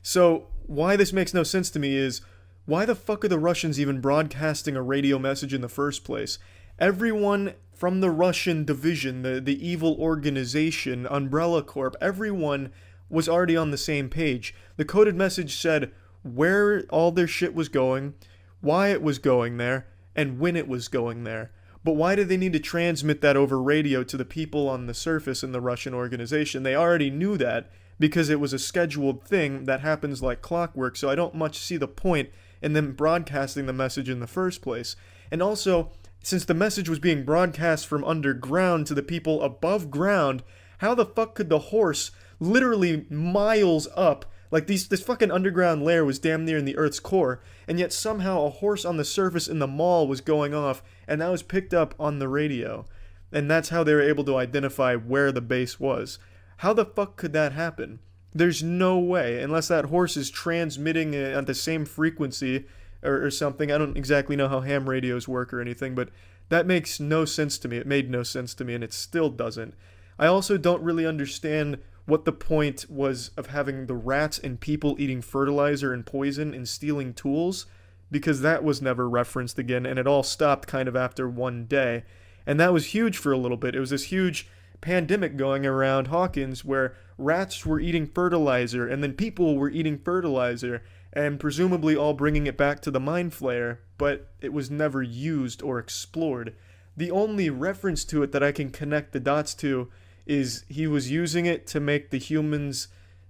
So why this makes no sense to me is, why the fuck are the Russians even broadcasting a radio message in the first place? Everyone from the Russian division, the evil organization, Umbrella Corp, everyone was already on the same page. The coded message said where all their shit was going, why it was going there, and when it was going there. But why did they need to transmit that over radio to the people on the surface in the Russian organization? They already knew that, because it was a scheduled thing that happens like clockwork, so I don't much see the point in them broadcasting the message in the first place. And also, since the message was being broadcast from underground to the people above ground, how the fuck could the horse literally miles up, like this fucking underground lair was damn near in the Earth's core, and yet somehow a horse on the surface in the mall was going off, and that was picked up on the radio. And that's how they were able to identify where the base was. How the fuck could that happen? There's no way, unless that horse is transmitting at the same frequency or something. I don't exactly know how ham radios work or anything, but that makes no sense to me. It made no sense to me, and it still doesn't. I also don't really understand what the point was of having the rats and people eating fertilizer and poison and stealing tools, because that was never referenced again, and it all stopped kind of after one day. And that was huge for a little bit. It was this huge pandemic going around Hawkins where rats were eating fertilizer and then people were eating fertilizer and presumably all bringing it back to the Mind Flayer, but it was never used or explored. The only reference to it that I can connect the dots to is he was using it to make the humans,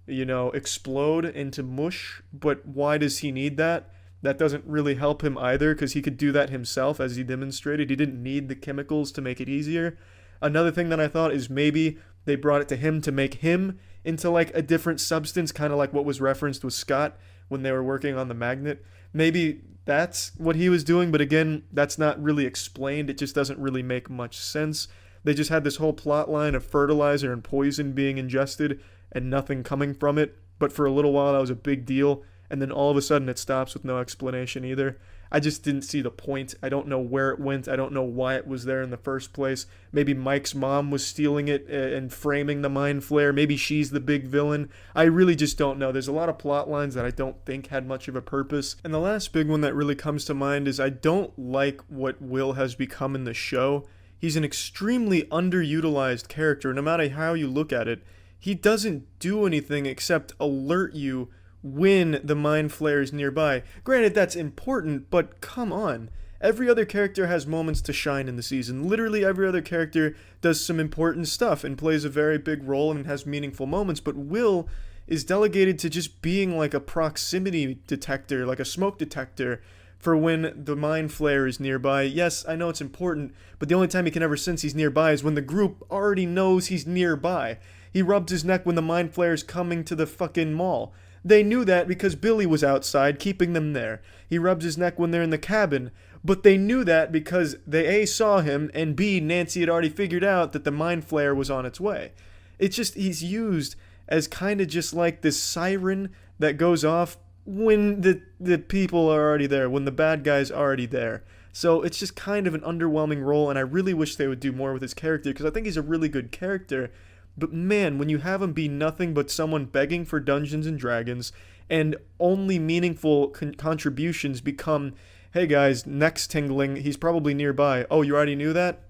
explode into mush, but why does he need that? That doesn't really help him either, because he could do that himself, as he demonstrated. He didn't need the chemicals to make it easier. Another thing that I thought is maybe they brought it to him to make him into like a different substance, kind of like what was referenced with Scott when they were working on the magnet. Maybe that's what he was doing, but again, that's not really explained. It just doesn't really make much sense. They just had this whole plot line of fertilizer and poison being ingested and nothing coming from it, but for a little while that was a big deal, and then all of a sudden it stops with no explanation either. I just didn't see the point. I don't know where it went. I don't know why it was there in the first place. Maybe Mike's mom was stealing it and framing the Mind Flayer. Maybe she's the big villain. I really just don't know. There's a lot of plot lines that I don't think had much of a purpose. And the last big one that really comes to mind is I don't like what Will has become in the show. He's an extremely underutilized character, no matter how you look at it. He doesn't do anything except alert you when the Mind Flayer is nearby. Granted, that's important, but come on. Every other character has moments to shine in the season. Literally every other character does some important stuff and plays a very big role and has meaningful moments, but Will is delegated to just being like a proximity detector, like a smoke detector, for when the Mind Flayer is nearby. Yes, I know it's important, but the only time he can ever sense he's nearby is when the group already knows he's nearby. He rubs his neck when the Mind Flayer is coming to the fucking mall. They knew that because Billy was outside, keeping them there. He rubs his neck when they're in the cabin, but they knew that because they A, saw him, and B, Nancy had already figured out that the Mind Flayer was on its way. It's just, he's used as kind of just like this siren that goes off when the people are already there, when the bad guy's already there. So it's just kind of an underwhelming role, and I really wish they would do more with his character, because I think he's a really good character. But man, when you have him be nothing but someone begging for Dungeons and Dragons, and only meaningful contributions become, hey guys, next tingling, he's probably nearby. Oh, you already knew that?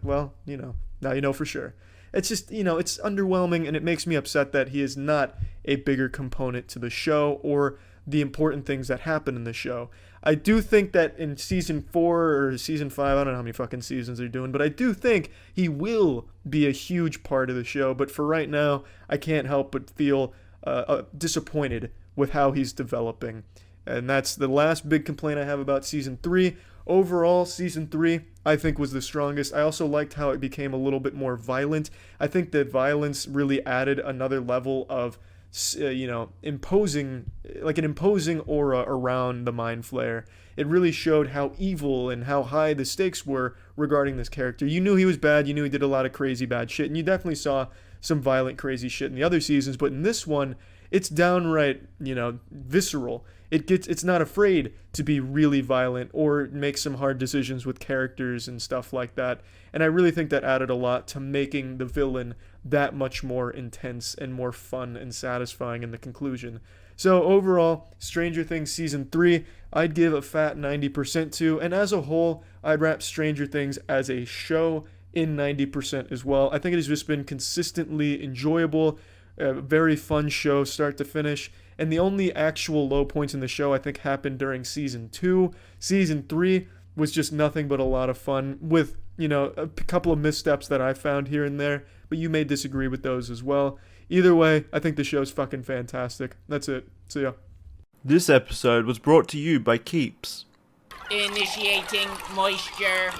Well, now you know for sure. It's just, it's underwhelming, and it makes me upset that he is not a bigger component to the show or the important things that happen in the show. I do think that in season 4 or season 5, I don't know how many fucking seasons they're doing, but I do think he will be a huge part of the show. But for right now, I can't help but feel disappointed with how he's developing. And that's the last big complaint I have about season 3. Overall, season 3, I think, was the strongest. I also liked how it became a little bit more violent. I think that violence really added another level of imposing, like an imposing aura around the Mind Flayer. It really showed how evil and how high the stakes were regarding this character. You knew he was bad, you knew he did a lot of crazy bad shit, and you definitely saw some violent crazy shit in the other seasons, but in this one, it's downright, visceral. It's not afraid to be really violent or make some hard decisions with characters and stuff like that. And I really think that added a lot to making the villain that much more intense and more fun and satisfying in the conclusion. So overall, Stranger Things Season 3, I'd give a fat 90% to, and as a whole, I'd wrap Stranger Things as a show in 90% as well. I think it has just been consistently enjoyable, a very fun show start to finish, and the only actual low points in the show I think happened during Season 2. Season 3 was just nothing but a lot of fun with, a couple of missteps that I found here and there, but you may disagree with those as well. Either way, I think the show's fucking fantastic. That's it. See ya. This episode was brought to you by Keeps. Initiating moisture.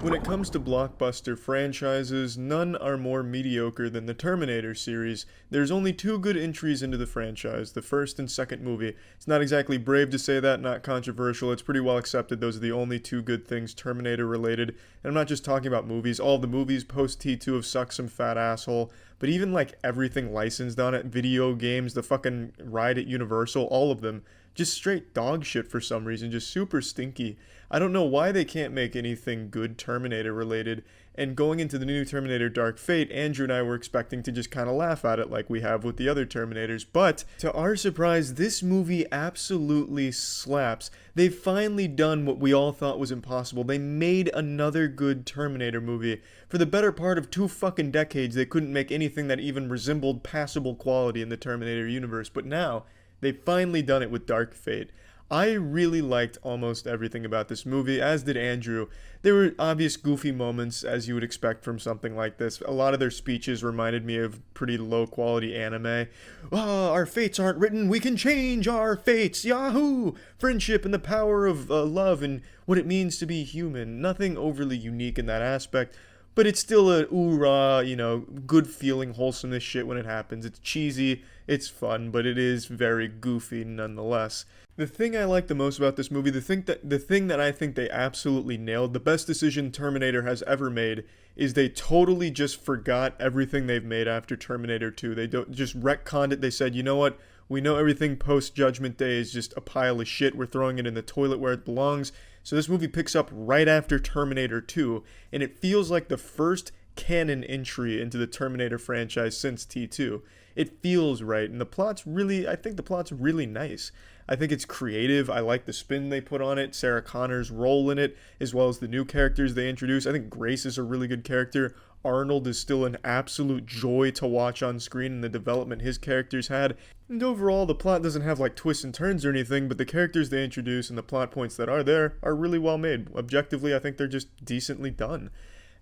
When it comes to blockbuster franchises, none are more mediocre than the Terminator series. There's only 2 good entries into the franchise, the first and second movie. It's not exactly brave to say that, not controversial, it's pretty well accepted those are the only 2 good things Terminator related. And I'm not just talking about movies, all the movies post T2 have sucked some fat asshole, but even like everything licensed on it, video games, the fucking ride at Universal, all of them just straight dog shit for some reason, just super stinky. I don't know why they can't make anything good Terminator related. And going into the new Terminator Dark Fate, Andrew and I were expecting to just kind of laugh at it like we have with the other Terminators. But to our surprise, this movie absolutely slaps. They've finally done what we all thought was impossible. They made another good Terminator movie. For the better part of 2 fucking decades, they couldn't make anything that even resembled passable quality in the Terminator universe. But now, they've finally done it with Dark Fate. I really liked almost everything about this movie, as did Andrew. There were obvious goofy moments, as you would expect from something like this. A lot of their speeches reminded me of pretty low-quality anime. Our fates aren't written, we can change our fates, yahoo! Friendship and the power of love and what it means to be human. Nothing overly unique in that aspect. But it's still a oorah, good feeling wholesomeness shit when it happens. It's cheesy, it's fun, but it is very goofy nonetheless. The thing I like the most about this movie, the thing that I think they absolutely nailed, the best decision Terminator has ever made, is they totally just forgot everything they've made after Terminator 2. They just retconned it. They said, you know what? We know everything post-Judgment Day is just a pile of shit. We're throwing it in the toilet where it belongs. So this movie picks up right after Terminator 2, and it feels like the first canon entry into the Terminator franchise since T2. It feels right, and I think the plot's really nice. I think it's creative. I like the spin they put on it, Sarah Connor's role in it, as well as the new characters they introduce. I think Grace is a really good character. Arnold is still an absolute joy to watch on screen and the development his characters had. And overall, the plot doesn't have like twists and turns or anything, but the characters they introduce and the plot points that are there are really well made. Objectively, I think they're just decently done.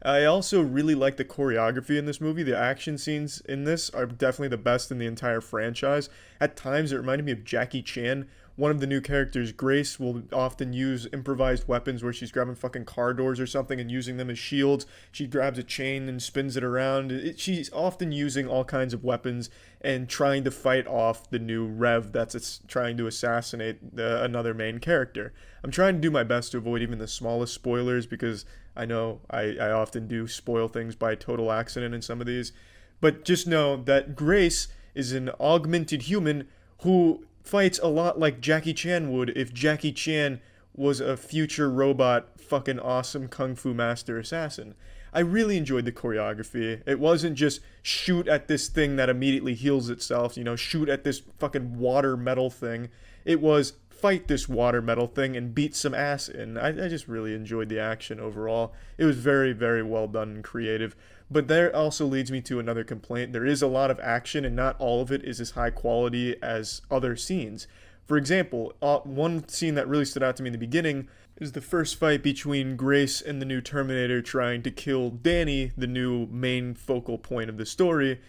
I also really like the choreography in this movie. The action scenes in this are definitely the best in the entire franchise. At times, it reminded me of Jackie Chan. One of the new characters, Grace, will often use improvised weapons where she's grabbing fucking car doors or something and using them as shields. She grabs a chain and spins it around. She's often using all kinds of weapons and trying to fight off the new Rev that's trying to assassinate another main character. I'm trying to do my best to avoid even the smallest spoilers because I know I often do spoil things by total accident in some of these. But just know that Grace is an augmented human who fights a lot like Jackie Chan would if Jackie Chan was a future robot fucking awesome kung fu master assassin. I really enjoyed the choreography. It wasn't just shoot at this thing that immediately heals itself, shoot at this fucking water metal thing. It was fight this water metal thing and beat some ass in. I just really enjoyed the action overall. It was very, very well done and creative. But that also leads me to another complaint. There is a lot of action and not all of it is as high quality as other scenes. For example, one scene that really stood out to me in the beginning is the first fight between Grace and the new Terminator trying to kill Danny, the new main focal point of the story.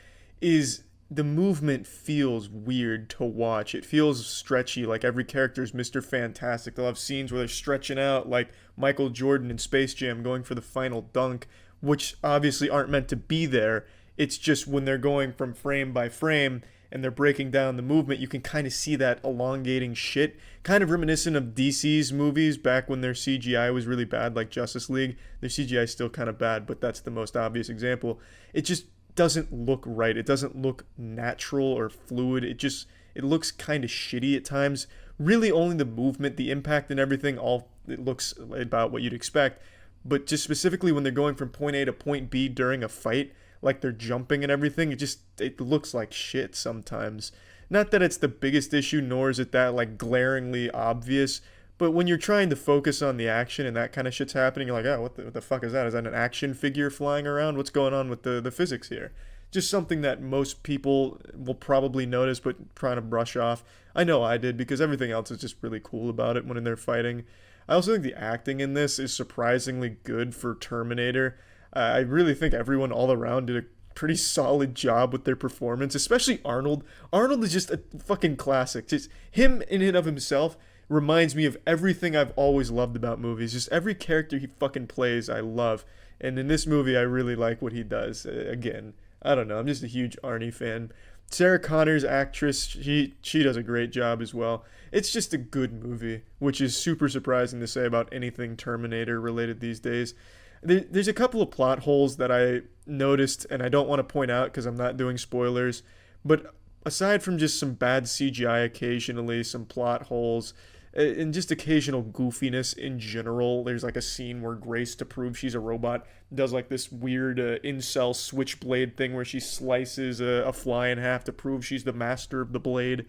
The movement feels weird to watch. It feels stretchy, like every character is Mr. Fantastic. They'll have scenes where they're stretching out like Michael Jordan in Space Jam going for the final dunk, which obviously aren't meant to be there. It's just when they're going from frame by frame and they're breaking down the movement, you can kind of see that elongating shit. Kind of reminiscent of DC's movies back when their CGI was really bad, like Justice League. Their CGI is still kind of bad, but that's the most obvious example. It just doesn't look right. It doesn't look natural or fluid. It looks kind of shitty at times. Really only the movement, the impact and everything, it looks about what you'd expect. But just specifically when they're going from point A to point B during a fight, like they're jumping and everything, it looks like shit sometimes. Not that it's the biggest issue, nor is it that like glaringly obvious, but when you're trying to focus on the action and that kind of shit's happening, you're like, oh, what the fuck is that? Is that an action figure flying around? What's going on with the physics here? Just something that most people will probably notice but trying to brush off. I know I did because everything else is just really cool about it when they're fighting. I also think the acting in this is surprisingly good for Terminator. I really think everyone all around did a pretty solid job with their performance, especially Arnold. Arnold is just a fucking classic. Just him in and of himself reminds me of everything I've always loved about movies. Just every character he fucking plays, I love. And in this movie, I really like what he does. Again, I don't know. I'm just a huge Arnie fan. Sarah Connor's actress, she does a great job as well. It's just a good movie, which is super surprising to say about anything Terminator related these days. There's a couple of plot holes that I noticed, and I don't want to point out because I'm not doing spoilers, but aside from just some bad CGI occasionally, some plot holes, and just occasional goofiness in general. There's like a scene where Grace, to prove she's a robot, does like this weird incel switchblade thing where she slices a fly in half to prove she's the master of the blade.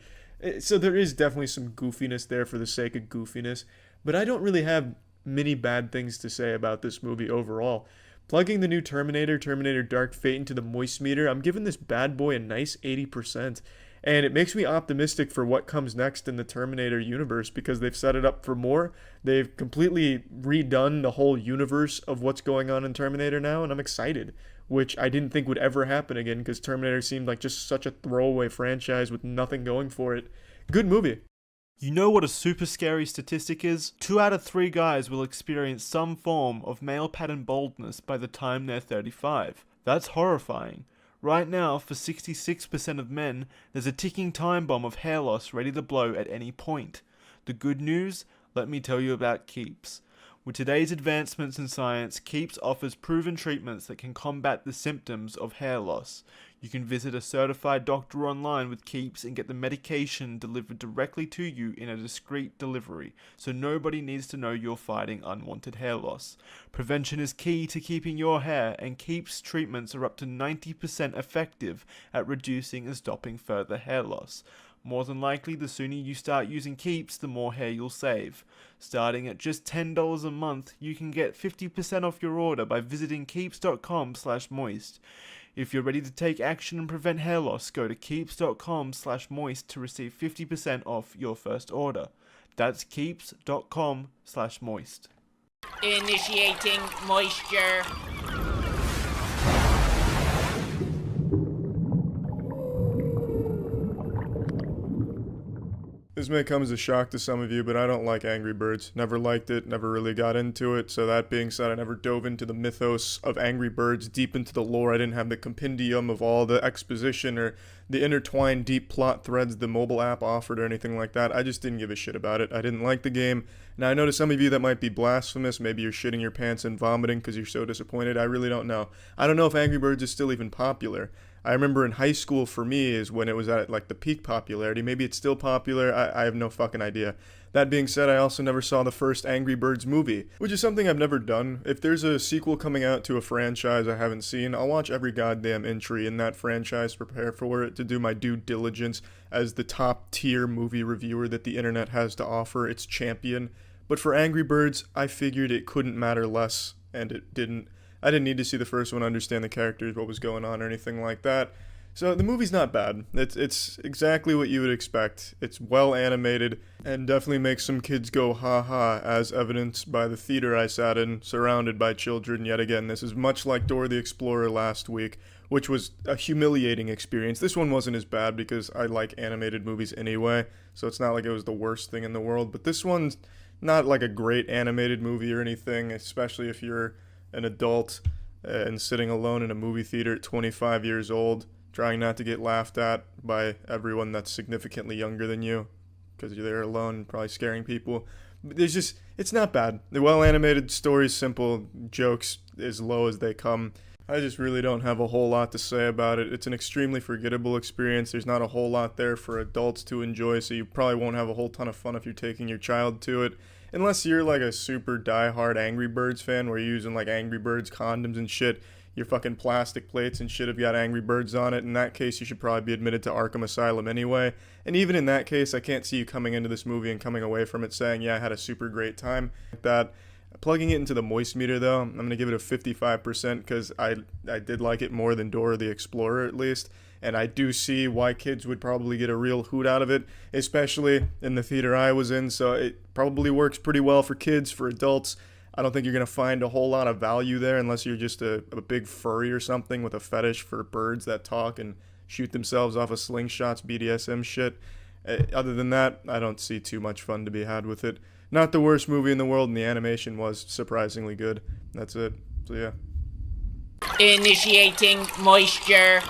So there is definitely some goofiness there for the sake of goofiness, but I don't really have many bad things to say about this movie overall. Plugging the new Terminator Dark Fate into the moist meter, I'm giving this bad boy a nice 80%. And it makes me optimistic for what comes next in the Terminator universe because they've set it up for more. They've completely redone the whole universe of what's going on in Terminator now, and I'm excited, which I didn't think would ever happen again because Terminator seemed like just such a throwaway franchise with nothing going for it. Good movie. You know what a super scary statistic is? 2 out of 3 guys will experience some form of male pattern baldness by the time they're 35. That's horrifying. Right now, for 66% of men, there's a ticking time bomb of hair loss ready to blow at any point. The good news? Let me tell you about Keeps. With today's advancements in science, Keeps offers proven treatments that can combat the symptoms of hair loss. You can visit a certified doctor online with Keeps and get the medication delivered directly to you in a discreet delivery, so nobody needs to know you're fighting unwanted hair loss. Prevention is key to keeping your hair, and Keeps treatments are up to 90% effective at reducing and stopping further hair loss. More than likely, the sooner you start using Keeps, the more hair you'll save. Starting at just $10 a month, you can get 50% off your order by visiting keeps.com/moist. If you're ready to take action and prevent hair loss, go to keeps.com/moist to receive 50% off your first order. That's keeps.com/moist. Initiating moisture. This may come as a shock to some of you, but I don't like Angry Birds. Never liked it, never really got into it. So that being said, I never dove into the mythos of Angry Birds, deep into the lore. I didn't have the compendium of all the exposition or the intertwined deep plot threads the mobile app offered or anything like that. I just didn't give a shit about it. I didn't like the game. Now, I know to some of you that might be blasphemous. Maybe you're shitting your pants and vomiting because you're so disappointed. I really don't know. I don't know if Angry Birds is still even popular. I remember in high school for me is when it was at like the peak popularity. Maybe it's still popular. I have no fucking idea. That being said, I also never saw the first Angry Birds movie, which is something I've never done. If there's a sequel coming out to a franchise I haven't seen, I'll watch every goddamn entry in that franchise, prepare for it, to do my due diligence as the top tier movie reviewer that the internet has to offer, its champion. But for Angry Birds, I figured it couldn't matter less, and it didn't. I didn't need to see the first one, understand the characters, what was going on, or anything like that. So the movie's not bad. It's exactly what you would expect. It's well animated and definitely makes some kids go ha ha, as evidenced by the theater I sat in, surrounded by children. Yet again, this is much like Dora the Explorer last week, which was a humiliating experience. This one wasn't as bad because I like animated movies anyway, so it's not like it was the worst thing in the world. But this one's not like a great animated movie or anything, especially if you're an adult and sitting alone in a movie theater at 25 years old, trying not to get laughed at by everyone that's significantly younger than you, because you're there alone, probably scaring people. It's not bad. The well-animated story's simple, jokes as low as they come. I just really don't have a whole lot to say about it. It's an extremely forgettable experience. There's not a whole lot there for adults to enjoy, so you probably won't have a whole ton of fun if you're taking your child to it. Unless you're like a super die-hard Angry Birds fan where you're using like Angry Birds condoms and shit. Your fucking plastic plates and shit have got Angry Birds on it. In that case, you should probably be admitted to Arkham Asylum anyway. And even in that case, I can't see you coming into this movie and coming away from it saying, yeah, I had a super great time. Like that. Plugging it into the moist meter though, I'm going to give it a 55% because I did like it more than Dora the Explorer at least. And I do see why kids would probably get a real hoot out of it, especially in the theater I was in. So it probably works pretty well for kids, for adults. I don't think you're going to find a whole lot of value there unless you're just a big furry or something with a fetish for birds that talk and shoot themselves off of slingshots, BDSM shit. Other than that, I don't see too much fun to be had with it. Not the worst movie in the world, and the animation was surprisingly good. That's it. So yeah. Initiating moisture.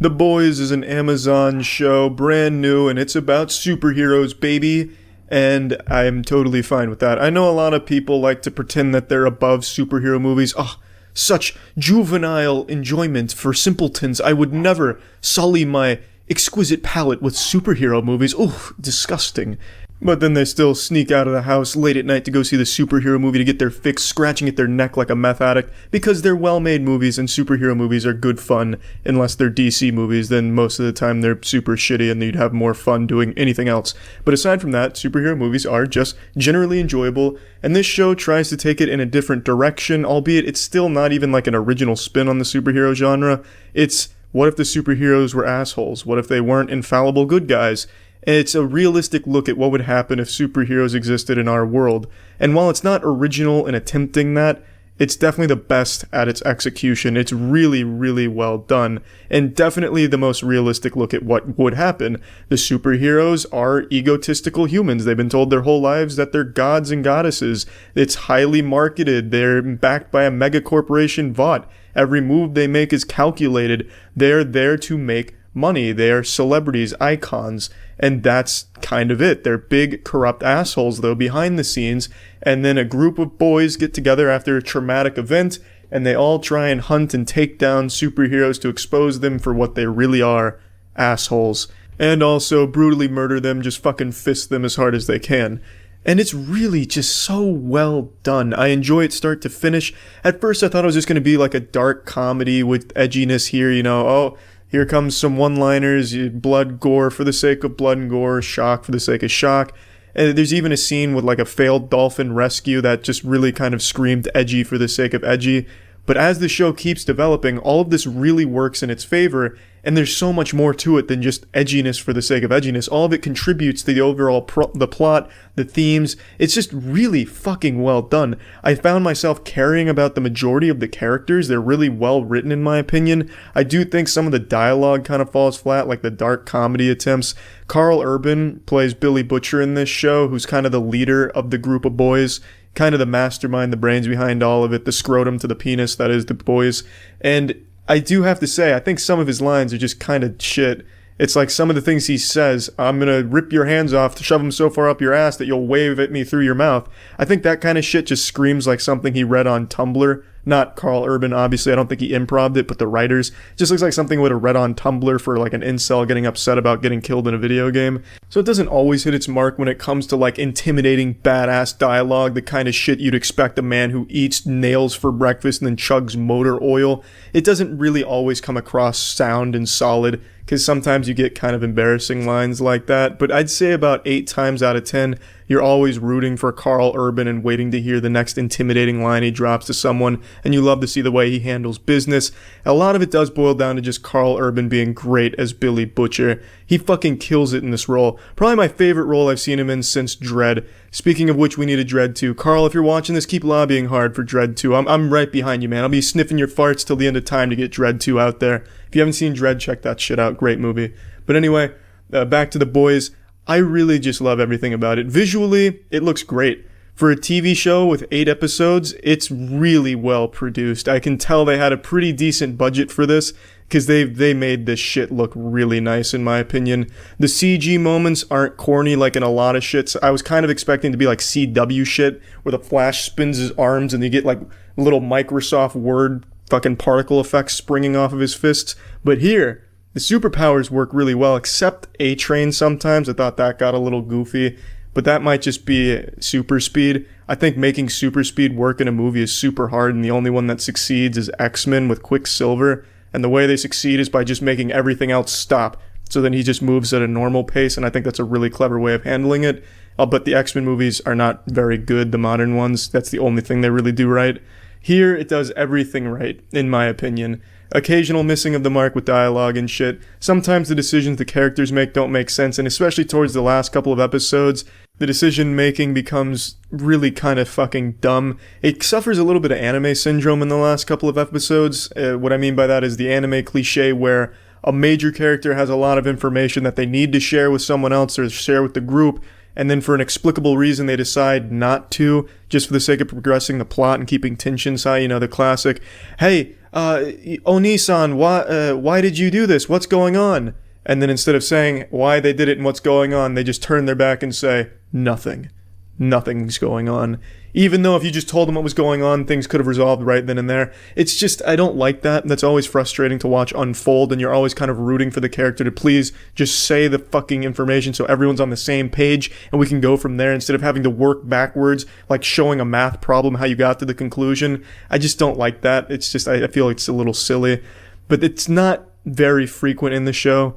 The Boys is an Amazon show, brand new, and it's about superheroes, baby. and I'm totally fine with that. I know a lot of people like to pretend that they're above superhero movies. Oh, such juvenile enjoyment for simpletons. I would never sully my exquisite palate with superhero movies. Oh, disgusting. But then they still sneak out of the house late at night to go see the superhero movie to get their fix, scratching at their neck like a meth addict, because they're well-made movies and superhero movies are good fun. Unless they're DC movies, then most of the time they're super shitty and you'd have more fun doing anything else. But aside from that, superhero movies are just generally enjoyable, and this show tries to take it in a different direction, albeit it's still not even like an original spin on the superhero genre. It's, what if the superheroes were assholes? What if they weren't infallible good guys? It's a realistic look at what would happen if superheroes existed in our world. And while it's not original in attempting that, it's definitely the best at its execution. It's really, really well done. And definitely the most realistic look at what would happen. The superheroes are egotistical humans. They've been told their whole lives that they're gods and goddesses. It's highly marketed. They're backed by a mega corporation Vought. Every move they make is calculated. They're there to make money. They are celebrities, icons, and that's kind of it. They're big, corrupt assholes, though, behind the scenes, and then a group of boys get together after a traumatic event, and they all try and hunt and take down superheroes to expose them for what they really are, assholes, and also brutally murder them, just fucking fist them as hard as they can. And it's really just so well done. I enjoy it start to finish. At first I thought it was just going to be like a dark comedy with edginess here, oh, here comes some one-liners, blood, gore for the sake of blood and gore, shock for the sake of shock. And there's even a scene with like a failed dolphin rescue that just really kind of screamed edgy for the sake of edgy. But as the show keeps developing, all of this really works in its favor, and there's so much more to it than just edginess for the sake of edginess. All of it contributes to the overall the plot, the themes. It's just really fucking well done. I found myself caring about the majority of the characters. They're really well written in my opinion. I do think some of the dialogue kind of falls flat, like the dark comedy attempts. Carl Urban plays Billy Butcher in this show, who's kind of the leader of the group of boys. Kind of the mastermind, the brains behind all of it, the scrotum to the penis, that is the boys. And I do have to say, I think some of his lines are just kind of shit. It's like some of the things he says, I'm gonna rip your hands off to shove them so far up your ass that you'll wave at me through your mouth. I think that kind of shit just screams like something he read on Tumblr. Not Carl Urban, obviously. I don't think he improv'd it, but the writers. Just looks like something he would have read on Tumblr for like an incel getting upset about getting killed in a video game. So it doesn't always hit its mark when it comes to like intimidating, badass dialogue, the kind of shit you'd expect a man who eats nails for breakfast and then chugs motor oil. It doesn't really always come across sound and solid, because sometimes you get kind of embarrassing lines like that. But I'd say about 8 times out of 10, you're always rooting for Carl Urban and waiting to hear the next intimidating line he drops to someone, and you love to see the way he handles business. A lot of it does boil down to just Carl Urban being great as Billy Butcher. He fucking kills it in this role. Probably my favorite role I've seen him in since Dredd. Speaking of which, we need a Dredd 2. Carl, if you're watching this, keep lobbying hard for Dredd 2. I'm right behind you, man. I'll be sniffing your farts till the end of time to get Dredd 2 out there. If you haven't seen Dredd, check that shit out. Great movie. But anyway, back to the boys. I really just love everything about it. Visually, it looks great. For a TV show with 8 episodes, it's really well produced. I can tell they had a pretty decent budget for this, because they made this shit look really nice, in my opinion. The CG moments aren't corny like in a lot of shit. So I was kind of expecting to be like CW shit, where the Flash spins his arms and you get like little Microsoft Word fucking particle effects springing off of his fists. But here, the superpowers work really well, except A-Train sometimes. I thought that got a little goofy, but that might just be super speed. I think making super speed work in a movie is super hard, and the only one that succeeds is X-Men with Quicksilver, and the way they succeed is by just making everything else stop, so then he just moves at a normal pace, and I think that's a really clever way of handling it. But the X-Men movies are not very good, the modern ones. That's the only thing they really do right. Here, it does everything right, in my opinion. Occasional missing of the mark with dialogue and shit. Sometimes the decisions the characters make don't make sense, and especially towards the last couple of episodes, the decision making becomes really kind of fucking dumb. It suffers a little bit of anime syndrome in the last couple of episodes. What I mean by that is the anime cliche where a major character has a lot of information that they need to share with someone else or share with the group, and then for an explicable reason they decide not to, just for the sake of progressing the plot and keeping tensions high. The classic, hey, Oni-san, why did you do this? What's going on? And then instead of saying why they did it and what's going on, they just turn their back and say, nothing. Nothing's going on. Even though if you just told them what was going on, things could have resolved right then and there. It's just, I don't like that. That's always frustrating to watch unfold, and you're always kind of rooting for the character to please just say the fucking information so everyone's on the same page and we can go from there instead of having to work backwards, like showing a math problem how you got to the conclusion. I just don't like that. It's just, I feel like it's a little silly. But it's not very frequent in the show.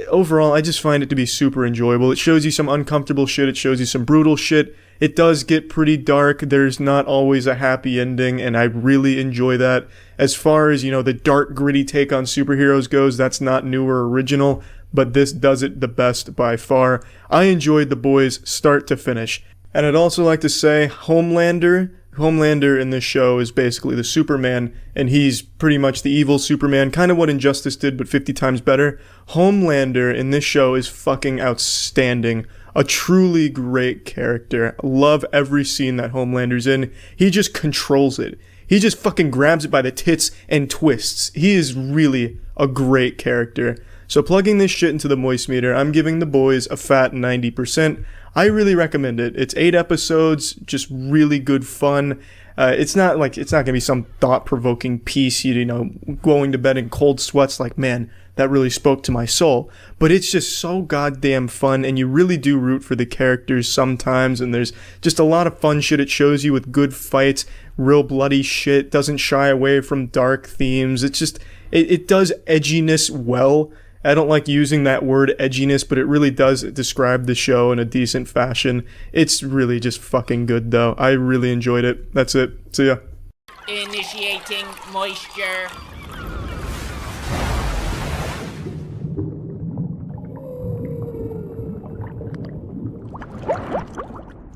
Overall, I just find it to be super enjoyable. It shows you some uncomfortable shit. It shows you some brutal shit. It does get pretty dark. There's not always a happy ending, and I really enjoy that. As far as, you know, the dark, gritty take on superheroes goes, that's not new or original, but this does it the best by far. I enjoyed The Boys start to finish. And I'd also like to say Homelander in this show is basically the Superman, and he's pretty much the evil Superman, kind of what Injustice did, but 50 times better. Homelander in this show is fucking outstanding. A truly great character. Love every scene that Homelander's in. He just controls it. He just fucking grabs it by the tits and twists. He is really a great character. So plugging this shit into the Moist Meter, I'm giving The Boys a fat 90%. I really recommend it. It's 8 episodes, just really good fun. It's not gonna be some thought-provoking piece, you know, going to bed in cold sweats like, man, that really spoke to my soul. But it's just so goddamn fun, and you really do root for the characters sometimes, and there's just a lot of fun shit it shows you with good fights, real bloody shit, doesn't shy away from dark themes. It's just, it does edginess well. I don't like using that word edginess, but it really does describe the show in a decent fashion. It's really just fucking good, though. I really enjoyed it. That's it. See ya. Initiating moisture.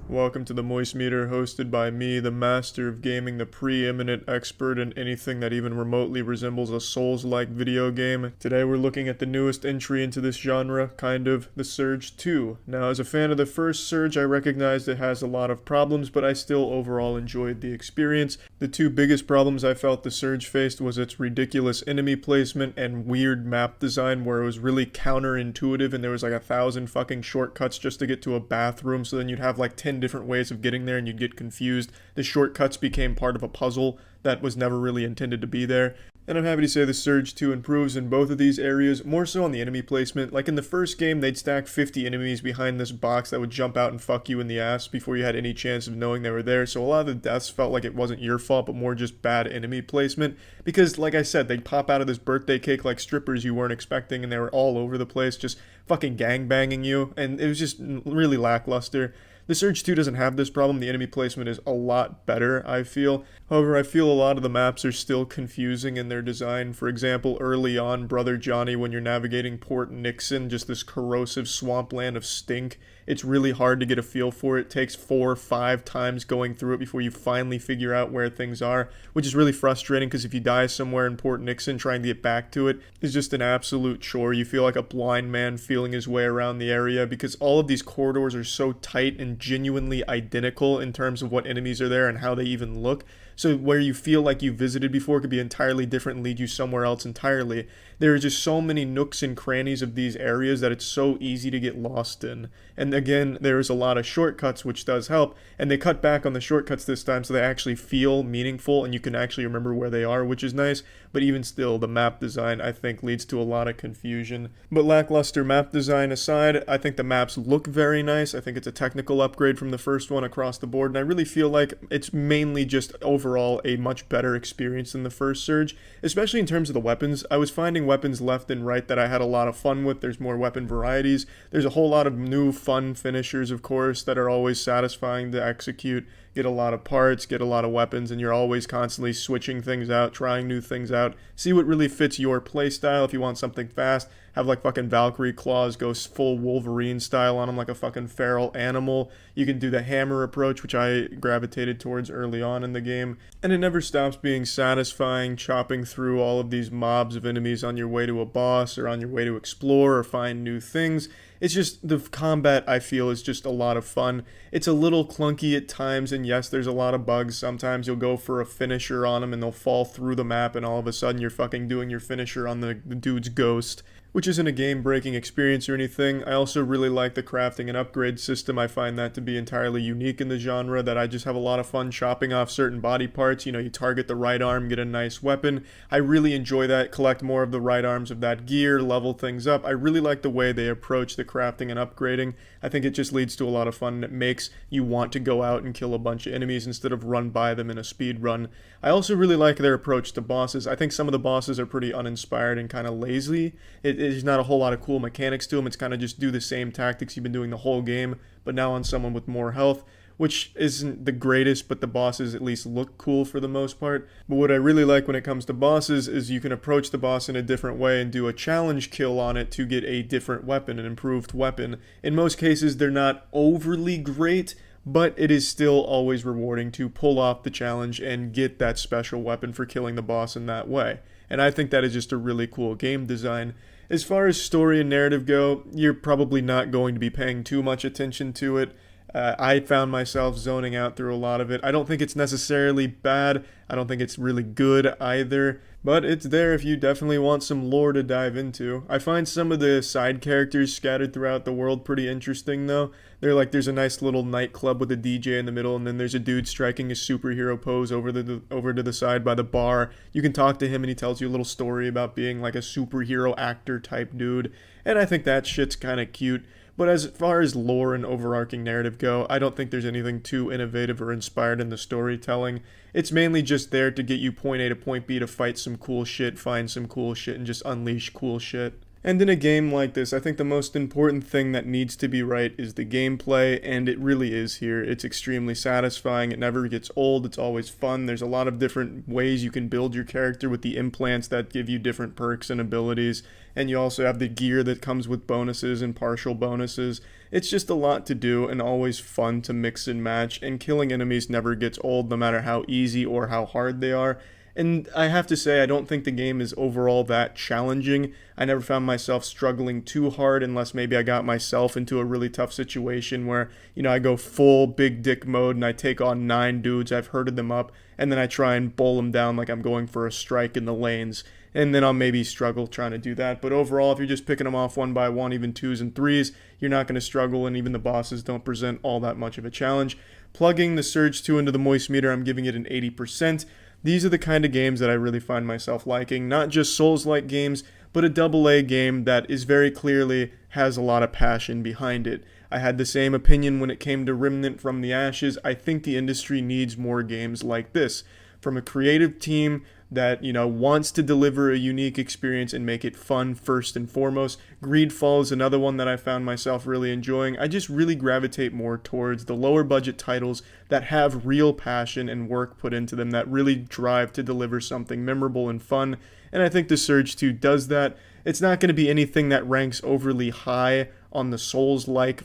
Welcome to the Moist Meter, hosted by me, the master of gaming, the preeminent expert in anything that even remotely resembles a Souls-like video game. Today we're looking at the newest entry into this genre, kind of, The Surge 2. Now, as a fan of the first Surge, I recognized it has a lot of problems, but I still overall enjoyed the experience. The two biggest problems I felt the Surge faced was its ridiculous enemy placement and weird map design, where it was really counterintuitive and there was like 1,000 fucking shortcuts just to get to a bathroom, so then you'd have like 10 different ways of getting there and you'd get confused. The shortcuts became part of a puzzle that was never really intended to be there. And I'm happy to say the Surge 2 improves in both of these areas, more so on the enemy placement. Like in the first game, they'd stack 50 enemies behind this box that would jump out and fuck you in the ass before you had any chance of knowing they were there, so a lot of the deaths felt like it wasn't your fault, but more just bad enemy placement. Because, like I said, they'd pop out of this birthday cake like strippers you weren't expecting, and they were all over the place, just fucking gangbanging you, and it was just really lackluster. The Surge 2 doesn't have this problem. The enemy placement is a lot better, I feel. However, I feel a lot of the maps are still confusing in their design. For example, early on, Brother Johnny, when you're navigating Port Nixon, just this corrosive swampland of stink, it's really hard to get a feel for it. It takes 4 or 5 times going through it before you finally figure out where things are, which is really frustrating because if you die somewhere in Port Nixon, trying to get back to it is just an absolute chore. You feel like a blind man feeling his way around the area because all of these corridors are so tight and genuinely identical in terms of what enemies are there and how they even look. So where you feel like you visited before could be entirely different and lead you somewhere else entirely. There are just so many nooks and crannies of these areas that it's so easy to get lost in. And again, there is a lot of shortcuts, which does help, and they cut back on the shortcuts this time so they actually feel meaningful and you can actually remember where they are, which is nice. But even still, the map design, I think, leads to a lot of confusion. But lackluster map design aside, I think the maps look very nice. I think it's a technical upgrade from the first one across the board, and I really feel like it's mainly just overall a much better experience than the first Surge, especially in terms of the weapons. I was finding weapons left and right that I had a lot of fun with. There's more weapon varieties. There's a whole lot of new fun finishers, of course, that are always satisfying to execute. Get a lot of parts, get a lot of weapons, and you're always constantly switching things out, trying new things out. See what really fits your playstyle. If you want something fast, have like fucking Valkyrie claws, go full Wolverine style on them like a fucking feral animal. You can do the hammer approach, which I gravitated towards early on in the game. And it never stops being satisfying, chopping through all of these mobs of enemies on your way to a boss or on your way to explore or find new things. It's just, the combat, I feel, is just a lot of fun. It's a little clunky at times, and yes, there's a lot of bugs. Sometimes you'll go for a finisher on them, and they'll fall through the map, and all of a sudden you're fucking doing your finisher on the dude's ghost. which isn't a game-breaking experience or anything. I also really like the crafting and upgrade system. I find that to be entirely unique in the genre, that I just have a lot of fun chopping off certain body parts. You know, you target the right arm, get a nice weapon. I really enjoy that, collect more of the right arms of that gear, level things up. I really like the way they approach the crafting and upgrading. I think it just leads to a lot of fun, and it makes you want to go out and kill a bunch of enemies instead of run by them in a speed run. I also really like their approach to bosses. I think some of the bosses are pretty uninspired and kind of lazy. There's not a whole lot of cool mechanics to them. It's kind of just do the same tactics you've been doing the whole game, but now on someone with more health, which isn't the greatest, but the bosses at least look cool for the most part. But what I really like when it comes to bosses is you can approach the boss in a different way and do a challenge kill on it to get a different weapon, an improved weapon. In most cases, they're not overly great, but it is still always rewarding to pull off the challenge and get that special weapon for killing the boss in that way. And I think that is just a really cool game design. As far as story and narrative go, you're probably not going to be paying too much attention to it. I found myself zoning out through a lot of it. I don't think it's necessarily bad. I don't think it's really good either. But it's there if you definitely want some lore to dive into. I find some of the side characters scattered throughout the world pretty interesting though. There's a nice little nightclub with a DJ in the middle, and then there's a dude striking a superhero pose over to the side by the bar. You can talk to him and he tells you a little story about being like a superhero actor type dude. And I think that shit's kind of cute. But as far as lore and overarching narrative go, I don't think there's anything too innovative or inspired in the storytelling. It's mainly just there to get you point A to point B to fight some cool shit, find some cool shit, and just unleash cool shit. And in a game like this, I think the most important thing that needs to be right is the gameplay, and it really is here. It's extremely satisfying, it never gets old, it's always fun. There's a lot of different ways you can build your character with the implants that give you different perks and abilities, and you also have the gear that comes with bonuses and partial bonuses. It's just a lot to do and always fun to mix and match, and killing enemies never gets old no matter how easy or how hard they are. And I have to say, I don't think the game is overall that challenging. I never found myself struggling too hard unless maybe I got myself into a really tough situation where, I go full big dick mode and I take on 9 dudes, I've herded them up, and then I try and bowl them down like I'm going for a strike in the lanes. And then I'll maybe struggle trying to do that. But overall, if you're just picking them off one by one, even 2s and 3s, you're not going to struggle, and even the bosses don't present all that much of a challenge. Plugging the Surge 2 into the Moist meter, I'm giving it an 80%. These are the kind of games that I really find myself liking, not just Souls-like games, but a AA game that is very clearly has a lot of passion behind it. I had the same opinion when it came to Remnant from the Ashes. I think the industry needs more games like this, from a creative team that, wants to deliver a unique experience and make it fun first and foremost. Greedfall is another one that I found myself really enjoying. I just really gravitate more towards the lower budget titles that have real passion and work put into them, that really drive to deliver something memorable and fun. And I think the Surge 2 does that. It's not going to be anything that ranks overly high on the Souls-like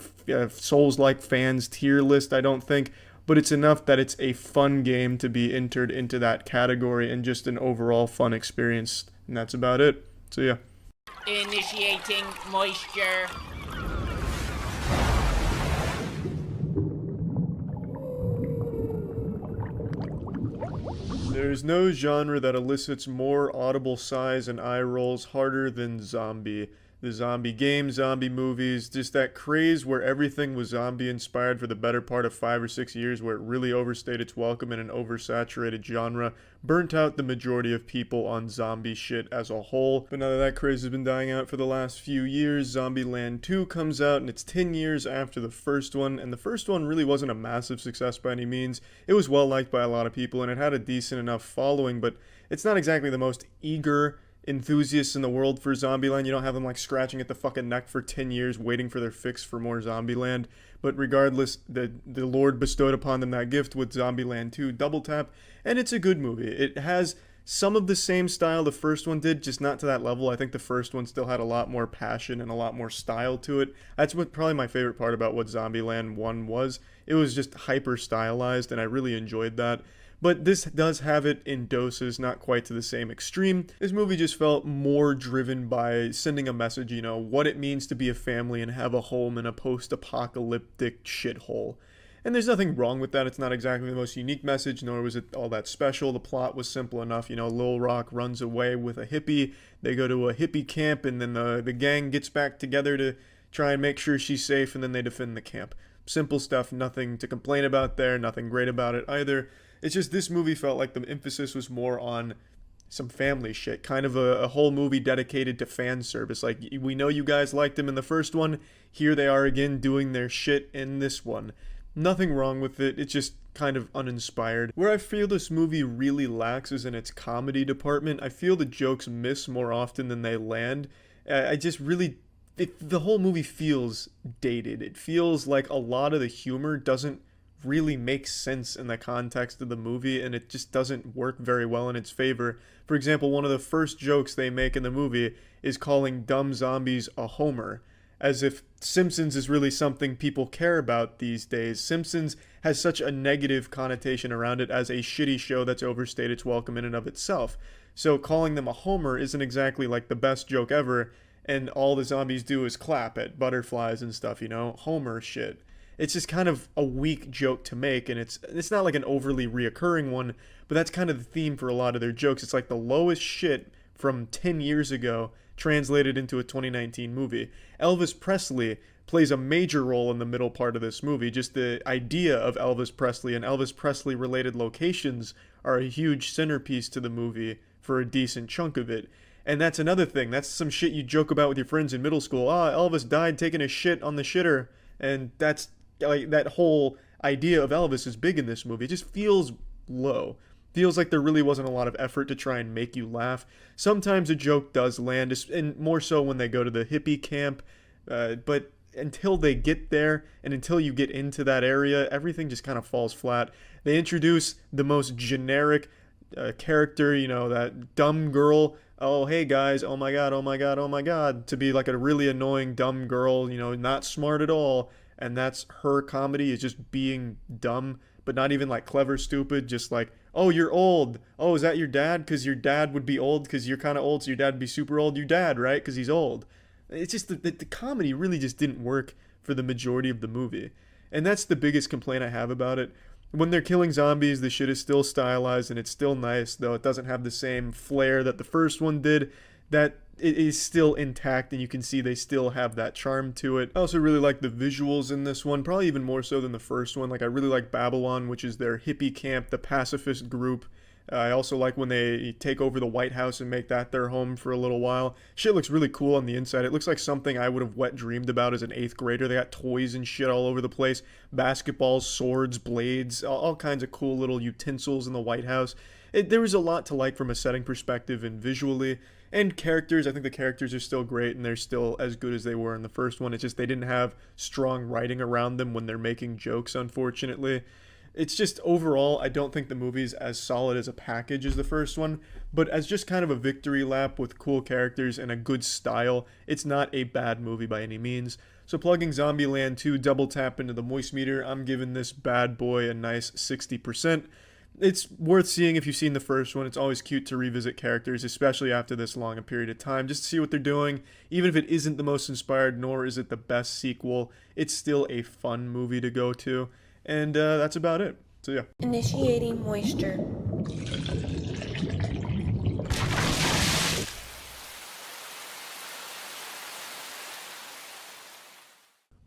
fans tier list, I don't think. But it's enough that it's a fun game to be entered into that category and just an overall fun experience. And that's about it. So yeah. Initiating moisture. There's no genre that elicits more audible sighs and eye rolls harder than zombie. The zombie games, zombie movies, just that craze where everything was zombie inspired for the better part of 5 or 6 years, where it really overstayed its welcome in an oversaturated genre, burnt out the majority of people on zombie shit as a whole. But now that craze has been dying out for the last few years, Zombieland 2 comes out, and it's 10 years after the first one, and the first one really wasn't a massive success by any means. It was well liked by a lot of people, and it had a decent enough following, but it's not exactly the most eager enthusiasts in the world for Zombieland. You don't have them like scratching at the fucking neck for 10 years waiting for their fix for more Zombieland. But regardless, the Lord bestowed upon them that gift with Zombieland 2 Double Tap, and it's a good movie. It has some of the same style the first one did, just not to that level. I think the first one still had a lot more passion and a lot more style to it. That's what probably my favorite part about what Zombieland 1 was. It was just hyper stylized, and I really enjoyed that. But this does have it in doses, not quite to the same extreme. This movie just felt more driven by sending a message, what it means to be a family and have a home in a post-apocalyptic shithole. And there's nothing wrong with that. It's not exactly the most unique message, nor was it all that special. The plot was simple enough. Lil Rock runs away with a hippie. They go to a hippie camp, and then the gang gets back together to try and make sure she's safe, and then they defend the camp. Simple stuff, nothing to complain about there, nothing great about it either. It's just this movie felt like the emphasis was more on some family shit, kind of a whole movie dedicated to fan service. Like, we know you guys liked them in the first one, here they are again doing their shit in this one. Nothing wrong with it, it's just kind of uninspired. Where I feel this movie really lacks is in its comedy department. I feel the jokes miss more often than they land. I just really... the whole movie feels dated. It feels like a lot of the humor doesn't really make sense in the context of the movie, and it just doesn't work very well in its favor. For example, one of the first jokes they make in the movie is calling dumb zombies a homer, as if Simpsons is really something people care about these days. Simpsons has such a negative connotation around it as a shitty show that's overstayed its welcome in and of itself. So calling them a homer isn't exactly like the best joke ever, and all the zombies do is clap at butterflies and stuff, Homer shit. It's just kind of a weak joke to make, and it's not like an overly reoccurring one, but that's kind of the theme for a lot of their jokes. It's like the lowest shit from 10 years ago translated into a 2019 movie. Elvis Presley plays a major role in the middle part of this movie. Just the idea of Elvis Presley and Elvis Presley related locations are a huge centerpiece to the movie for a decent chunk of it. And that's another thing. That's some shit you joke about with your friends in middle school. Elvis died taking a shit on the shitter. And that's like that whole idea of Elvis is big in this movie. It just feels low. Feels like there really wasn't a lot of effort to try and make you laugh. Sometimes a joke does land, and more so when they go to the hippie camp. But until they get there, and until you get into that area, everything just kind of falls flat. They introduce the most generic character, that dumb girl. Oh, hey guys, oh my god, oh my god, oh my god. To be like a really annoying dumb girl, not smart at all. And that's her comedy, is just being dumb, but not even like clever stupid, just like, oh, you're old. Oh, is that your dad? Because your dad would be old because you're kind of old, so your dad would be super old. Your dad, right? Because he's old. It's just the comedy really just didn't work for the majority of the movie. And that's the biggest complaint I have about it. When they're killing zombies, the shit is still stylized and it's still nice, though it doesn't have the same flair that the first one did. That it is still intact, and you can see they still have that charm to it. I also really like the visuals in this one, probably even more so than the first one. Like, I really like Babylon, which is their hippie camp, the pacifist group. I also like when they take over the White House and make that their home for a little while. Shit looks really cool on the inside. It looks like something I would have wet dreamed about as an 8th grader. They got toys and shit all over the place. Basketballs, swords, blades, all kinds of cool little utensils in the White House. There was a lot to like from a setting perspective and visually. And characters, I think the characters are still great, and they're still as good as they were in the first one. It's just they didn't have strong writing around them when they're making jokes, unfortunately. It's just, overall, I don't think the movie's as solid as a package as the first one, but as just kind of a victory lap with cool characters and a good style, it's not a bad movie by any means. So plugging Zombieland 2 double tap into the moist meter, I'm giving this bad boy a nice 60%. It's worth seeing if you've seen the first one. It's always cute to revisit characters, especially after this long a period of time, just to see what they're doing. Even if it isn't the most inspired, nor is it the best sequel, it's still a fun movie to go to. And that's about it. So yeah. Initiating moisture.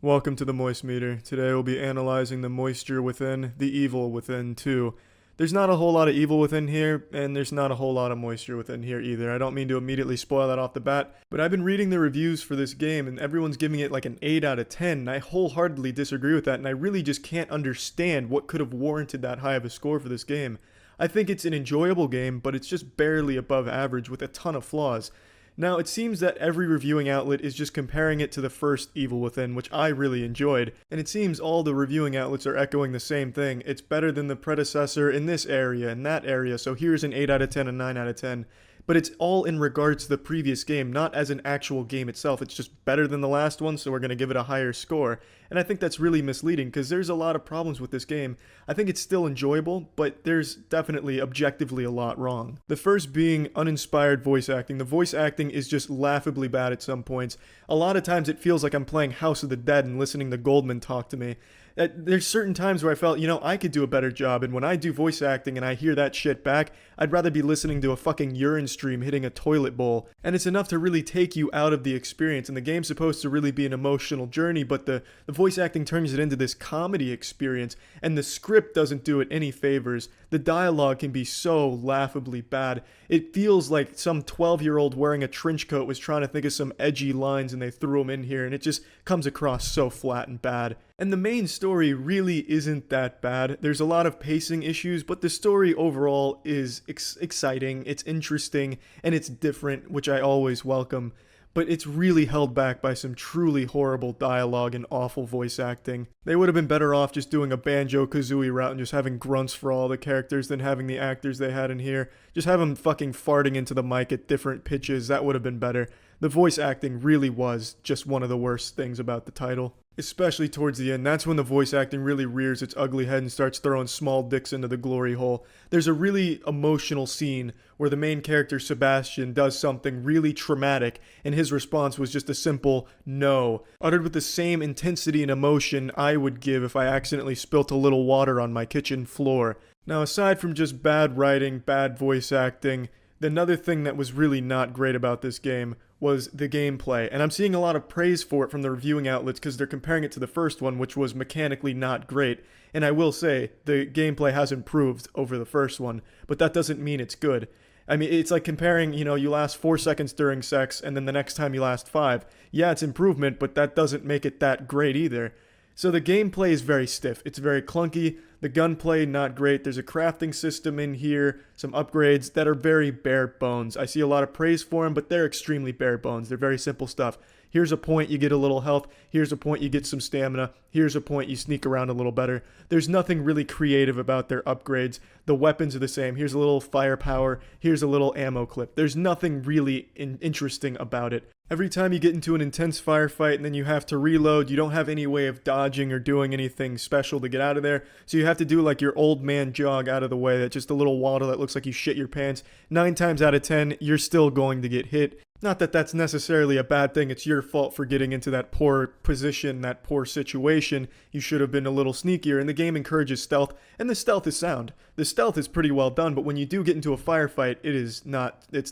Welcome to the Moist Meter. Today we'll be analyzing the moisture within, the evil within too. There's not a whole lot of evil within here, and there's not a whole lot of moisture within here either. I don't mean to immediately spoil that off the bat, but I've been reading the reviews for this game, and everyone's giving it like an 8 out of 10, and I wholeheartedly disagree with that, and I really just can't understand what could have warranted that high of a score for this game. I think it's an enjoyable game, but it's just barely above average with a ton of flaws. Now, it seems that every reviewing outlet is just comparing it to the first Evil Within, which I really enjoyed, and it seems all the reviewing outlets are echoing the same thing. It's better than the predecessor in this area and that area, so here's an 8 out of 10 and 9 out of 10. But it's all in regards to the previous game, not as an actual game itself. It's just better than the last one, so we're going to give it a higher score. and I think that's really misleading because there's a lot of problems with this game. I think it's still enjoyable, but there's definitely objectively a lot wrong. The first being uninspired voice acting. The voice acting is just laughably bad at some points. A lot of times it feels like I'm playing House of the Dead and listening to Goldman talk to me. There's certain times where I felt, I could do a better job, and when I do voice acting and I hear that shit back, I'd rather be listening to a fucking urine stream hitting a toilet bowl. And it's enough to really take you out of the experience, and the game's supposed to really be an emotional journey, but the voice acting turns it into this comedy experience, and the script doesn't do it any favors. The dialogue can be so laughably bad. It feels like some 12-year-old wearing a trench coat was trying to think of some edgy lines and they threw them in here, and it just comes across so flat and bad. And the main story really isn't that bad. There's a lot of pacing issues, but the story overall is exciting, it's interesting, and it's different, which I always welcome. But it's really held back by some truly horrible dialogue and awful voice acting. They would have been better off just doing a Banjo-Kazooie route and just having grunts for all the characters than having the actors they had in here. Just have them fucking farting into the mic at different pitches, that would have been better. The voice acting really was just one of the worst things about the title. Especially towards the end, that's when the voice acting really rears its ugly head and starts throwing small dicks into the glory hole. There's a really emotional scene where the main character, Sebastian, does something really traumatic, and his response was just a simple no, uttered with the same intensity and emotion I would give if I accidentally spilt a little water on my kitchen floor. Now, aside from just bad writing, bad voice acting, another thing that was really not great about this game was the gameplay, and I'm seeing a lot of praise for it from the reviewing outlets because they're comparing it to the first one, which was mechanically not great, and I will say, the gameplay has improved over the first one, but that doesn't mean it's good. I mean, it's like comparing, you last 4 seconds during sex, and then the next time you last 5. Yeah, it's improvement, but that doesn't make it that great either. So the gameplay is very stiff, it's very clunky, the gunplay not great, there's a crafting system in here, some upgrades that are very bare bones. I see a lot of praise for them, but they're extremely bare bones, they're very simple stuff. Here's a point, you get a little health, here's a point, you get some stamina, here's a point, you sneak around a little better. There's nothing really creative about their upgrades, the weapons are the same, here's a little firepower, here's a little ammo clip. There's nothing really interesting about it. Every time you get into an intense firefight and then you have to reload, you don't have any way of dodging or doing anything special to get out of there, so you have to do like your old man jog out of the way, that's just a little waddle that looks like you shit your pants. 9 times out of 10, you're still going to get hit. Not that that's necessarily a bad thing, it's your fault for getting into that poor position, that poor situation. You should have been a little sneakier, and the game encourages stealth, and the stealth is sound. The stealth is pretty well done, but when you do get into a firefight, it's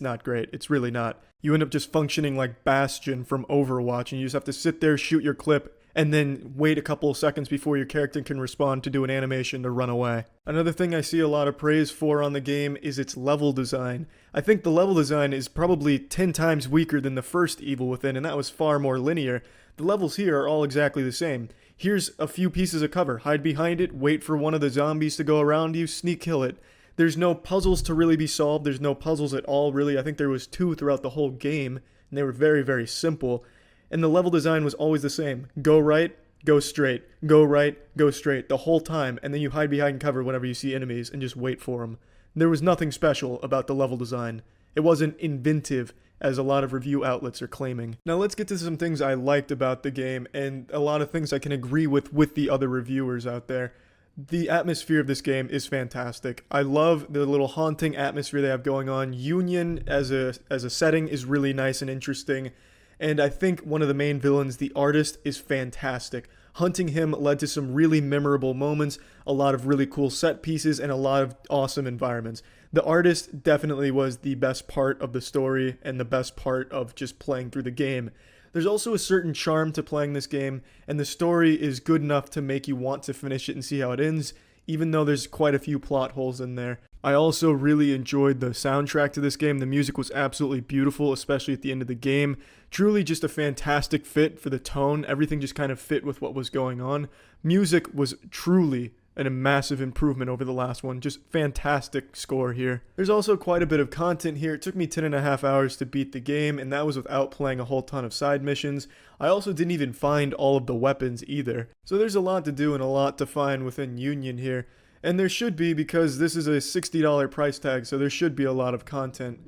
not great. It's really not. You end up just functioning like Bastion from Overwatch, and you just have to sit there, shoot your clip, and then wait a couple of seconds before your character can respond to do an animation to run away. Another thing I see a lot of praise for on the game is its level design. I think the level design is probably 10 times weaker than the first Evil Within, and that was far more linear. The levels here are all exactly the same. Here's a few pieces of cover, hide behind it, wait for one of the zombies to go around you, sneak kill it. There's no puzzles to really be solved, there's no puzzles at all really. I think there was 2 throughout the whole game, and they were very, very simple. And the level design was always the same. Go right, go straight. Go right, go straight the whole time. And then you hide behind cover whenever you see enemies and just wait for them. There was nothing special about the level design. It wasn't inventive, as a lot of review outlets are claiming. Now let's get to some things I liked about the game, and a lot of things I can agree with the other reviewers out there. The atmosphere of this game is fantastic. I love the little haunting atmosphere they have going on. Union as a setting is really nice and interesting. And I think one of the main villains, the artist, is fantastic. Hunting him led to some really memorable moments, a lot of really cool set pieces, and a lot of awesome environments. The artist definitely was the best part of the story and the best part of just playing through the game. There's also a certain charm to playing this game, and the story is good enough to make you want to finish it and see how it ends, even though there's quite a few plot holes in there. I also really enjoyed the soundtrack to this game. The music was absolutely beautiful, especially at the end of the game. Truly just a fantastic fit for the tone. Everything just kind of fit with what was going on. Music was truly a massive improvement over the last one. Just fantastic score here. There's also quite a bit of content here. It took me 10.5 hours to beat the game, and that was without playing a whole ton of side missions. I also didn't even find all of the weapons either. So there's a lot to do and a lot to find within Union here. And there should be, because this is a $60 price tag, so there should be a lot of content.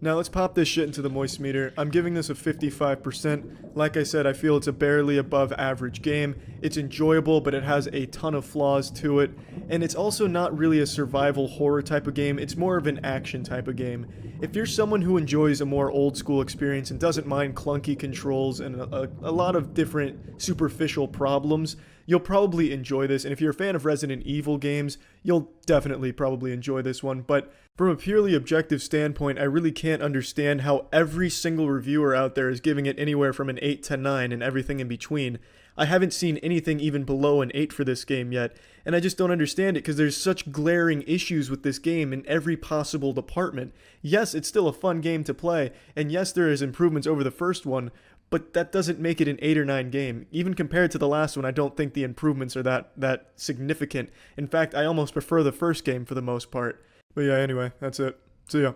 Now let's pop this shit into the moist meter. I'm giving this a 55%. Like I said, I feel it's a barely above average game. It's enjoyable, but it has a ton of flaws to it. And it's also not really a survival horror type of game, it's more of an action type of game. If you're someone who enjoys a more old school experience and doesn't mind clunky controls and a lot of different superficial problems, you'll probably enjoy this. And if you're a fan of Resident Evil games, you'll definitely probably enjoy this one. But from a purely objective standpoint, I really can't understand how every single reviewer out there is giving it anywhere from an 8 to 9 and everything in between. I haven't seen anything even below an 8 for this game yet, and I just don't understand it because there's such glaring issues with this game in every possible department. Yes, it's still a fun game to play, and yes, there is improvements over the first one, but that doesn't make it an 8 or 9 game. Even compared to the last one, I don't think the improvements are that significant. In fact, I almost prefer the first game for the most part. But yeah, anyway, that's it. See ya.